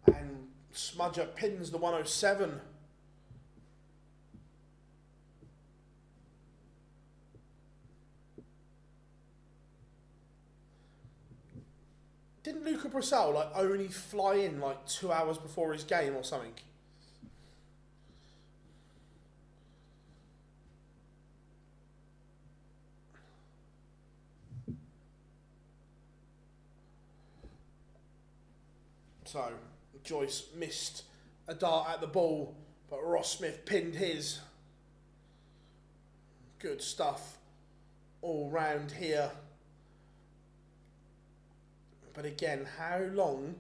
And Smudger pins the 107. Didn't Luca Brissell like only fly in like 2 hours before his game or something? So Joyce missed a dart at the ball, but Ross Smith pinned his. Good stuff all round here. But again, how long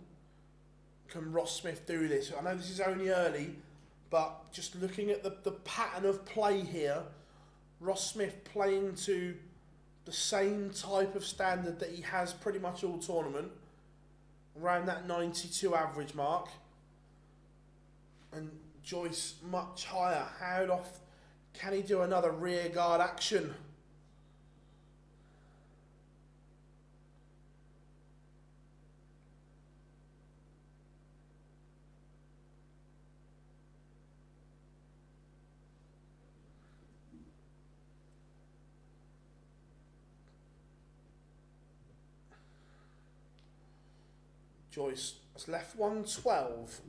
can Ross Smith do this? I know this is only early, but just looking at the pattern of play here, Ross Smith playing to the same type of standard that he has pretty much all tournament, around that 92 average mark. And Joyce much higher. How off can he do another rear guard action? Joyce has left 112.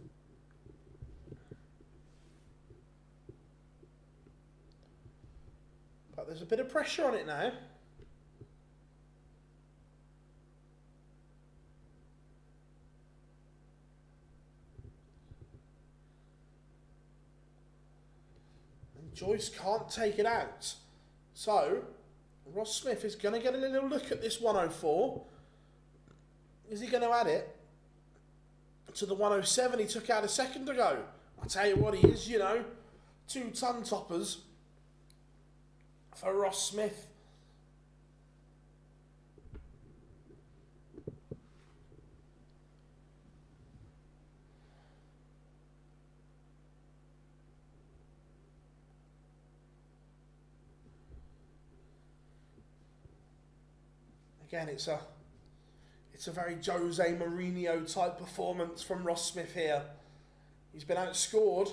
But there's a bit of pressure on it now. And Joyce can't take it out. So, Ross Smith is going to get a little look at this 104. Is he going to add it to the 107 he took out a second ago? I'll tell you what he is, you know. 2 ton toppers for Ross Smith. Again, it's a very Jose Mourinho type performance from Ross Smith here. He's been outscored.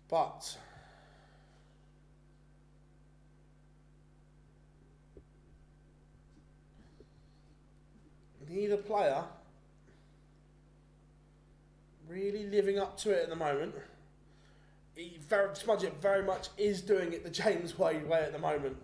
But neither player really living up to it at the moment. Smudgett very much is doing it the James Wade way at the moment.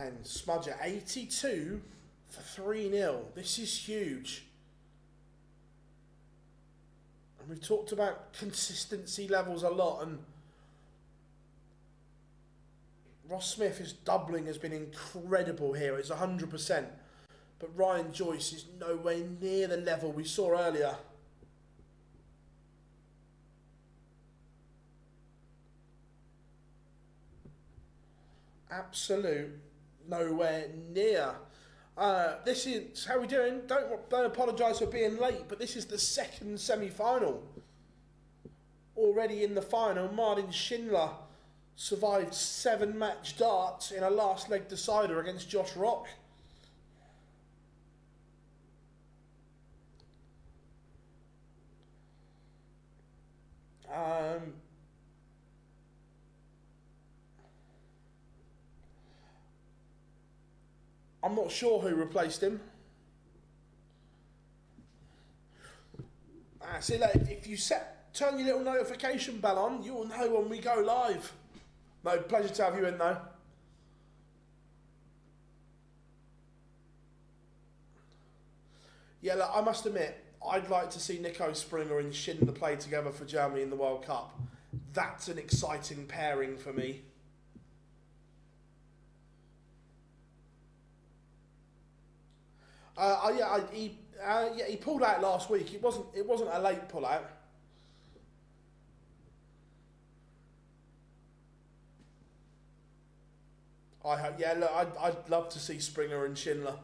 And Smudgett 82 for 3-0. This is huge. And we've talked about consistency levels a lot, and Ross Smith's doubling has been incredible here. It's 100%. But Ryan Joyce is nowhere near the level we saw earlier. Absolute nowhere near. This is how we doing. Don't apologise for being late, but this is the second semi-final. Already in the final, Martin Schindler survived 7 match darts in a last leg decider against Josh Rock. I'm not sure who replaced him. See, like, if you turn your little notification bell on, you'll know when we go live. No, pleasure to have you in though. Yeah, look, I must admit, I'd like to see Nico Springer and Schindler play together for Germany in the World Cup. That's an exciting pairing for me. He pulled out last week. It wasn't a late pull out. I hope. Yeah, look, I'd love to see Springer and Schindler.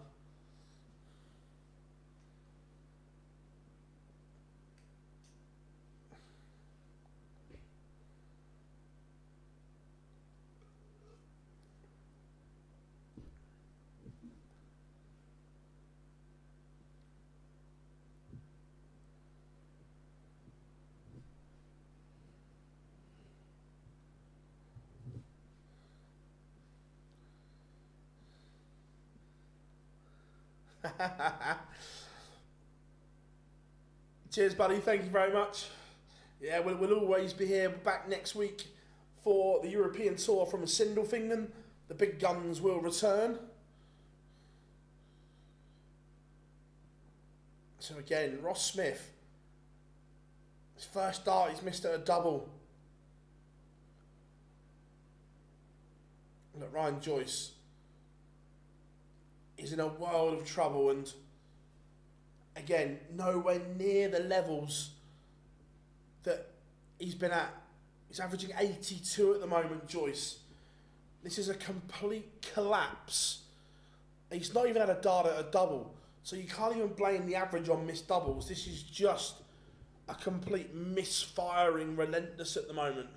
Cheers, buddy. Thank you very much. Yeah, we'll always be here. We're back next week for the European Tour from Sindelfingen. The big guns will return. So again, Ross Smith. His first start, he's missed at a double. Look, Ryan Joyce is in a world of trouble, and again, nowhere near the levels that he's been at. He's averaging 82 at the moment, Joyce. This is a complete collapse. He's not even had a dart at a double, so you can't even blame the average on missed doubles. This is just a complete misfiring, relentless at the moment.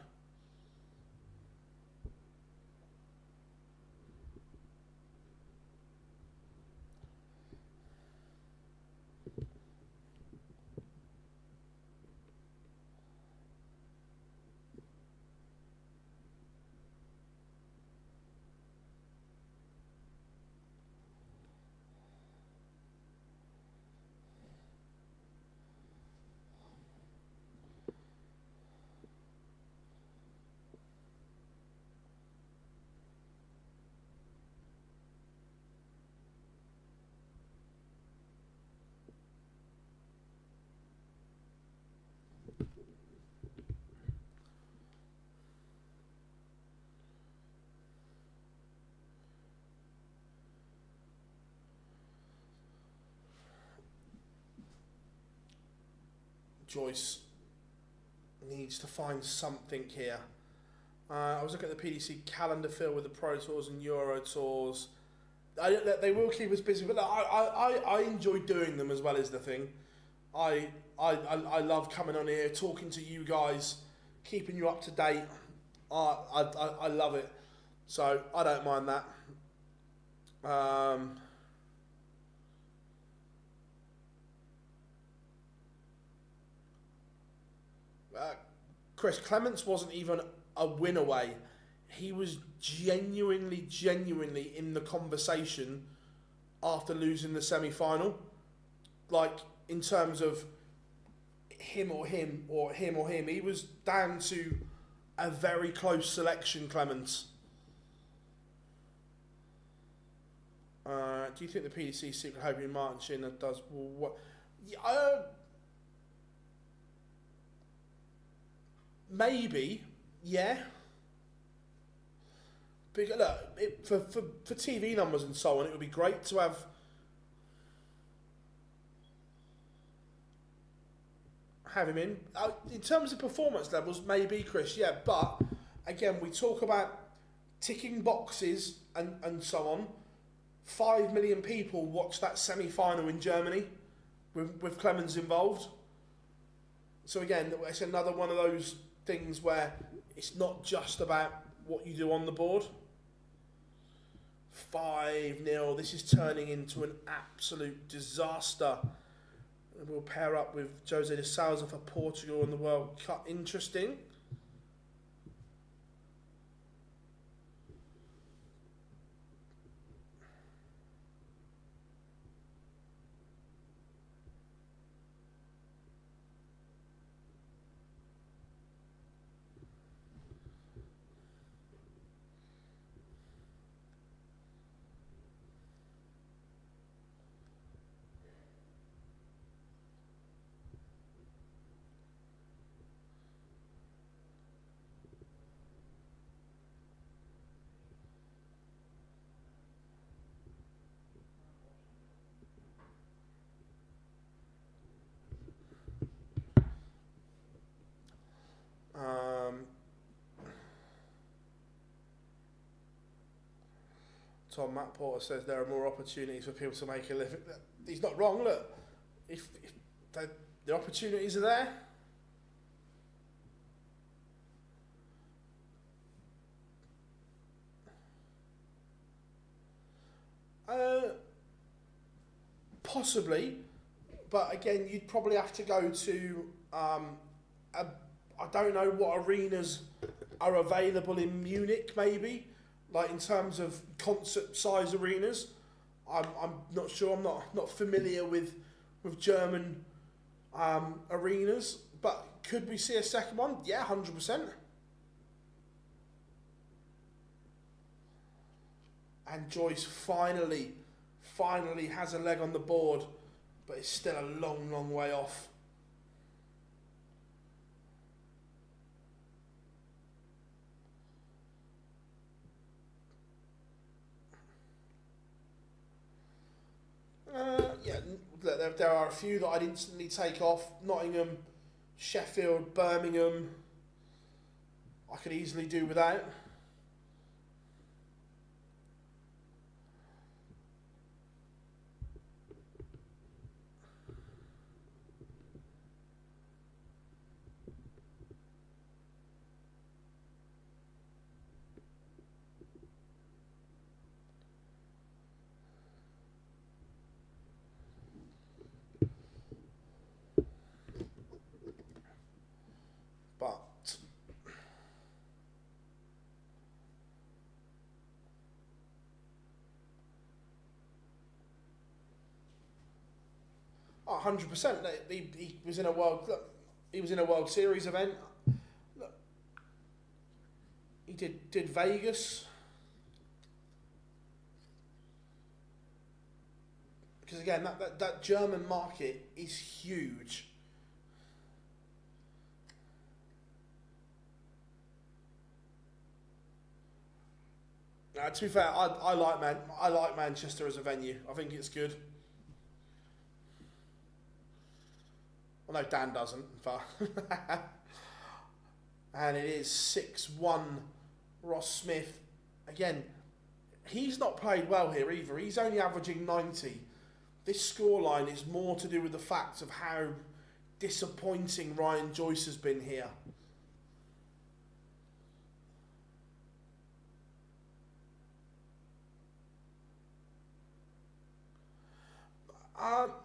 Joyce needs to find something here. I was looking at the PDC calendar filled with the Pro Tours and Euro Tours. They will keep us busy, but I enjoy doing them as well as the thing. I love coming on here, talking to you guys, keeping you up to date. I love it, so I don't mind that. Chris Clements wasn't even a win away. He was genuinely in the conversation after losing the semi-final. Like, in terms of him or him, or him or him, he was down to a very close selection, Clements. Do you think the PDC secret hoping Martin Schindler does what? Maybe, yeah. But look, for TV numbers and so on, it would be great to have him in. In terms of performance levels, maybe, Chris, yeah. But again, we talk about ticking boxes and so on. 5 million people watched that semi-final in Germany with Clemens involved. So again, it's another one of those things where it's not just about what you do on the board. 5-0. This is turning into an absolute disaster. And we'll pair up with Jose de Sousa for Portugal in the World Cup. Interesting. Tom Matt Porter says there are more opportunities for people to make a living. He's not wrong. Look, if the opportunities are there. Possibly, but again, you'd probably have to go to. I don't know what arenas are available in Munich, maybe, like in terms of concert size arenas. I'm not sure. I'm not familiar with German arenas, but could we see a second one? Yeah, 100%. And Joyce finally has a leg on the board, but it's still a long way off. Yeah, there are a few that I'd instantly take off. Nottingham, Sheffield, Birmingham. I could easily do without. 100%. He was in a World Series event. Look, he did Vegas. Because again, that German market is huge. To be fair, I like Manchester as a venue. I think it's good. Well, no, Dan doesn't, but and it is 6-1 Ross Smith. Again, he's not played well here either. He's only averaging 90. This scoreline is more to do with the fact of how disappointing Ryan Joyce has been here.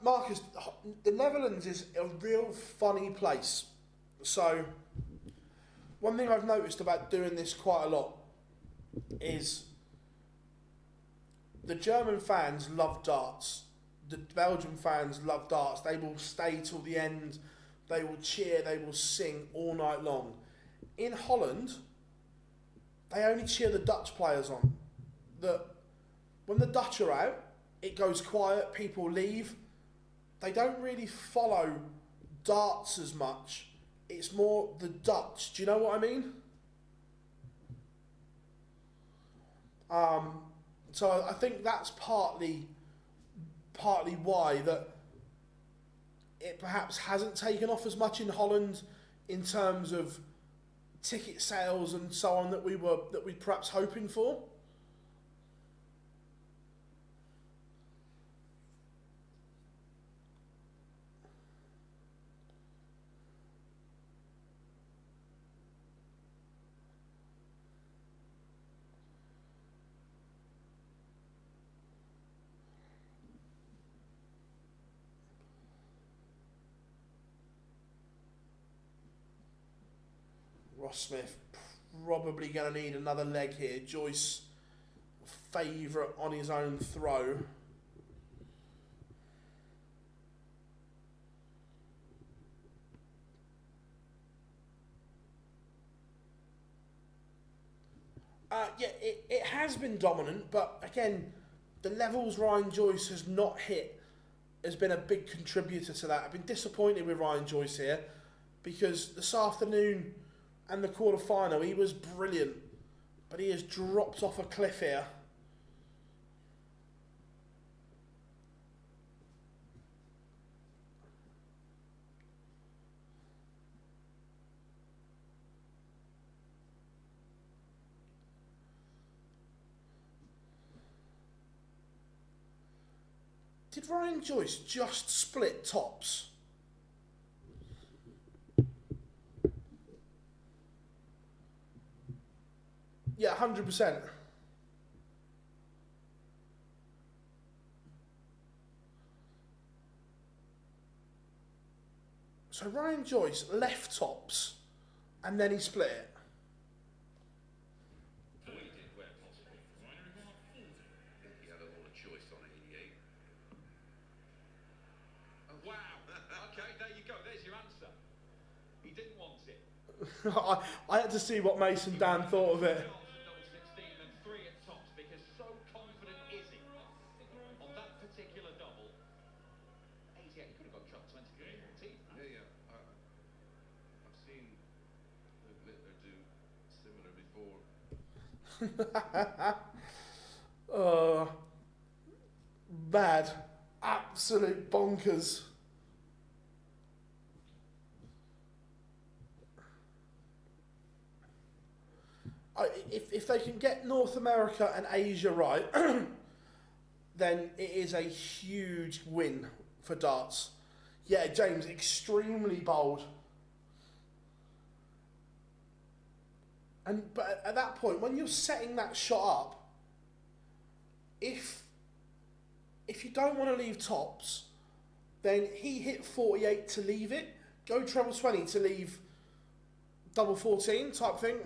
Marcus, the Netherlands is a real funny place. So, one thing I've noticed about doing this quite a lot is the German fans love darts. The Belgian fans love darts. They will stay till the end. They will cheer. They will sing all night long. In Holland, they only cheer the Dutch players on. When the Dutch are out, it goes quiet, people leave. They don't really follow darts as much. It's more the Dutch. Do you know what I mean? So I think that's partly why that it perhaps hasn't taken off as much in Holland in terms of ticket sales and so on that we'd perhaps hoping for. Ross Smith probably going to need another leg here. Joyce, favourite on his own throw. Yeah, it has been dominant, but again, the levels Ryan Joyce has not hit has been a big contributor to that. I've been disappointed with Ryan Joyce here because this afternoon and the quarter-final, he was brilliant, but he has dropped off a cliff here. Did Ryan Joyce just split tops? Yeah, 100%. So Ryan Joyce left tops and then he split it. I had to see what Mason Dan thought of it. Bad. Absolute bonkers. If they can get North America and Asia right, then it is a huge win for darts. Yeah, James, extremely bold. But at that point, when you're setting that shot up, if you don't want to leave tops, then he hit 48 to leave it. Go treble 20 to leave double 14 type thing.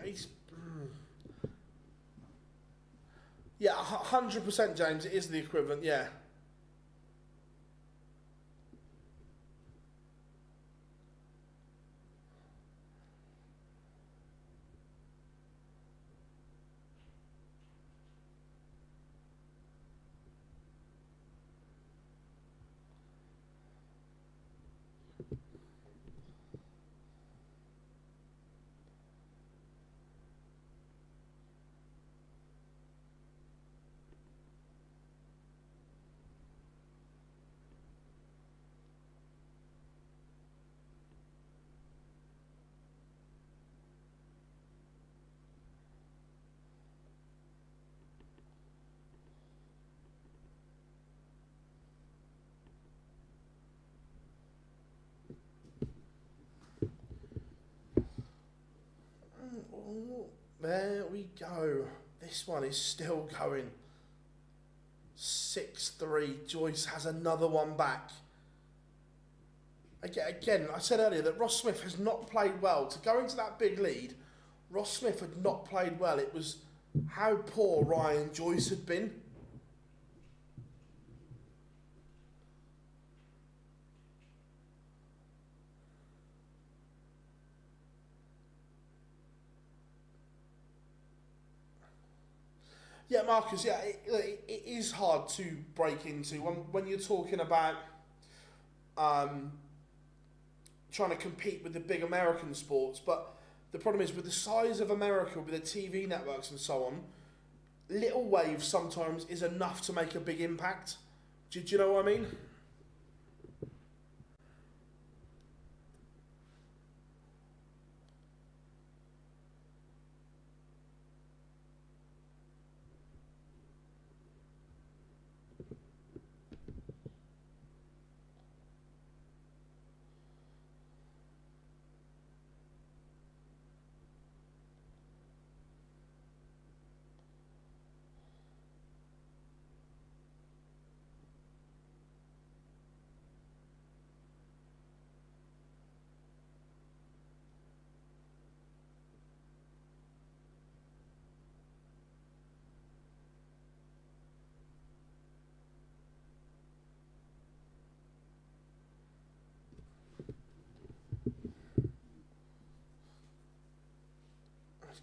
Yeah, 100%, James. It is the equivalent, yeah. There we go. This one is still going. 6-3. Joyce has another one back. Again, I said earlier that Ross Smith has not played well. To go into that big lead, Ross Smith had not played well. It was how poor Ryan Joyce had been. Yeah, Marcus, yeah, it is hard to break into when you're talking about trying to compete with the big American sports, but the problem is with the size of America, with the TV networks and so on, little waves sometimes is enough to make a big impact. Do you know what I mean?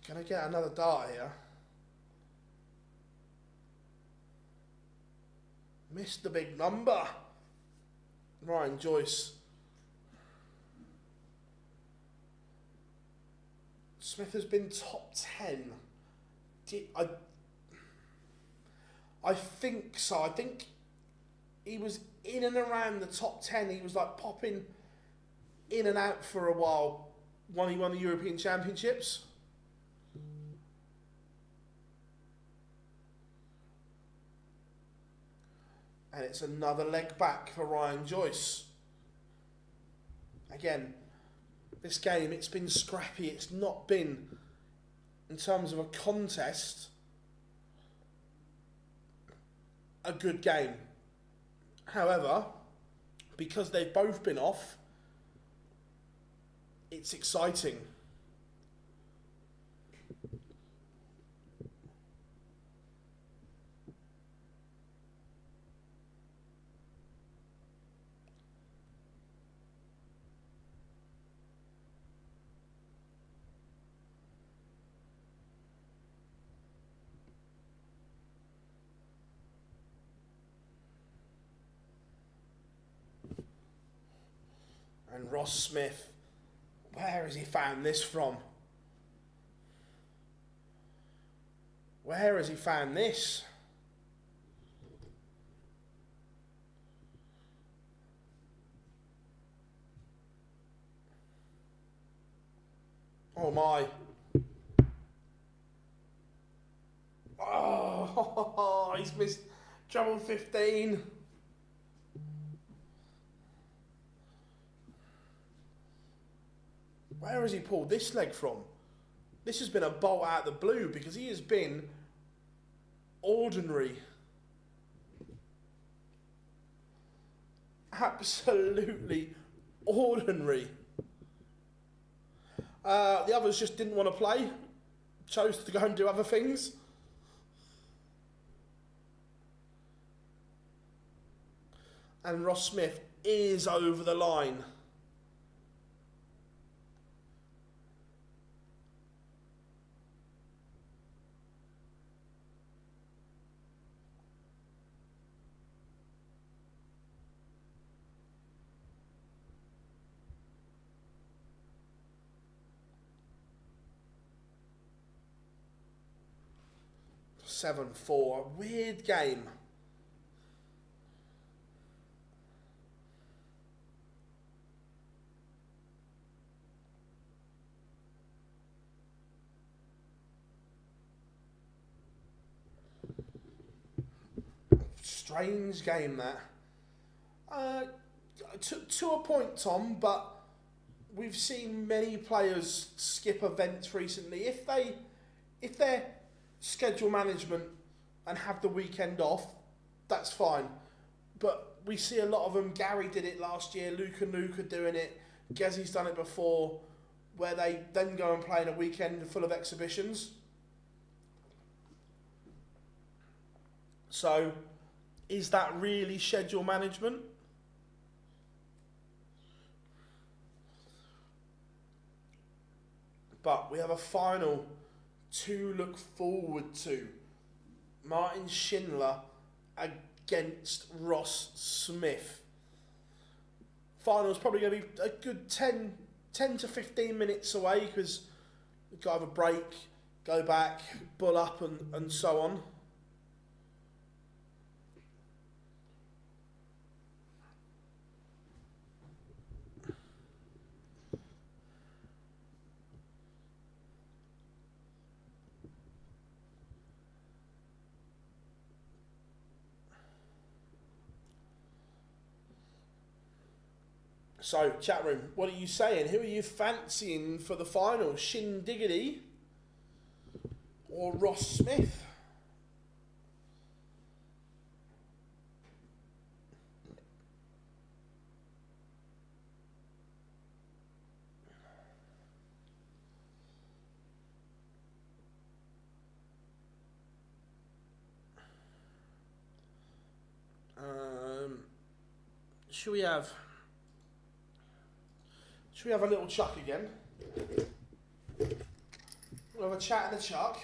Can I get another dart here? Missed the big number. Ryan Joyce. Smith has been top 10. I think so. I think he was in and around the top 10. He was like popping in and out for a while when he won the European Championships. And it's another leg back for Ryan Joyce. Again, this game, it's been scrappy. It's not been, in terms of a contest, a good game. However, because they've both been off, it's exciting. And Ross Smith, where has he found this from? Where has he found this? Oh my. Oh, he's missed treble 15. Where has he pulled this leg from? This has been a bolt out of the blue because he has been ordinary. Absolutely ordinary. The others just didn't want to play. Chose to go and do other things. And Ross Smith is over the line. Seven, 4. Weird game. Strange game that. To a point, Tom, but we've seen many players skip events recently. If they're schedule management and have the weekend off, that's fine. But we see a lot of them. Gary did it last year. Luke and Luke are doing it. Gezzy's done it before, where they then go and play in a weekend full of exhibitions. So, is that really schedule management? But we have a final to look forward to. Martin Schindler against Ross Smith. Final's probably going to be a good 10 to 15 minutes away because we've got to have a break, go back, bull up and so on. So, chat room, what are you saying? Who are you fancying for the final? Shin Diggity or Ross Smith? Should we have a little chuck again? We'll have a chat and a chuck.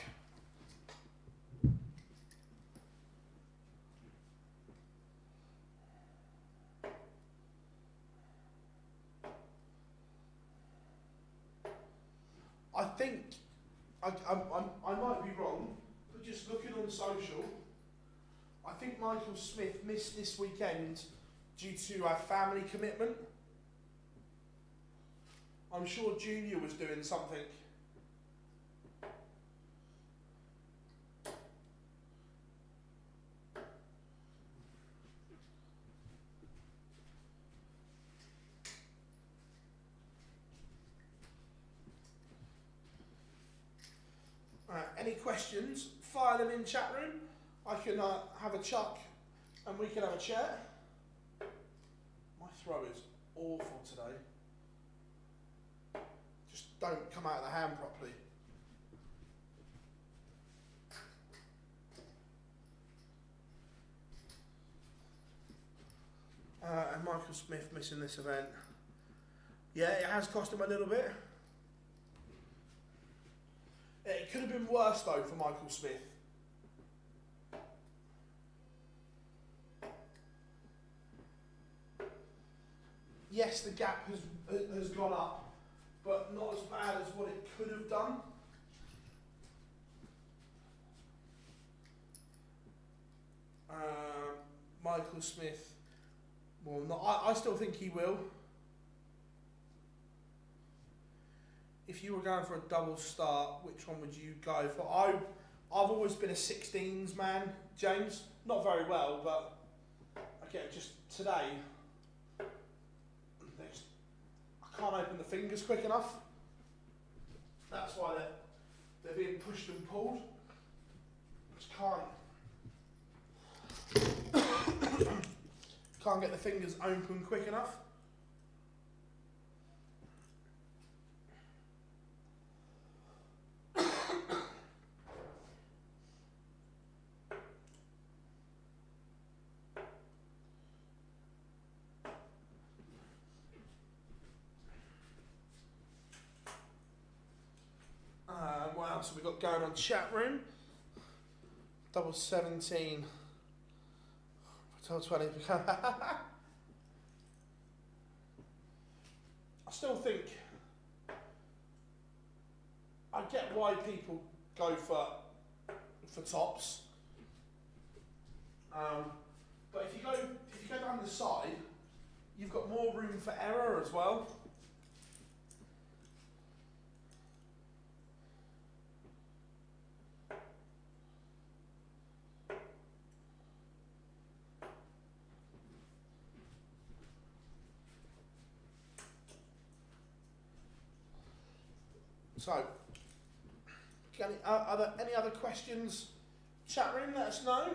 I think, I might be wrong, but just looking on social, I think Michael Smith missed this weekend due to a family commitment. I'm sure Junior was doing something. any questions, fire them in chat room. I can have a chuck and we can have a chat. My throw is awful today. Just don't come out of the hand properly. And Michael Smith missing this event. Yeah, it has cost him a little bit. It could have been worse though for Michael Smith. Yes, the gap has gone up, but not as bad as what it could have done. Michael Smith, well, not. I still think he will. If you were going for a double start, which one would you go for? I've always been a 16s man, James. Not very well, but again, just today, I can't open the fingers quick enough. That's why they're being pushed and pulled. Just can't get the fingers open quick enough. What else have we got going on chat room? Double 17. Double 20. I still think I get why people go for tops. But if you go down the side, you've got more room for error as well. So, are there any other questions? Chat room, let us know.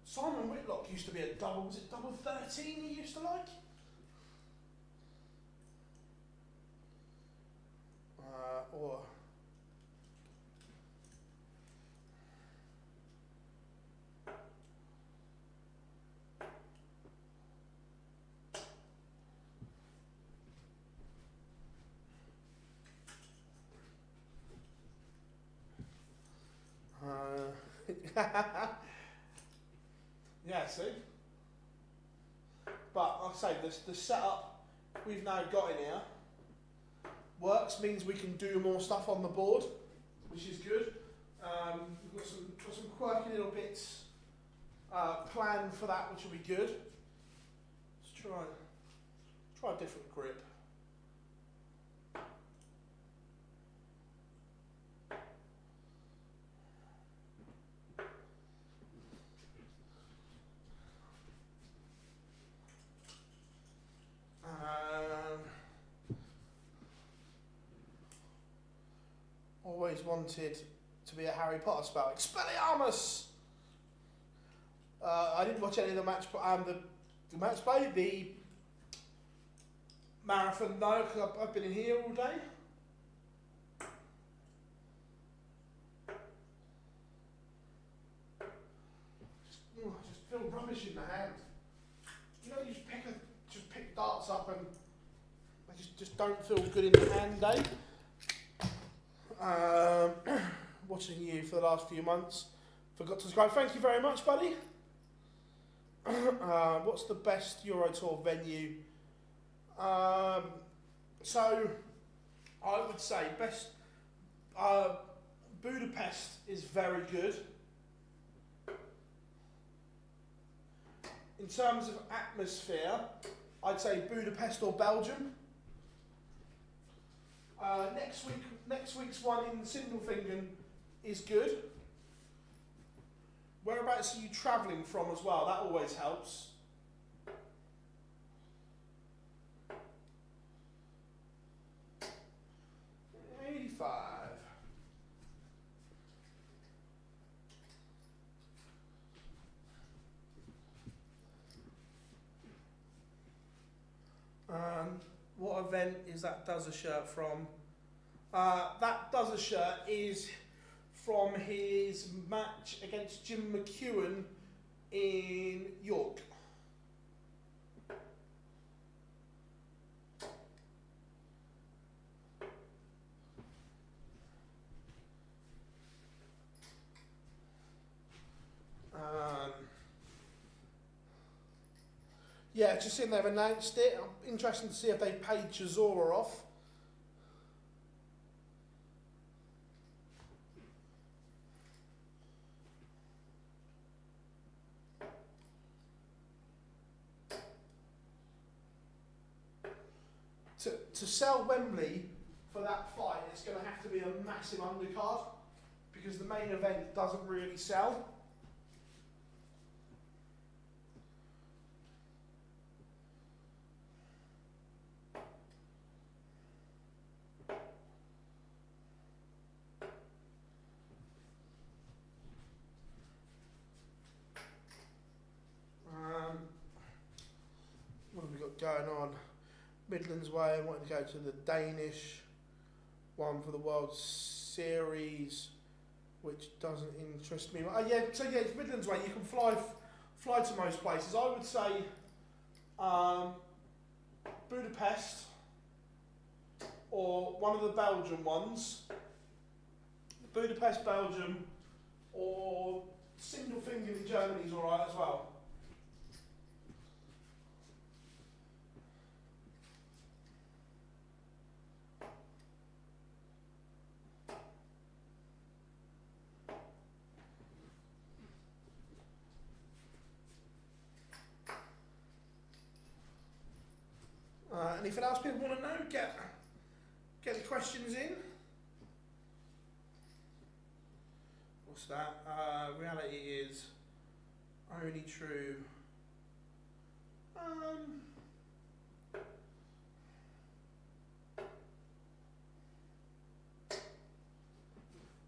Simon Whitlock used to be a double, was it double 13 he used to like? Or... yeah, see? But like I say, the setup we've now got in here works, means we can do more stuff on the board, which is good. We've got some quirky little bits planned for that, which will be good. Let's try a different grip. Always wanted to be a Harry Potter spell. Expelliarmus! I didn't watch any of the match play, the marathon though, because I've been in here all day. I just feel rubbish in the hand. You know, you just pick darts up and they just don't feel good in the hand, eh? Watching you for the last few months. Forgot to subscribe. Thank you very much, buddy. What's the best Euro Tour venue? So, I would say best. Budapest is very good. In terms of atmosphere, I'd say Budapest or Belgium. Next week's one in Sindelfingen is good. Whereabouts are you travelling from as well? That always helps. $85. What event is that does a shirt from? That does a shirt is from his match against Jim McEwen in York. Yeah, just seeing they've announced it. I'm interested to see if they paid Chisora off. To sell Wembley for that fight, it's going to have to be a massive undercard because the main event doesn't really sell. What have we got going on? Midlands Way, I wanted to go to the Danish one for the World Series, which doesn't interest me. Yeah, so yeah, it's Midlands Way. You can fly to most places. I would say Budapest or one of the Belgian ones. Budapest, Belgium, or Sindelfingen in Germany is alright as well. Anything else people want to know? Get the questions in. What's that? Reality is only true.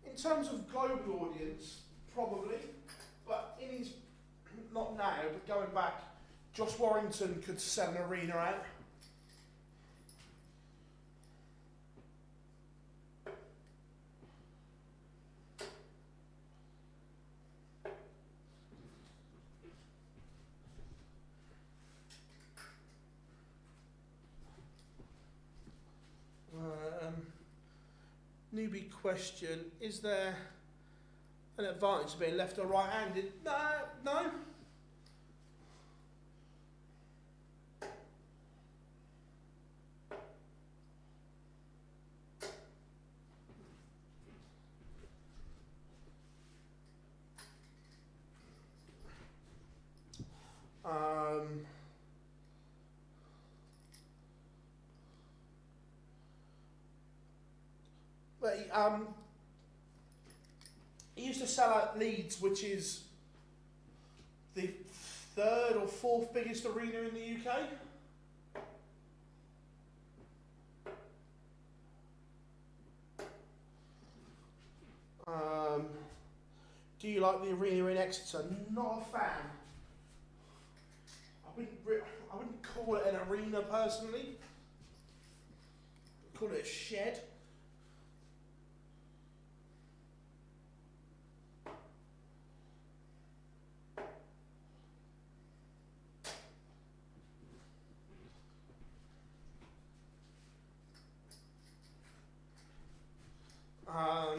In terms of global audience, probably, but in his, not now, but going back, Josh Warrington could sell an arena out. Newbie question, is there an advantage to being left or right-handed? No. He used to sell out Leeds, which is the third or fourth biggest arena in the UK. Do you like the arena in Exeter? Not a fan. I wouldn't call it an arena personally. I'd call it a shed.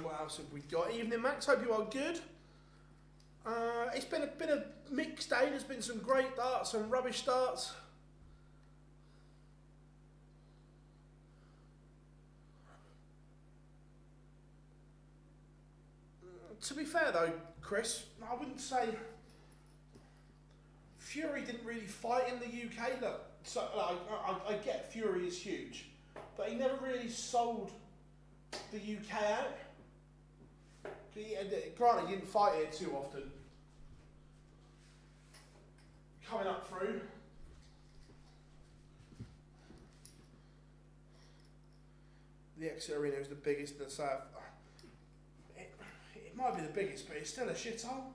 What else have we got? Evening, Max. Hope you are good. It's been a mixed day. There's been some great darts, some rubbish darts. To be fair though, Chris, I wouldn't say Fury didn't really fight in the UK. Look, so I get Fury is huge, but he never really sold the UK out. Granted, he didn't fight here too often, through. The exit arena is the biggest in the south. It might be the biggest, but it's still a shithole.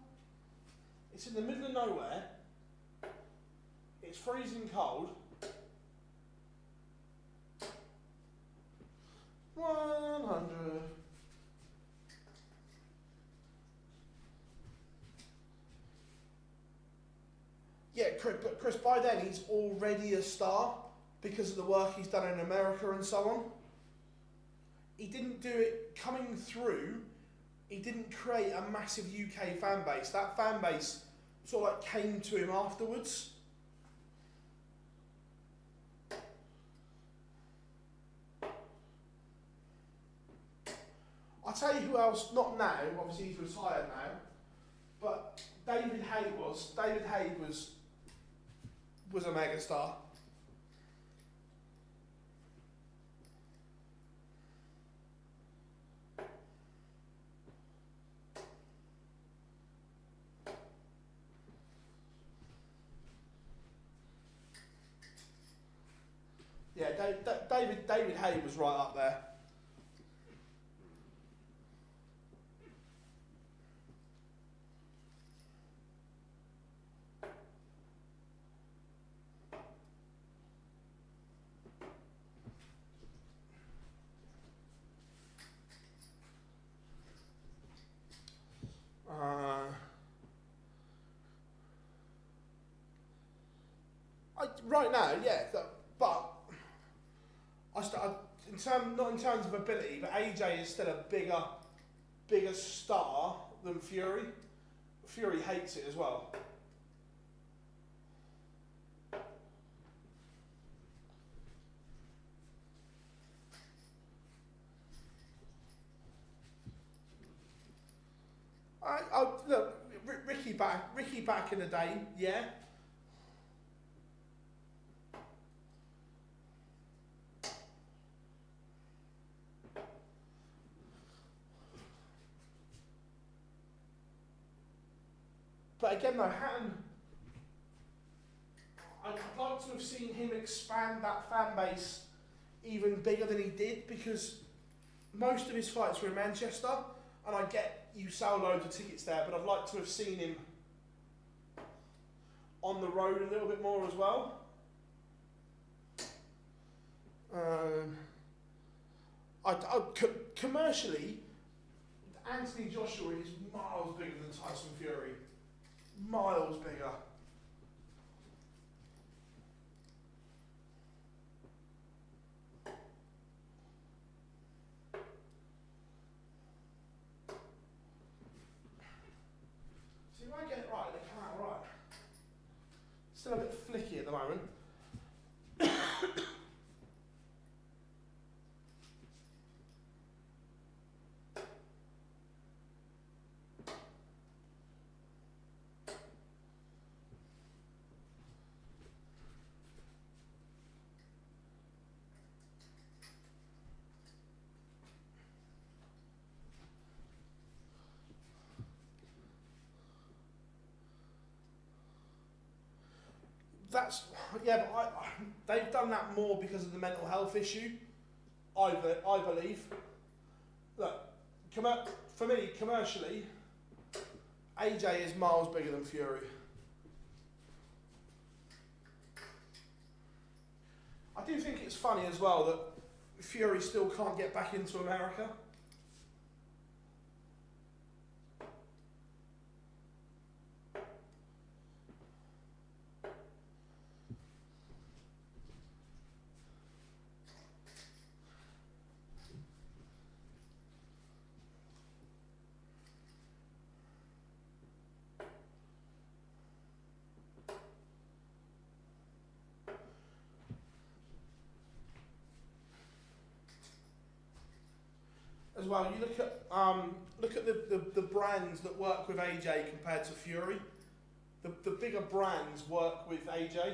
It's in the middle of nowhere. It's freezing cold. 100. Yeah, but Chris, by then he's already a star because of the work he's done in America and so on. He didn't do it coming through. He didn't create a massive UK fan base. That fan base sort of like came to him afterwards. I'll tell you who else, not now, obviously he's retired now, but David Hay was a megastar. Yeah, David Hay was right up there. Right now, yeah, but not in terms of ability, but AJ is still a bigger star than Fury. Fury hates it as well. Look, Ricky back in the day, yeah. But again, though, Hatton, I'd like to have seen him expand that fan base even bigger than he did, because most of his fights were in Manchester, and I get you sell loads of tickets there, but I'd like to have seen him on the road a little bit more as well. Commercially, Anthony Joshua is miles bigger than Tyson Fury. Miles bigger. See, if I get it right, they come out right. Still a bit flicky at the moment. But they've done that more because of the mental health issue, I believe. Look, for me, commercially, AJ is miles bigger than Fury. I do think it's funny as well that Fury still can't get back into America. As well, you look at the brands that work with AJ compared to Fury. The bigger brands work with AJ.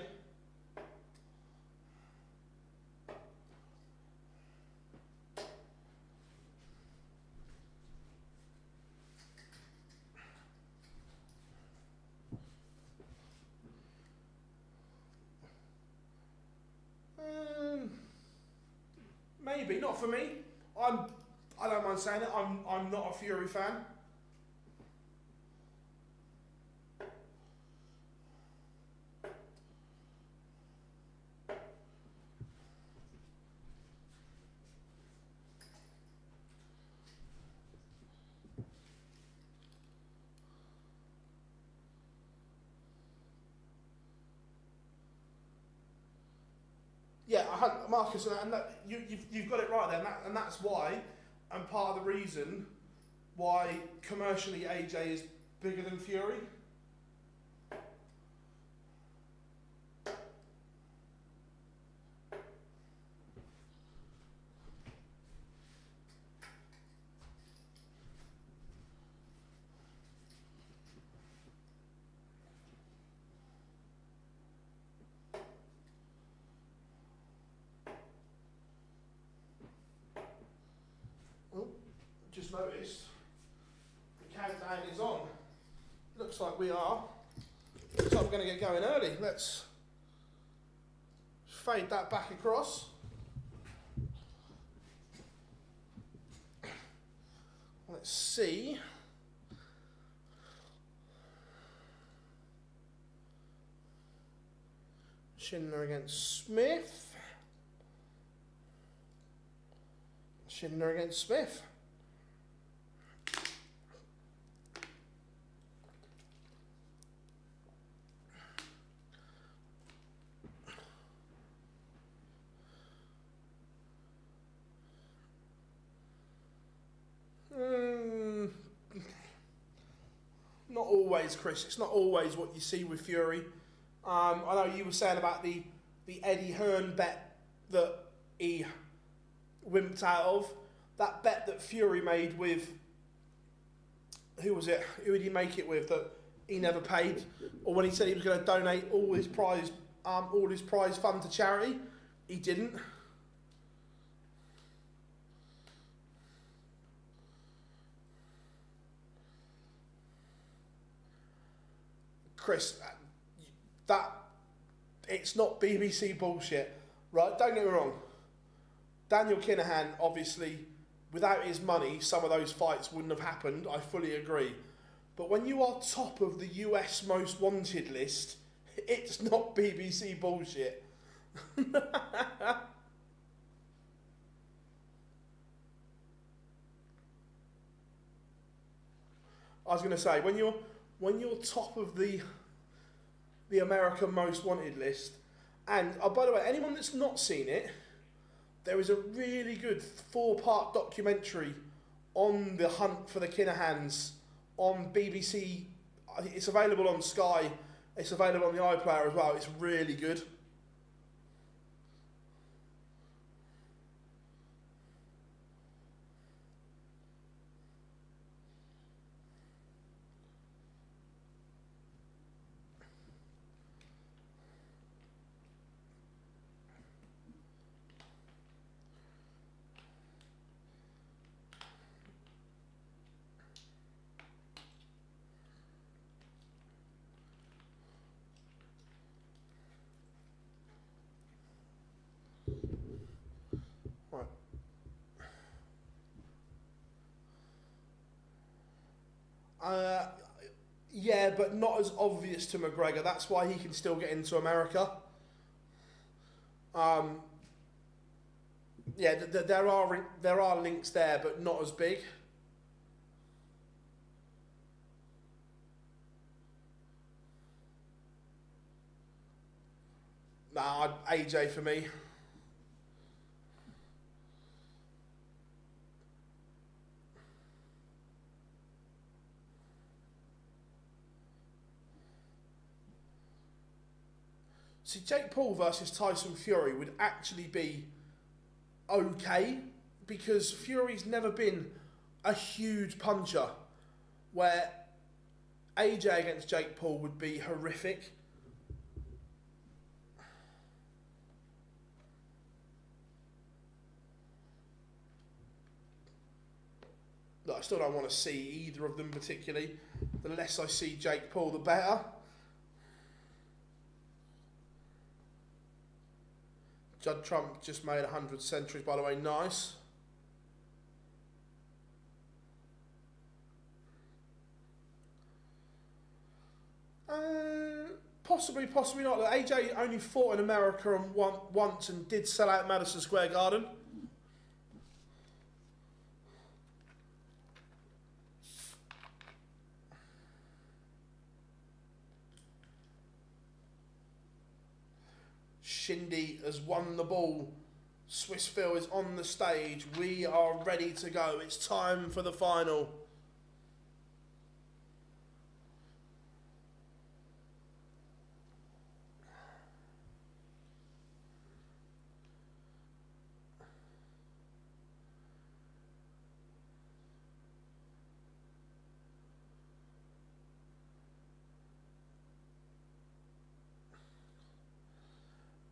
Maybe not for me. I don't mind saying it. I'm not a Fury fan. Yeah, Marcus, and that, you've got it right there, and that's why, and part of the reason why commercially AJ is bigger than Fury. Just noticed the countdown is on. Looks like we're going to get going early. Let's fade that back across. Let's see. Schindler against Smith. Schindler against Smith. Not always, Chris. It's not always what you see with Fury. I know you were saying about the Eddie Hearn bet that he wimped out of. That bet that Fury made with, who was it? Who did he make it with that he never paid? Or when he said he was going to donate all his prize fund to charity, he didn't. Chris, that it's not BBC bullshit, right? Don't get me wrong. Daniel Kinahan, obviously, without his money, some of those fights wouldn't have happened. I fully agree. But when you are top of the US most wanted list, it's not BBC bullshit. I was going to say, when you're top of the American Most Wanted list, and by the way, anyone that's not seen it, there is a really good 4-part documentary on the hunt for the Kinahans on BBC. It's available on Sky. It's available on the iPlayer as well. It's really good. Yeah, but not as obvious to McGregor. That's why he can still get into America. Yeah, there are links there, but not as big. Nah, AJ for me. See, Jake Paul versus Tyson Fury would actually be okay because Fury's never been a huge puncher, where AJ against Jake Paul would be horrific. Look, I still don't want to see either of them particularly. The less I see Jake Paul, the better. Judd Trump just made 100 centuries, by the way. Nice. Possibly, possibly not. AJ only fought in America and once and did sell out Madison Square Garden. Shindy has won the ball. Swiss Phil is on the stage. We are ready to go. It's time for the final.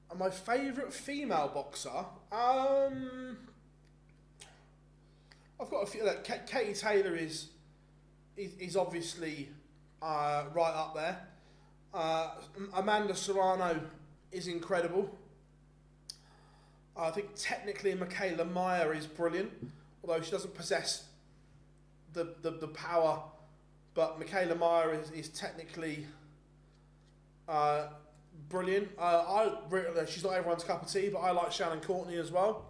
And my favourite female boxer, I've got a few. Like, Katie Taylor is obviously right up there. Amanda Serrano is incredible. I think technically Michaela Meyer is brilliant, although she doesn't possess the power. But Michaela Meyer is technically brilliant. She's not everyone's cup of tea, but I like Shannon Courtney as well.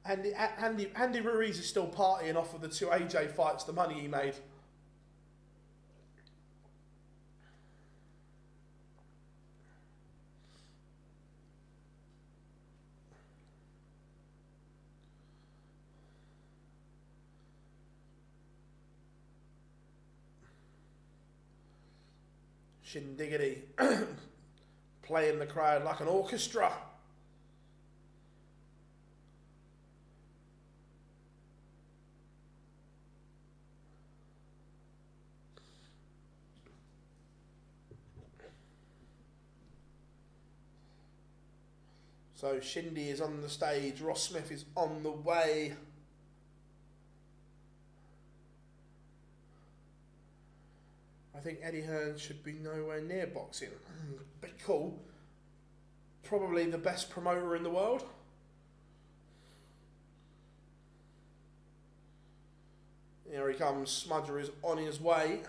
Andy Ruiz is still partying off of the 2 AJ fights, the money he made. Shindiggity playing the crowd like an orchestra. So Shindy is on the stage, Ross Smith is on the way. I think Eddie Hearn should be nowhere near boxing. But cool. Probably the best promoter in the world. Here he comes. Smudger is on his way.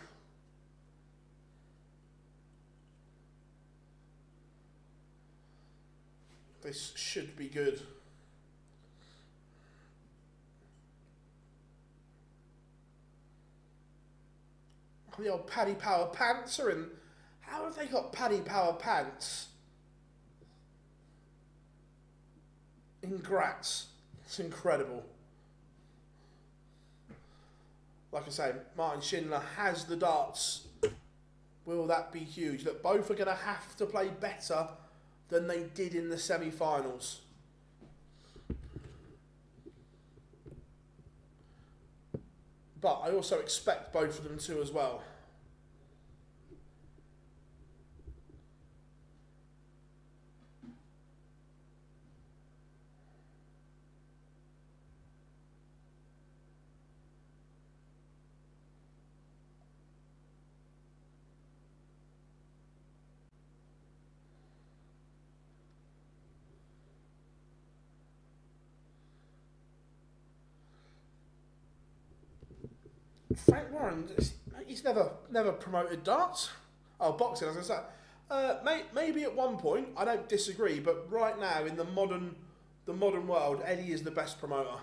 This should be good. The old Paddy Power pants are in. How have they got Paddy Power pants in Graz? It's incredible. Like I say, Martin Schindler has the darts. Will that be huge? Look, both are going to have to play better than they did in the semi-finals. But I also expect both of them to as well. Frank Warren, he's never promoted darts. Oh, boxing, as I say. Maybe at one point, I don't disagree, but right now in the modern world, Eddie is the best promoter.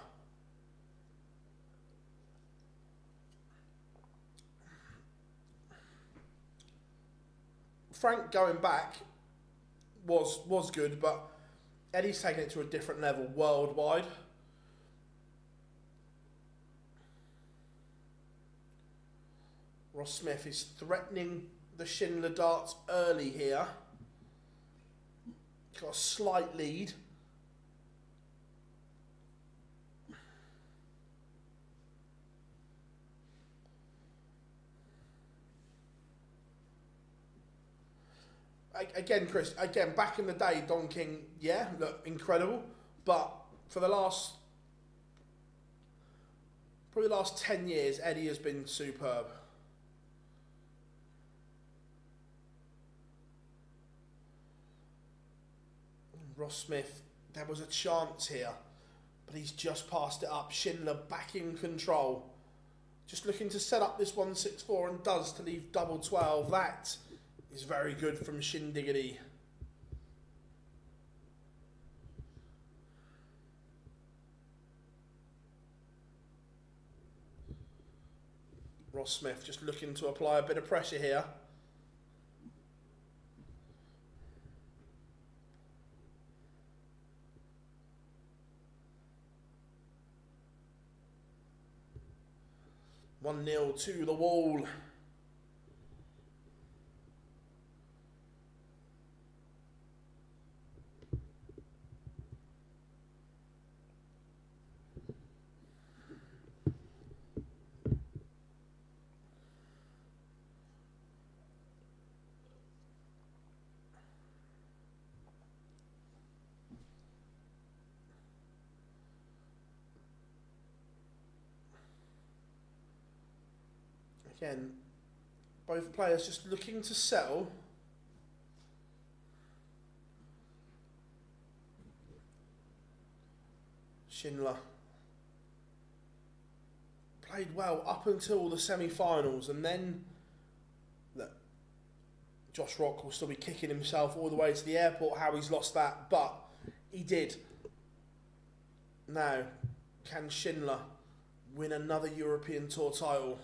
Frank going back was good, but Eddie's taken it to a different level worldwide. Ross Smith is threatening the Schindler darts early here. Got a slight lead. Again, Chris, back in the day, Don King, yeah, look, incredible. But for the probably the last 10 years, Eddie has been superb. Ross Smith, there was a chance here, but he's just passed it up. Schindler back in control. Just looking to set up this 164 and does to leave double 12. That is very good from Shindiggity. Ross Smith just looking to apply a bit of pressure here. One 0 to the wall. Again, both players just looking to settle. Schindler played well up until the semi-finals, and then look, Josh Rock will still be kicking himself all the way to the airport how he's lost that, but he did. Now, can Schindler win another European Tour title?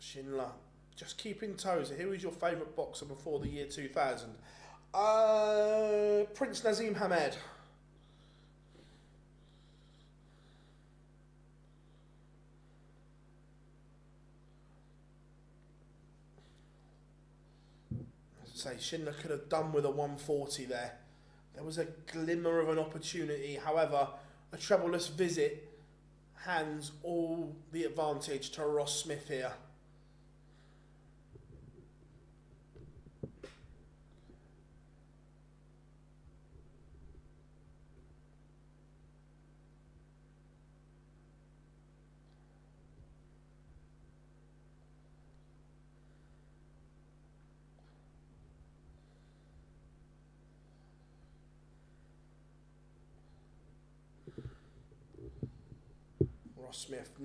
Schindler, just keeping toes. Who is your favourite boxer before the year 2000? Prince Nazim Hamed. As I say, Schindler could have done with a 140 there. There was a glimmer of an opportunity. However, a trebleless visit hands all the advantage to Ross Smith here. Ross Smith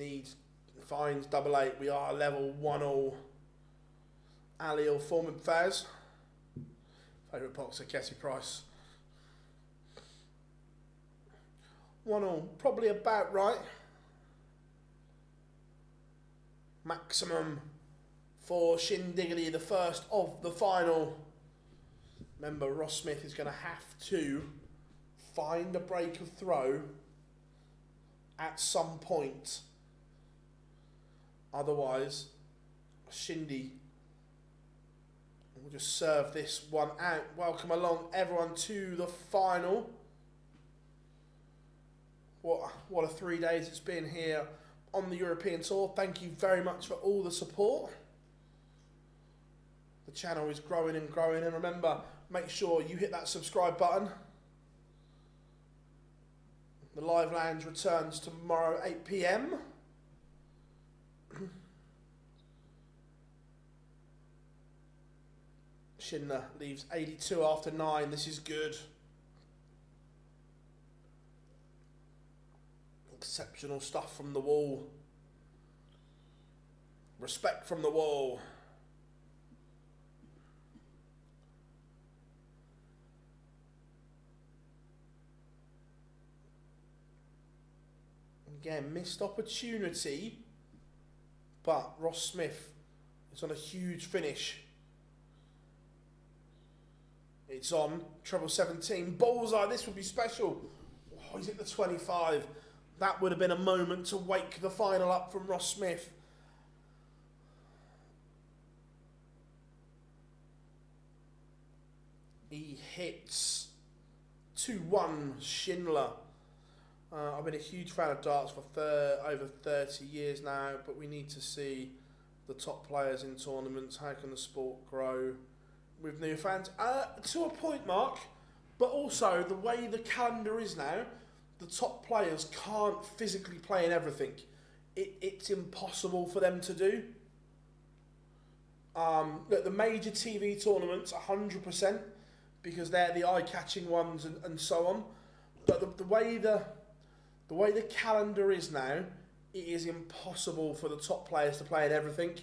finds double 8. We are level 1-all. Ali or Foreman Faz. Favourite boxer, Kessie Price. 1-all, probably about right. Maximum for Shindiggity, the first of the final. Remember, Ross Smith is going to have to find a break of throw at some point. Otherwise, Shindy will just serve this one out. Welcome along everyone to the final. What a 3 days it's been here on the European Tour. Thank you very much for all the support. The channel is growing and growing, and remember, make sure you hit that subscribe button. The live lounge returns tomorrow 8 PM. Schindler leaves 82 after 9. This is good. Exceptional stuff from the wall. Respect from the wall. Again, missed opportunity, but Ross Smith is on a huge finish. It's on, treble 17, bullseye, this would be special. Oh, he's at the 25. That would have been a moment to wake the final up from Ross Smith. He hits 2-1 Schindler. I've been a huge fan of darts for over 30 years now, but we need to see the top players in tournaments. How can the sport grow with new fans? To a point, Mark, but also the way the calendar is now, the top players can't physically play in everything. it's impossible for them to do. Look, the major TV tournaments, 100%, because they're the eye-catching ones and so on. But the way the calendar is now, it is impossible for the top players to play in everything.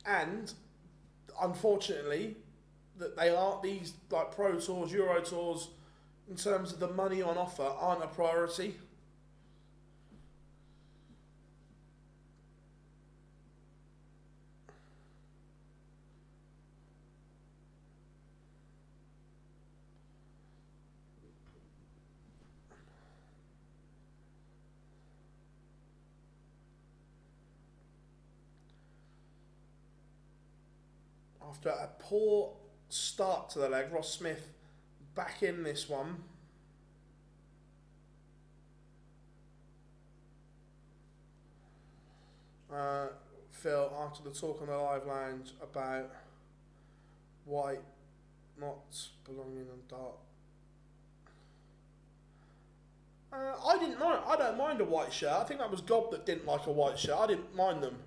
And unfortunately, that they aren't, these like Pro Tours, Euro Tours, in terms of the money on offer, aren't a priority. After a poor start to the leg, Ross Smith back in this one. Phil, after the talk on the live lounge about white not belonging on dark. I didn't mind. I don't mind a white shirt. I think that was Gob that didn't like a white shirt. I didn't mind them.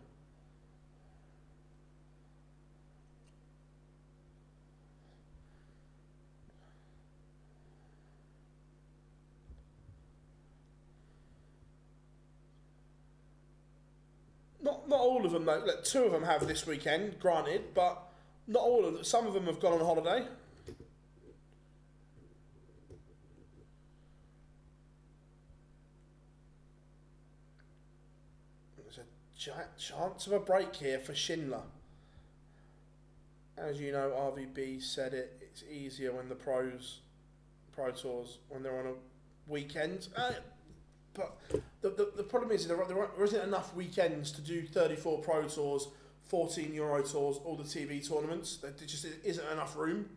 Not all of them though. Look, 2 of them have this weekend, granted, but not all of them. Some of them have gone on holiday. There's a chance of a break here for Schindler. As you know, RVB said it. It's easier when the Pro Tours, when they're on a weekend. But the problem is there isn't enough weekends to do 34 Pro Tours, 14 Euro Tours, all the TV tournaments. There just isn't enough room.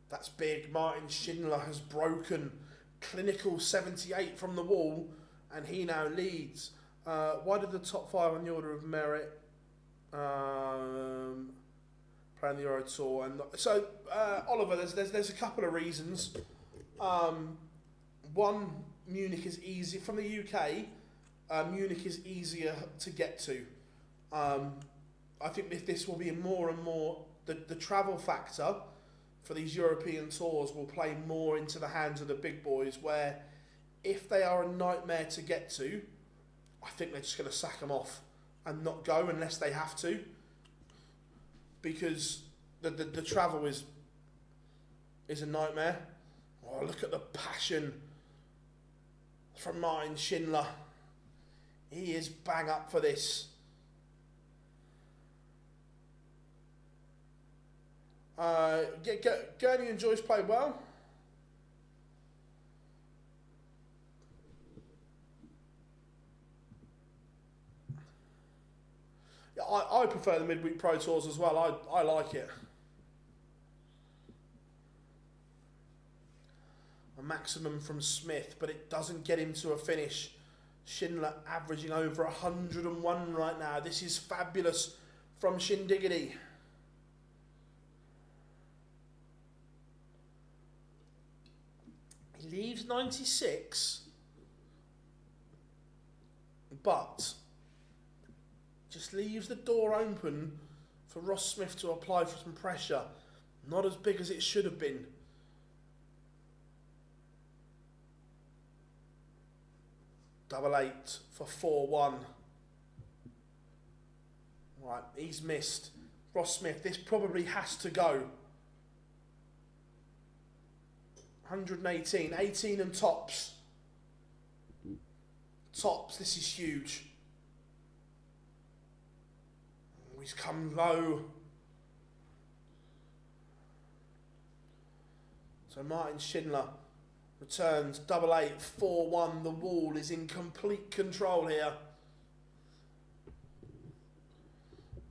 That's big. Martin Schindler has broken clinical 78 from the wall, and he now leads. Why did the top 5 on the order of merit playing the Euro Tour? And so, Oliver, there's a couple of reasons. One, Munich is easy from the UK. Munich is easier to get to. I think this will be more and more the travel factor for these European tours will play more into the hands of the big boys. Where if they are a nightmare to get to, I think they're just going to sack them off and not go unless they have to. Because the travel is a nightmare. Oh, look at the passion from Martin Schindler. He is bang up for this. Gurney and Joyce played well. Yeah, I prefer the midweek Pro Tours as well. I like it. A maximum from Smith, but it doesn't get him to a finish. Schindler averaging over 101 right now. This is fabulous from Shindiggity. He leaves 96, but just leaves the door open for Ross Smith to apply for some pressure. Not as big as it should have been. Double 8 for 4-1. Right, he's missed. Ross Smith, this probably has to go. 118, 18 and tops. Tops, this is huge. He's come low. So Martin Schindler returns, double 8, 4-1. The wall is in complete control here.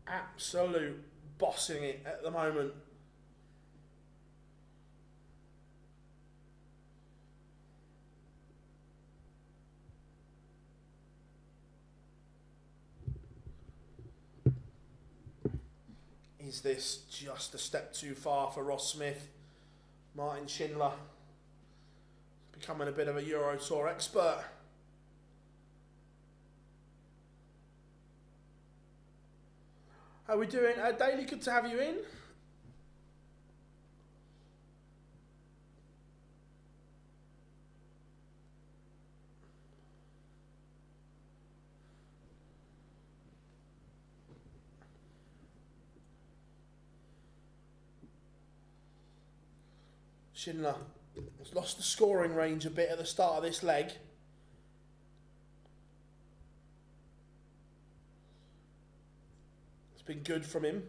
Absolute bossing it at the moment. Is this just a step too far for Ross Smith? Martin Schindler, becoming a bit of a Euro Tour expert. How are we doing? Daly, good to have you in. Schindler has lost the scoring range a bit at the start of this leg. It's been good from him.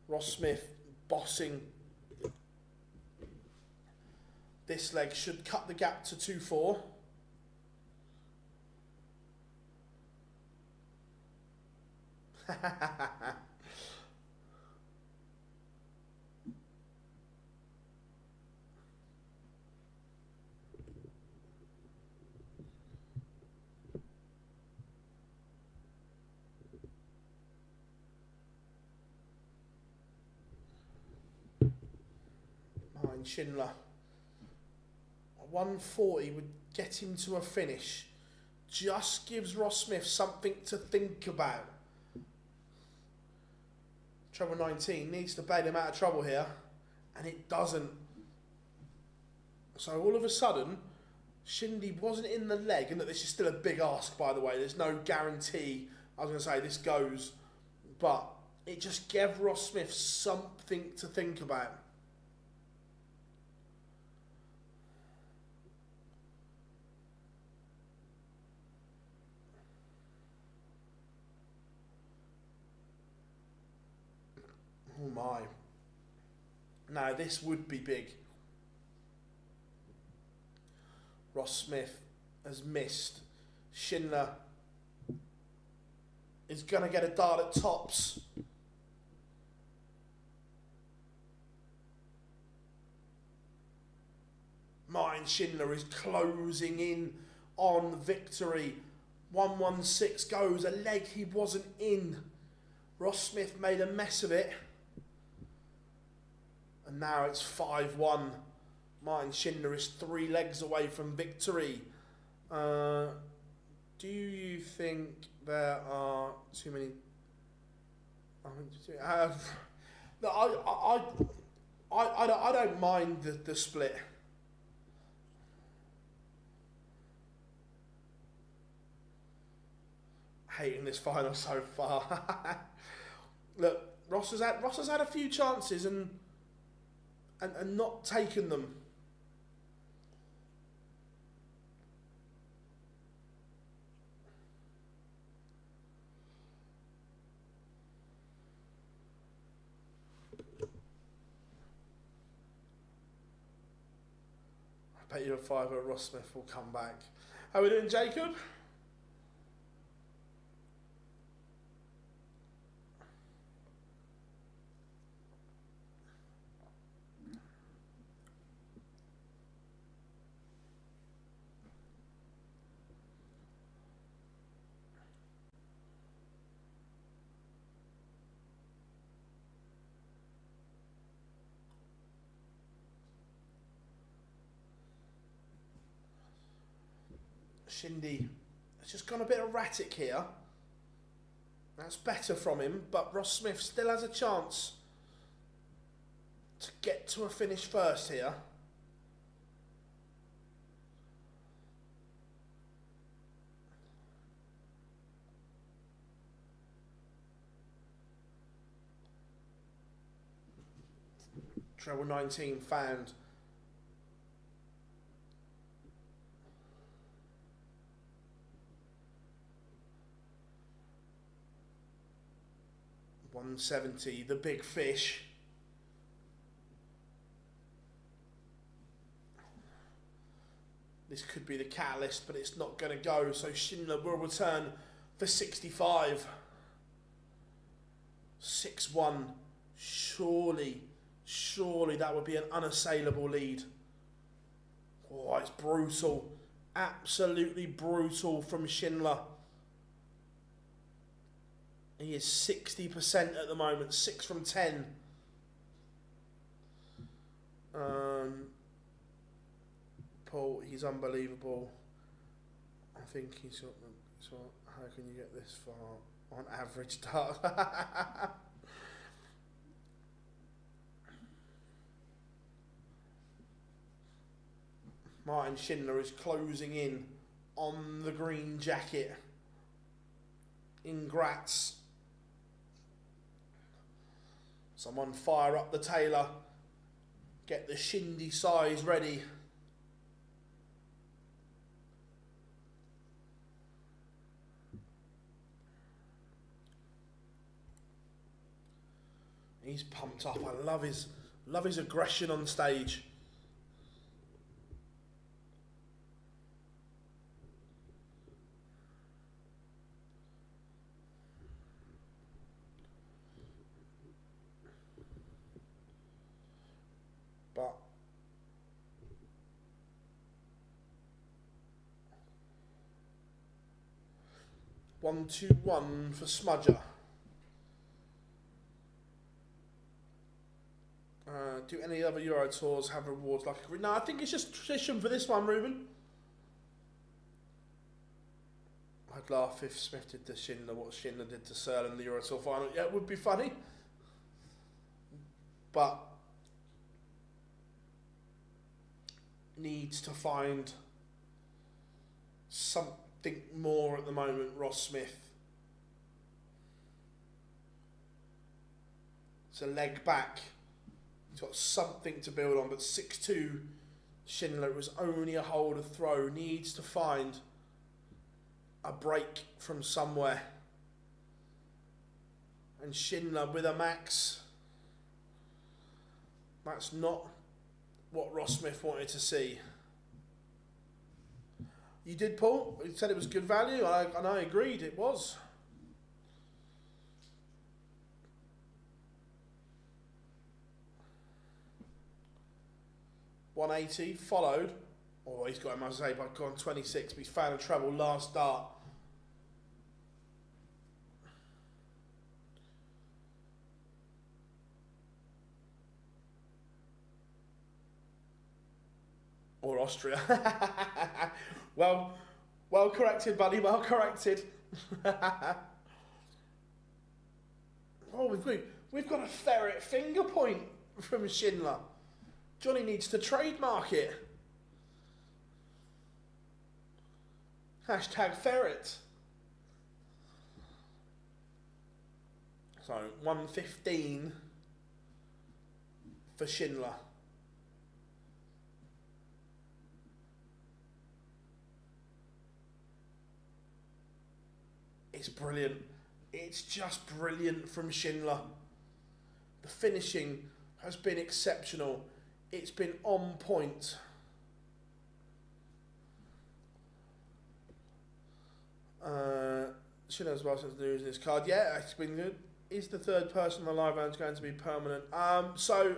Ross Smith bossing. This leg should cut the gap to 2-4. Schindler. 140 would get him to a finish. Just gives Ross Smith something to think about. Treble 19 needs to bail him out of trouble here, and it doesn't. So all of a sudden, Shindy wasn't in the leg, and that this is still a big ask, by the way. There's no guarantee, I was going to say, this goes, but it just gave Ross Smith something to think about. Oh my. Now this would be big. Ross Smith has missed. Schindler is going to get a dart at tops. Martin Schindler is closing in on victory. 116 goes, a leg he wasn't in. Ross Smith made a mess of it. And now it's 5-1. Martin Schindler is 3 legs away from victory. Do you think there are too many? No, I don't mind the split. Hating this final so far. Look, Ross has had a few chances and not taken them. I bet you a fiver Ross Smith will come back. How are we doing, Jacob? Shindy has just gone a bit erratic here. That's better from him, but Ross Smith still has a chance to get to a finish first here. Treble 19 found. $170, the big fish. This could be the catalyst, but it's not going to go. So Schindler will return for 65. 6-1. Surely that would be an unassailable lead. Oh, it's brutal. Absolutely brutal from Schindler. He is 60% at the moment, 6 from 10. Paul, he's unbelievable. I think he's got the. So how can you get this far on average darts? Martin Schindler is closing in on the green jacket. Ingrats. Someone fire up the tailor. Get the shindy size ready. He's pumped up. I love his aggression on stage. But one, 2-1 for Smudger. Do any other Euro tours have rewards like a... No, I think it's just tradition for this one, Ruben. I'd laugh if Smith did to Schindler what Schindler did to Searle in the Euro Tour final. Yeah, it would be funny. But needs to find something more at the moment, Ross Smith. It's a leg back. He's got something to build on, but 6-2 Schindler was only a holder throw. Needs to find a break from somewhere. And Schindler with a max. That's not what Ross Smith wanted to see. You did, Paul? You said it was good value, and I agreed it was. $180 followed. Oh, he's got him, I say, by gone 26, but he's found a treble last dart. Or Austria. well corrected, buddy. Well corrected. Oh, we've got a ferret finger point from Schindler. Johnny needs to trademark it. Hashtag ferret. So 115 for Schindler. It's brilliant. It's just brilliant from Schindler. The finishing has been exceptional. It's been on point. Schindler's well since losing this card. Yeah, it's been good. Is the third person on the live round going to be permanent? So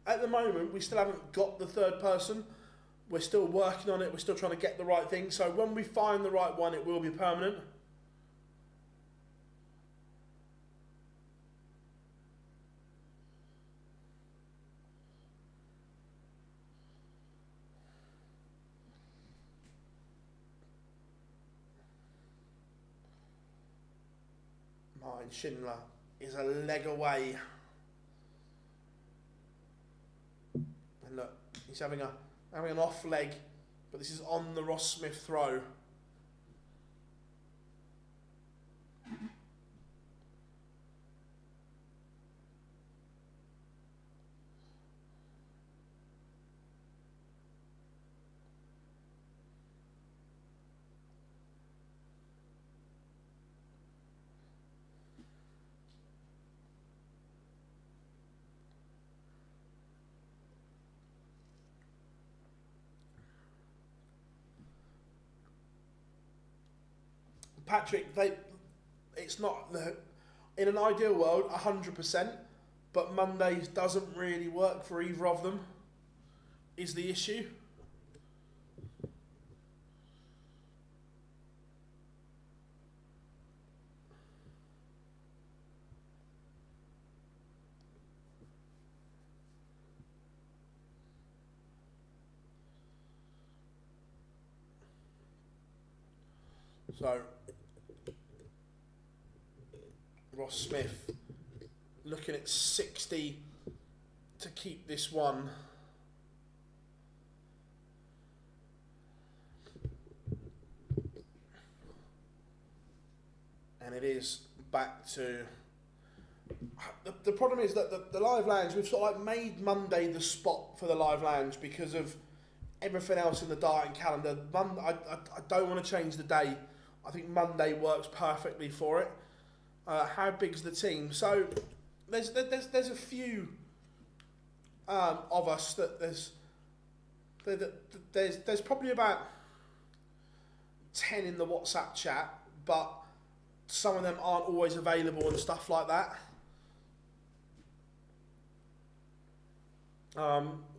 at the moment we still haven't got the third person. We're still working on it. We're still trying to get the right thing. So when we find the right one, it will be permanent. Martin Schindler is a leg away. And look, he's having an off leg, but this is on the Ross Smith throw. Patrick, it's not in an ideal world 100%, but Mondays doesn't really work for either of them. Is the issue? So, Ross Smith looking at 60 to keep this one. And it is back to... The problem is that the live lounge, we've sort of like made Monday the spot for the live lounge because of everything else in the darting calendar. I don't want to change the day. I think Monday works perfectly for it. How big's the team? So there's a few of us that there's probably about 10 in the WhatsApp chat, but some of them aren't always available and stuff like that.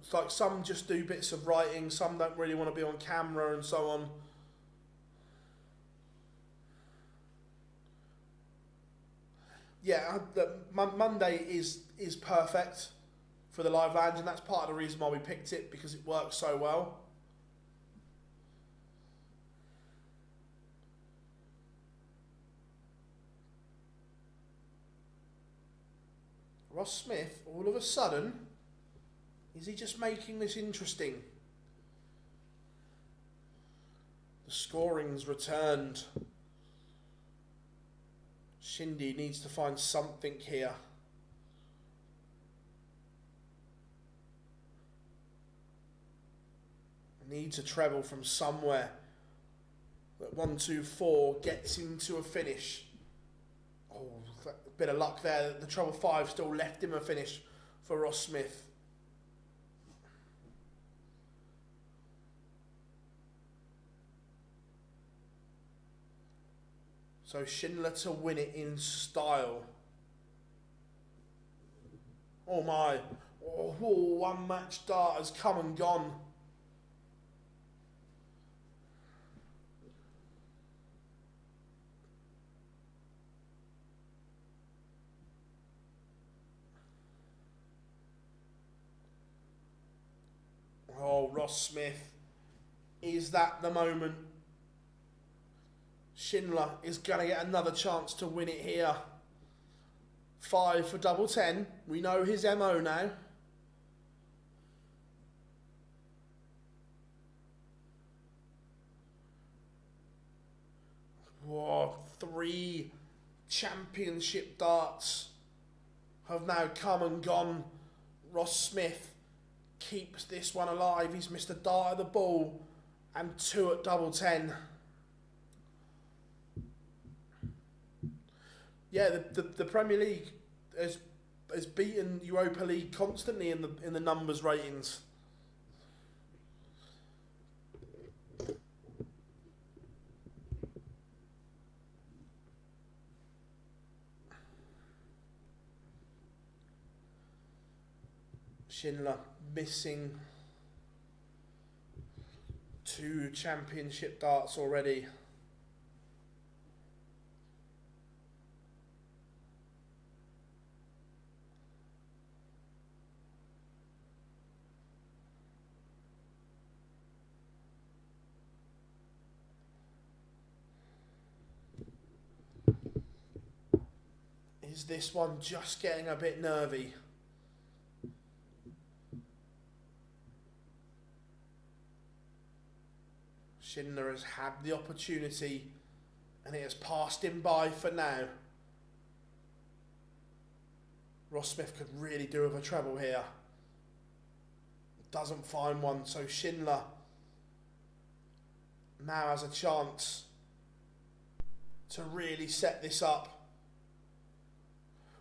It's like some just do bits of writing, some don't really want to be on camera and so on. Yeah, Monday is perfect for the live lounge, and that's part of the reason why we picked it, because it works so well. Ross Smith, all of a sudden, is he just making this interesting? The scoring's returned. Shindy needs to find something here. Needs a treble from somewhere. But 1-2-4 gets him to a finish. Oh, a bit of luck there. The treble 5 still left him a finish for Ross Smith. So Schindler to win it in style. Oh my. Oh, one match dart has come and gone. Oh, Ross Smith. Is that the moment? Schindler is going to get another chance to win it here. 5 for double 10. We know his MO now. Whoa, 3 championship darts have now come and gone. Ross Smith keeps this one alive. He's missed a dart at the ball and 2 at double 10. Yeah, the Premier League has beaten Europa League constantly in the numbers ratings. Schindler missing 2 championship darts already. Is this one just getting a bit nervy? Schindler has had the opportunity and it has passed him by for now. Ross Smith could really do with a treble here. Doesn't find one, so Schindler now has a chance to really set this up.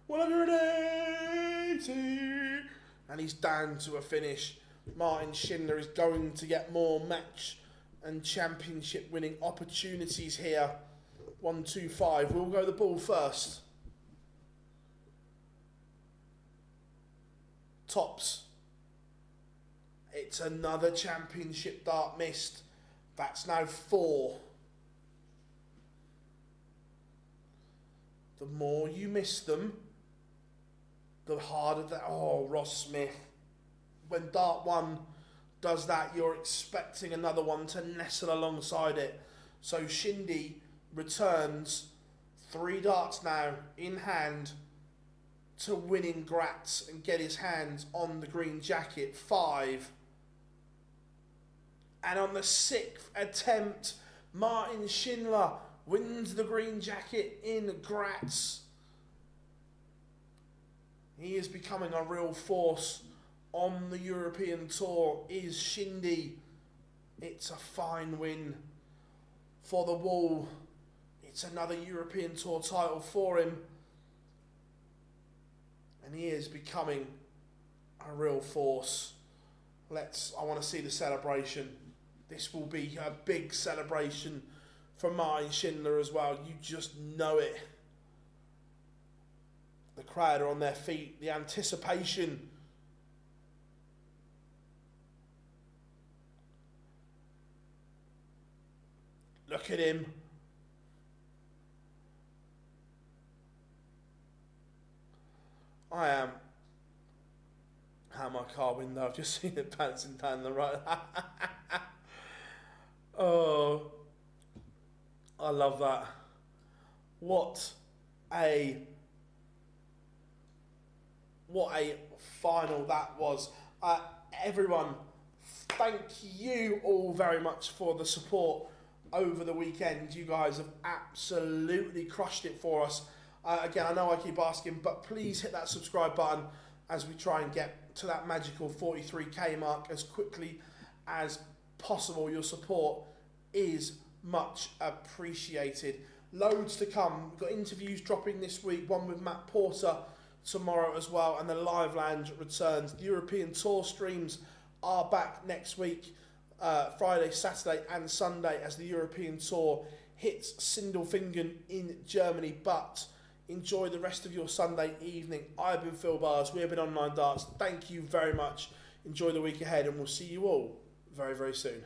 180! And he's down to a finish. Martin Schindler is going to get more match and championship winning opportunities here. 1-2-5. We'll go the ball first. Tops. It's another championship dart missed. That's now 4. The more you miss them, the harder that... Oh, Ross Smith. When dart 1 does that, you're expecting another one to nestle alongside it. So Shindy returns 3 darts now in hand to winning Graz and get his hands on the green jacket. 5. And on the 6th attempt, Martin Schindler wins the green jacket in Graz. He is becoming a real force on the European Tour, is Shindy. It's a fine win for the Wall. It's another European Tour title for him. And he is becoming a real force. I want to see the celebration. This will be a big celebration for Martin Schindler as well. You just know it. The crowd are on their feet. The anticipation. Look at him. I am out my car window. I've just seen it bouncing down the road. Oh, I love that. What a final that was. Everyone, thank you all very much for the support over the weekend. You guys have absolutely crushed it for us. Again, I know I keep asking, but please hit that subscribe button as we try and get to that magical 43k mark as quickly as possible. Your support is much appreciated. Loads to come. We've got interviews dropping this week, one with Matt Porter tomorrow as well, and the Live Lounge returns. The European Tour streams are back next week, Friday, Saturday and Sunday, as the European Tour hits Sindelfingen in Germany. But enjoy the rest of your Sunday evening. I've been Phil Bars. We have been Online Darts. Thank you very much. Enjoy the week ahead, and we'll see you all very, very soon.